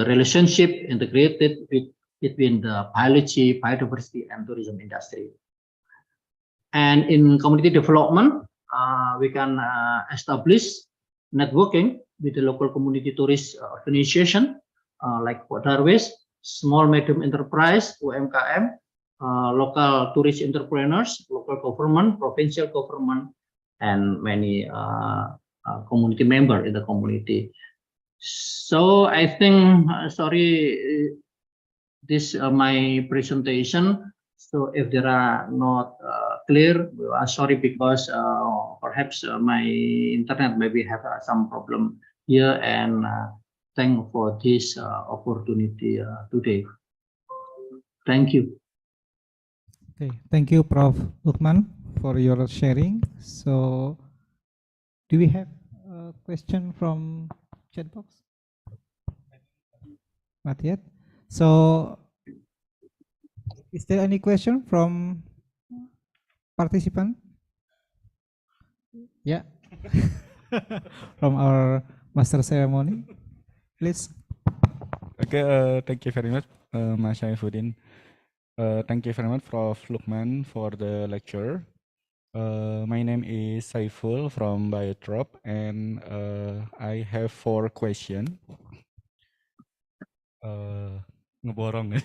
relationship integrated between the biology, biodiversity, and tourism industry. And in community development, we can establish networking with the local community tourist organization, like Darwis, small medium enterprise, UMKM, local tourist entrepreneurs, local government, provincial government, and many community members in the community. So I think, sorry, this my presentation. So if there are not clear. Sorry because perhaps my internet maybe have some problem here, and thank for this opportunity today. Thank you. Okay, thank you, Prof. Luchman, for your sharing. So, do we have a question from chat box? Not yet. So, is there any question from participant? Yeah, from our master ceremony, please. Okay, thank you very much, Mas Syaifuddin. Thank you very much, Prof. Luchman, for the lecture. My name is Saiful from Biotrop, and I have 4 questions. Ngeborong.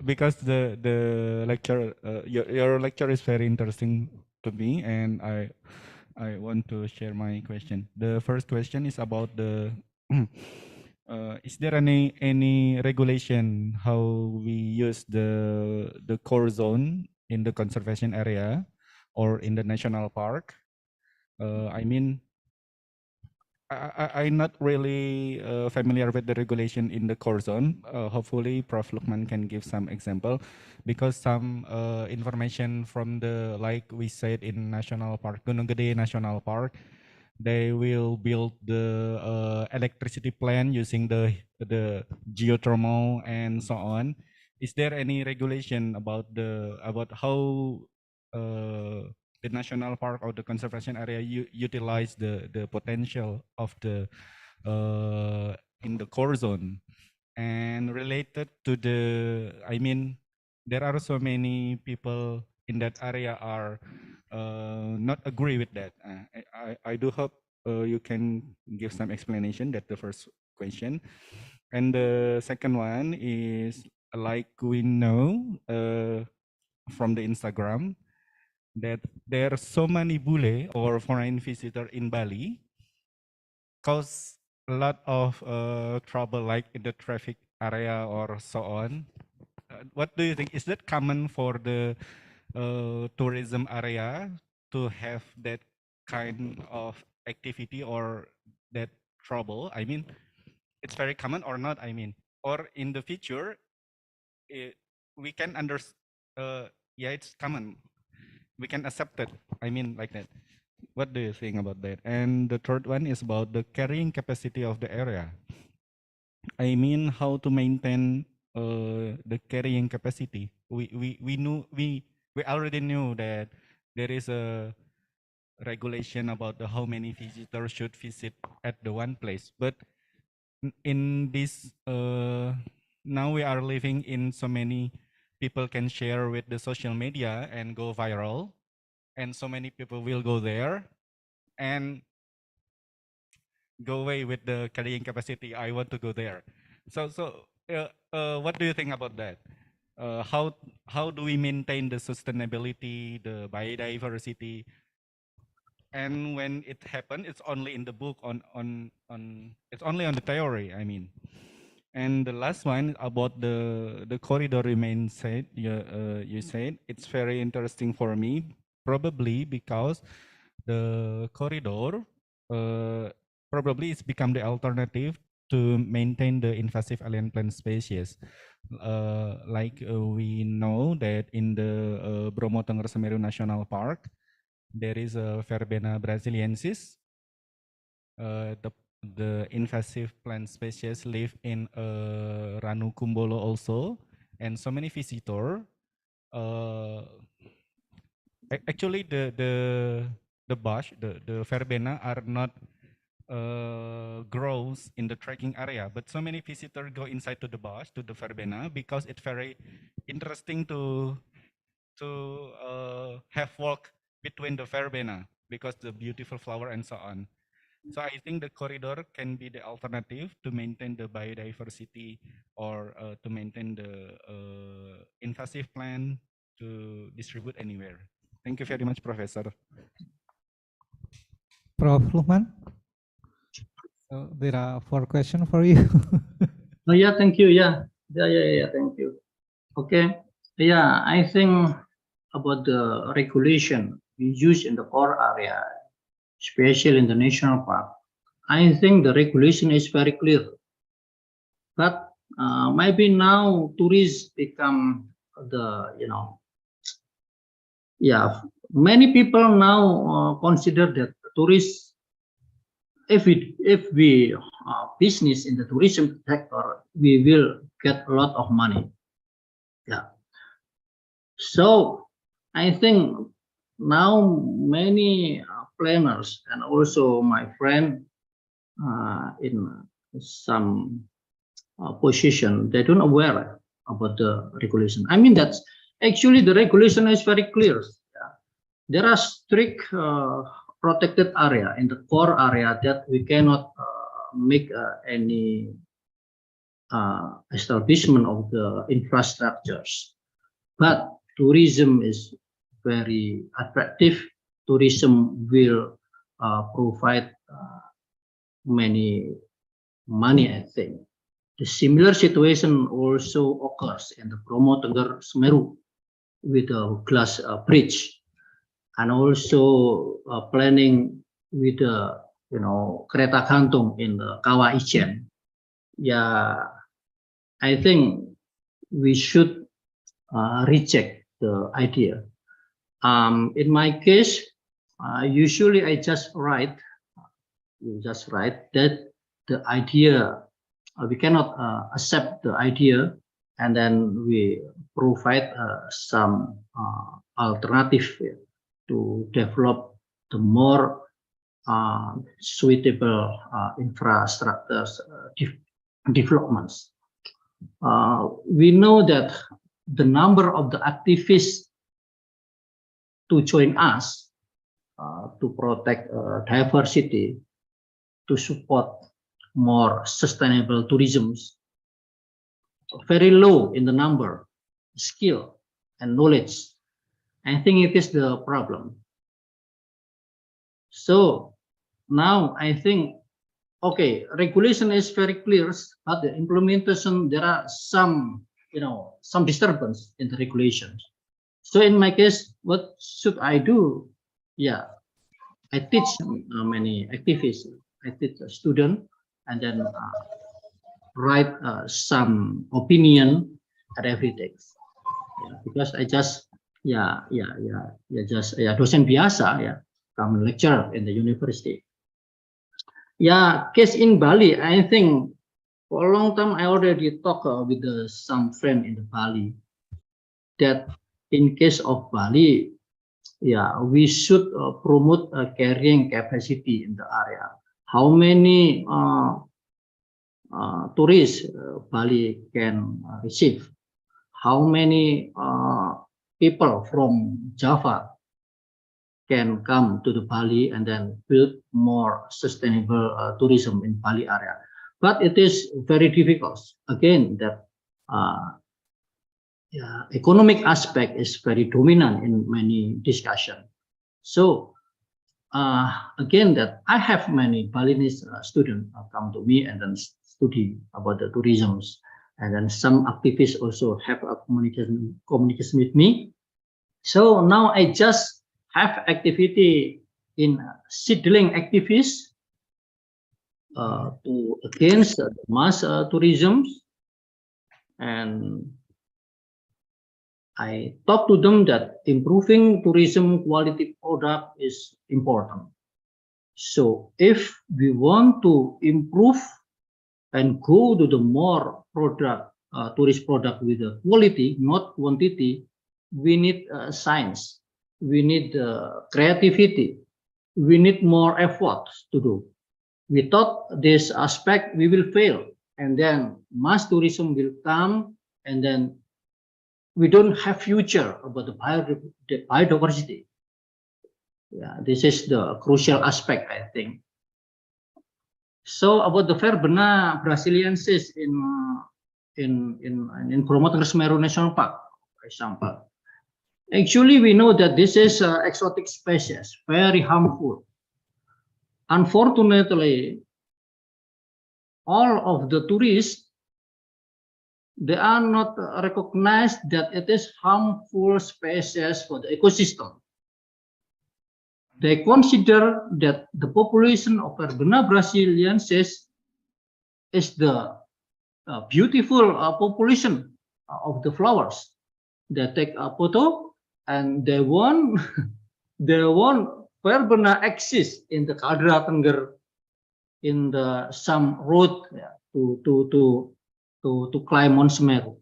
Because the lecture, your lecture is very interesting to me, and I want to share my question. The first question is about the is there any regulation how we use the core zone in the conservation area or in the national park? I mean, I'm not really familiar with the regulation in the core zone. Hopefully, Prof. Luchman can give some example, because some information from the, like we said in National Park, Gunung Gede National Park, they will build the electricity plant using the geothermal and so on. Is there any regulation about how the national park or the conservation area utilize the potential of the in the core zone? And related to the, I mean, there are so many people in that area are not agree with that. I do hope you can give some explanation. That's the first question. And the second one is, like we know from the Instagram, that there are so many bule or foreign visitor in Bali cause a lot of trouble, like in the traffic area or so on. What do you think? Is that common for the tourism area to have that kind of activity or that trouble? I mean, it's very common or not? I mean, or in the future, we can yeah, it's common. We can accept it. I mean, like that. What do you think about that? And the third one is about the carrying capacity of the area. I mean, how to maintain the carrying capacity. We already knew that there is a regulation about the how many visitors should visit at the one place. But in this, now we are living in so many people can share with the social media and go viral, and so many people will go there and go away with the carrying capacity. I want to go there. So what do you think about that? How do we maintain the sustainability, the biodiversity? And when it happened, it's only in the book it's only on the theory, I mean. And the last one about the corridor remain said, you said, it's very interesting for me, probably because the corridor probably it's become the alternative to maintain the invasive alien plant species. Like we know that in the Bromo Tengger Semeru National Park, there is a Verbena brasiliensis. The invasive plant species live in Ranu Kumbolo also, and so many visitors. Actually, the bush, the verbena are not grows in the trekking area, but so many visitors go inside to the bush, to the verbena, because it's very interesting to have walk between the verbena, because the beautiful flower and so on. So I think the corridor can be the alternative to maintain the biodiversity or to maintain the invasive plant to distribute anywhere. Thank you very much, Professor. Prof. Luchman. So there are 4 questions for you. Oh yeah, thank you. Yeah, thank you. Okay. Yeah, I think about the regulation we use in the core area, especially in the national park, I think the regulation is very clear. But maybe now tourists become the, many people now consider that tourists, if we business in the tourism sector, we will get a lot of money. Yeah. So I think now many planners and also my friend in some position, they don't aware about the regulation. I mean, that's actually the regulation is very clear. Yeah. There are strict protected area in the core area that we cannot make any establishment of the infrastructures. But tourism is very attractive. Tourism will provide many money, I think. The similar situation also occurs in the Bromo Tengger Semeru with a glass bridge, and also planning with the kereta gantung in the Kawah Ijen. Yeah, I think we should reject the idea. In my case, usually I just write that the idea, we cannot accept the idea, and then we provide some alternative to develop the more suitable infrastructures developments. We know that the number of the activists to join us to protect diversity, to support more sustainable tourism, very low in the number, skill and knowledge. I think it is the problem. So now I think, okay, regulation is very clear, but the implementation, there are some disturbance in the regulations. So in my case, what should I do? Yeah, I teach many activists. I teach a student, and then write some opinion and everything. Yeah, because I just dosen biasa, come lecture in the university. Yeah, case in Bali, I think for a long time I already talked with some friend in the Bali that in case of Bali, we should promote a carrying capacity in the area. How many tourists Bali can receive? How many people from Java can come to the Bali and then build more sustainable tourism in Bali area? But it is very difficult. Again, that economic aspect is very dominant in many discussions. So again, that I have many Balinese students come to me and then study about the tourism, and then some activists also have a communication with me. So now I just have activity in seedling activists to against mass tourism, and I talk to them that improving tourism quality product is important. So if we want to improve and go to the more product, tourist product with the quality, not quantity, we need science, we need creativity, we need more effort to do. Without this aspect, we will fail, and then mass tourism will come, and then we don't have future about the biodiversity. Yeah, this is the crucial aspect, I think. So about the Verbena brasiliensis in Bromo Tengger Semeru National Park, for example. Actually, we know that this is an exotic species, very harmful. Unfortunately, all of the tourists they are not recognized that it is harmful species for the ecosystem. They consider that the population of Verbena brasiliensis is the beautiful population of the flowers. They take a photo and they want Verbena exist in the Caldera Tengger, in the some road to climb Mount Semeru.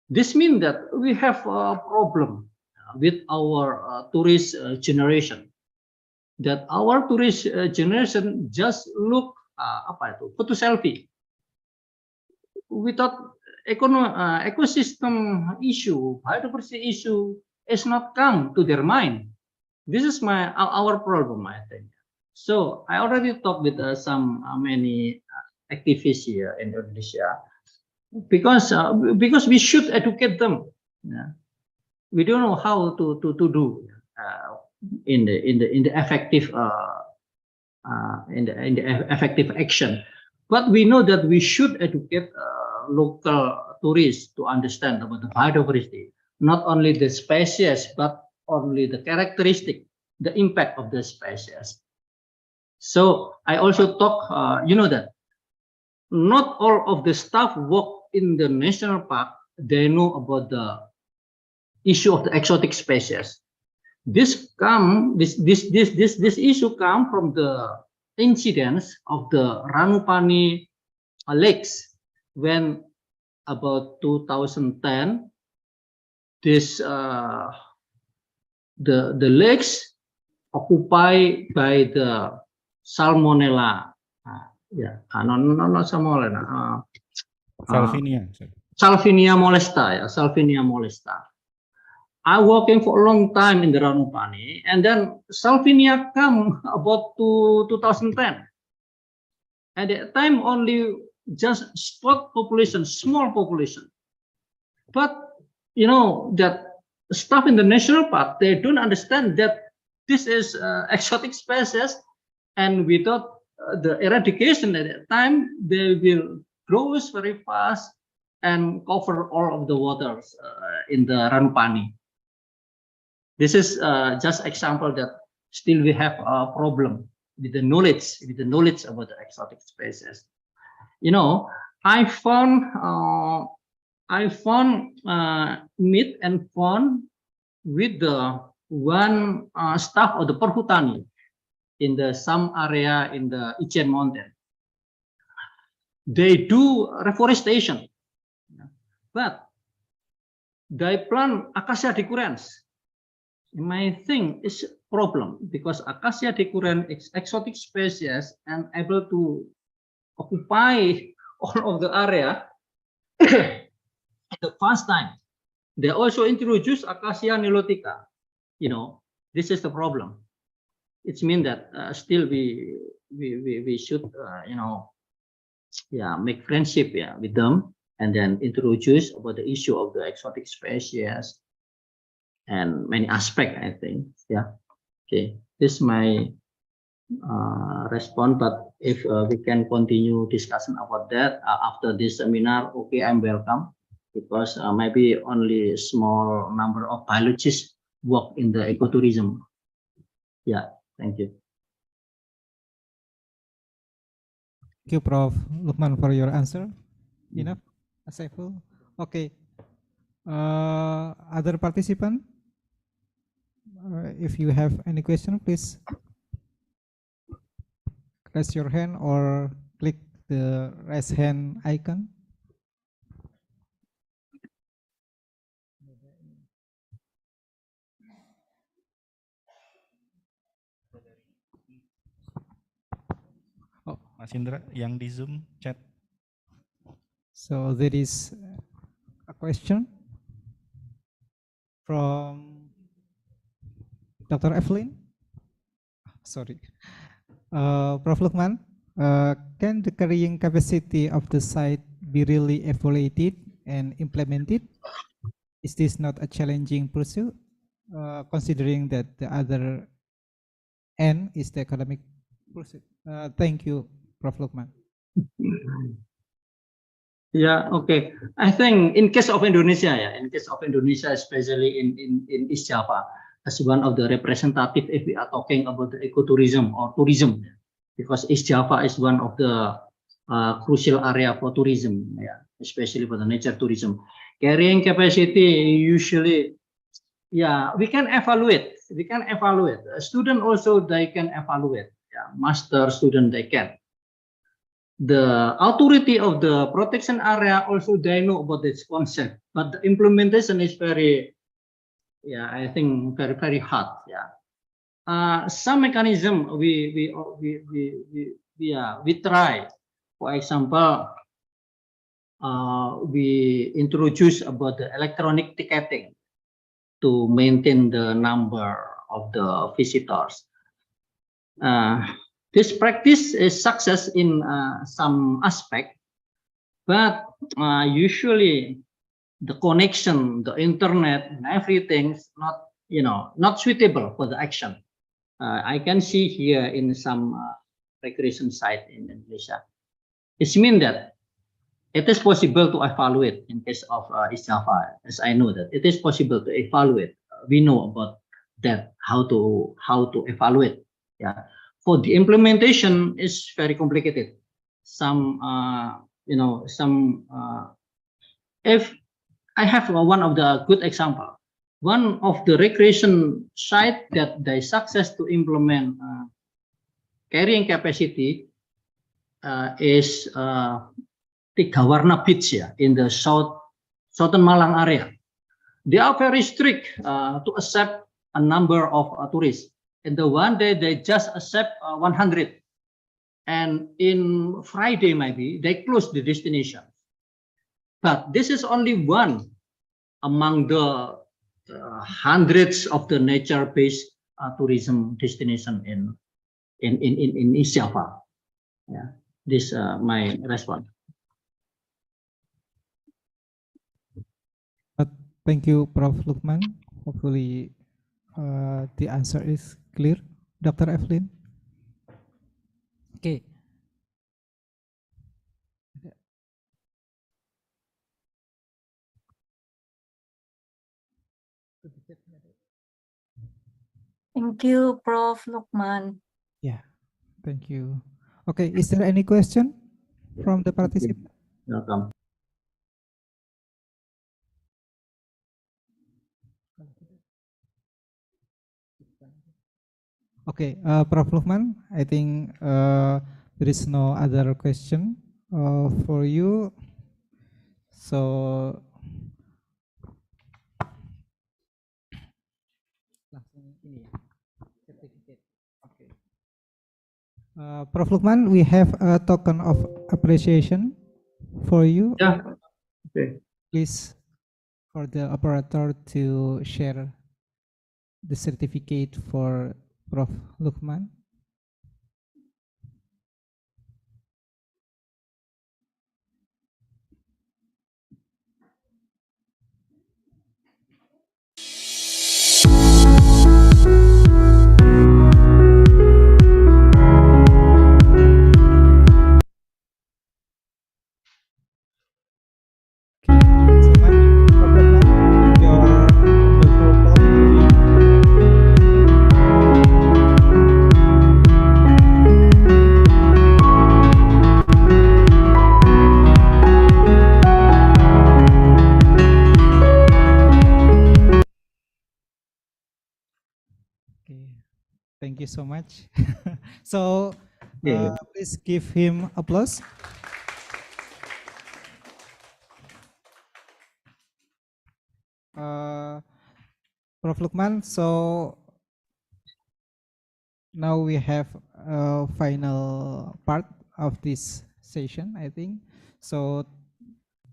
This means that we have a problem with our tourist generation. That our tourist generation just look photo selfie without ecosystem issue, biodiversity issue is not come to their mind. This is our problem, I think. So I already talked with some many activists here in Indonesia, because we should educate them. Yeah. We don't know how to do in the effective effective action, but we know that we should educate local tourists to understand about the biodiversity, not only the species but only the characteristic, the impact of the species. So I also talk, that not all of the staff work in the national park, they know about the issue of the exotic species. This issue come from the incidents of the Ranupani lakes, when about 2010 this the lakes occupied by the Salmonella, not Salmonella, Salvinia molesta, Salvinia molesta. I working for a long time in the Ranupani, and then Salvinia come about to 2010. At that time, only just spot population, small population. But you know that staff in the national park, they don't understand that this is exotic species, and without the eradication at that time, they will grow very fast and cover all of the waters in the Ranupani. This is just example that still we have a problem with the knowledge about the exotic species. I found meet and fun with the one staff of the Perhutani in some area in the Ijen Mountain. They do reforestation, but they plant Acacia decurrens. My thing is problem because Acacia decurrens is exotic species and able to occupy all of the area at the first time. They also introduce Acacia nilotica. This is the problem. It means that still we should make friendship with them and then introduce about the issue of the exotic species and many aspects, I think. Okay, this is my response, but if we can continue discussion about that after this seminar, okay, I'm welcome, because maybe only a small number of biologists work in the ecotourism. Thank you. Thank you, Prof. Luchman, for your answer. Enough, Asiful. Okay. Other participant, if you have any question, please raise your hand or click the raise hand icon. Oh, Mas Indra, yang di Zoom chat. So there is a question from Dr. Evelyn. Sorry. Prof. Luchman, can the carrying capacity of the site be really evaluated and implemented? Is this not a challenging pursuit, considering that the other end is the academic pursuit? Thank you, Prof. Luchman. Yeah, okay. I think in case of Indonesia, especially in East Java, as one of the representative, if we are talking about the ecotourism or tourism, because East Java is one of the crucial area for tourism, yeah, especially for the nature tourism. Carrying capacity usually, yeah, we can evaluate. A student also they can evaluate. Yeah, master student they can. The authority of the protection area also they know about this concept, but the implementation is very, yeah, I think very hard. Yeah, some mechanism we try. For example, we introduce about the electronic ticketing to maintain the number of the visitors. This practice is success in some aspect, but usually the connection, the internet, and everything is not, not suitable for the action. I can see here in some recreation site in Indonesia. It means that it is possible to evaluate in case of East Java, as I know that it is possible to evaluate. We know about that, how to evaluate. Yeah, for the implementation is very complicated. Some, if I have one of the good example, one of the recreation site that they success to implement carrying capacity is Tiga Warna Beach, yeah, in the southern Malang area. They are very strict to accept a number of tourists. In the one day, they just accept 100. And in Friday, maybe, they close the destination. But this is only one among the hundreds of the nature-based tourism destination in East Java. Yeah, this my response. Thank you, Prof. Luchman. Hopefully, the answer is clear, Dr. Evelyn. Okay. Thank you, Prof. Luchman. Yeah, thank you. Okay, is there any question from the participant? Welcome. Okay, Prof. Luchman, I think there is no other question for you. So, Prof. Luchman, we have a token of appreciation for you. Yeah, okay. Please, for the operator to share the certificate for Prof. Luchman. Thank you so much. So, please give him applause. Prof. Luchman, so now we have a final part of this session, I think. So,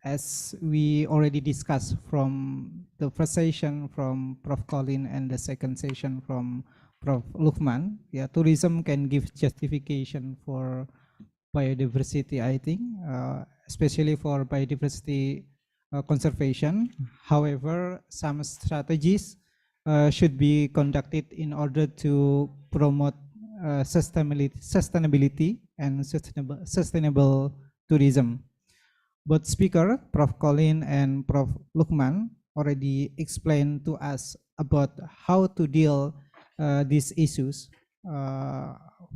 as we already discussed from the first session from Prof. Colin and the second session from Prof. Luchman, yeah, tourism can give justification for biodiversity, I think, especially for biodiversity conservation. However, some strategies should be conducted in order to promote sustainability and sustainable tourism. both speaker, Prof. Colin and Prof. Luchman, already explained to us about how to deal these issues.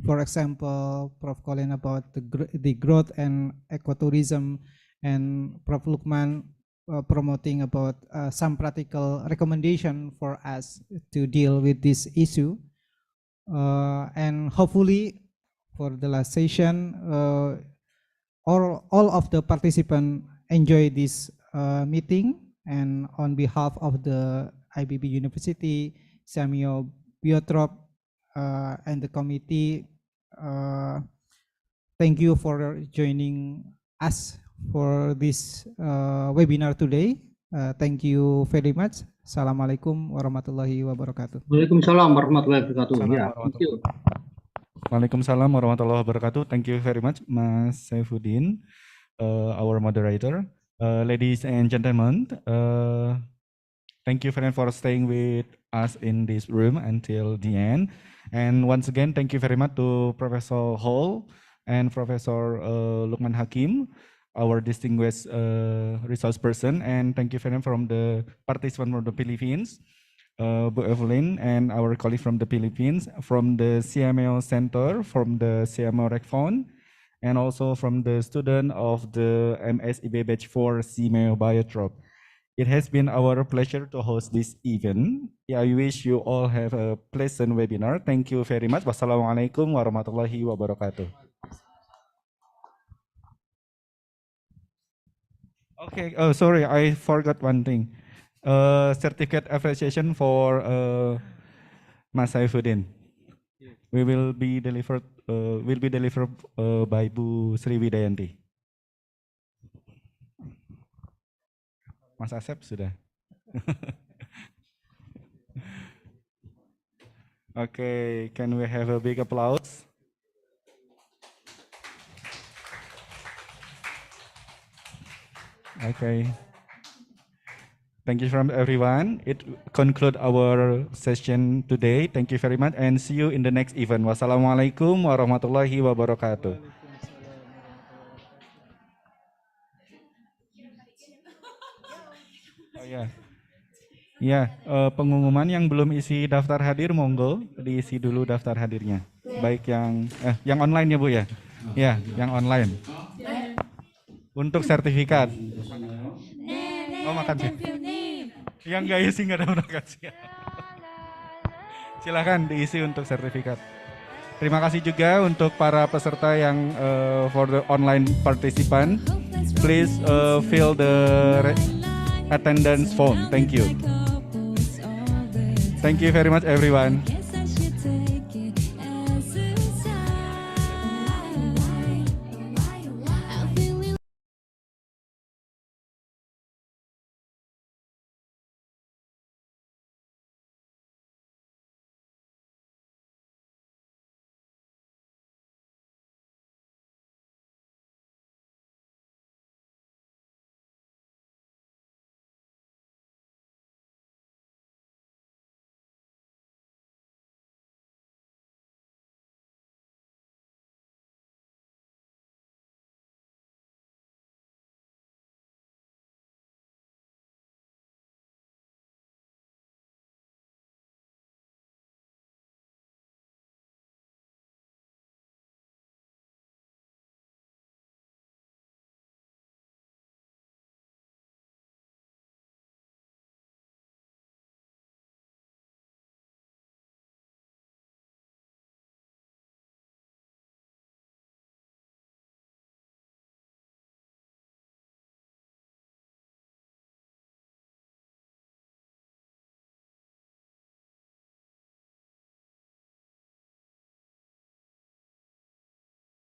For example, Prof. Colin about the growth and ecotourism, and Prof. Luchman promoting about some practical recommendation for us to deal with this issue. And hopefully for the last session, all of the participants enjoy this meeting, and on behalf of the IPB University, SEAMEO BIOTROP, and the committee, thank you for joining us for this webinar today. Thank you very much. Assalamualaikum warahmatullahi wabarakatuh. Waalaikumsalam warahmatullahi wabarakatuh. Ya, thank you. Waalaikumsalam warahmatullahi wabarakatuh. Thank you very much, Mas Saifuddin, our moderator. Ladies and gentlemen, thank you very much for staying with us in this room until the end. And once again, thank you very much to Professor Hall and Professor Luchman Hakim, our distinguished resource person. And thank you very much from the participant from the Philippines, Bu Evelyn, and our colleague from the Philippines, from the SEAMEO Center, from the SEAMEO Rec Fund, and also from the student of the M.Agr.Sc Batch 4 SEAMEO BIOTROP. It has been our pleasure to host this event. I wish you all have a pleasant webinar. Thank you very much. Wassalamualaikum warahmatullahi wabarakatuh. Okay, oh sorry, I forgot one thing. Certificate appreciation for Mas Saifuddin. Will be delivered by Bu Sri Widayanti. Mas Asep sudah. Okay, can we have a big applause? Okay. Thank you from everyone. It concludes our session today. Thank you very much and see you in the next event. Wassalamualaikum warahmatullahi wabarakatuh. Oh ya. Ya, pengumuman yang belum isi daftar hadir monggo diisi dulu daftar hadirnya. Baik yang online ya Bu ya. Ya, yang online. Untuk sertifikat. Oh makan sih. Yang nggak isi nggak ada makasih. Silahkan diisi untuk sertifikat. Terima kasih juga untuk para peserta yang for the online participant. Please fill the attendance form. Thank you. Thank you very much everyone.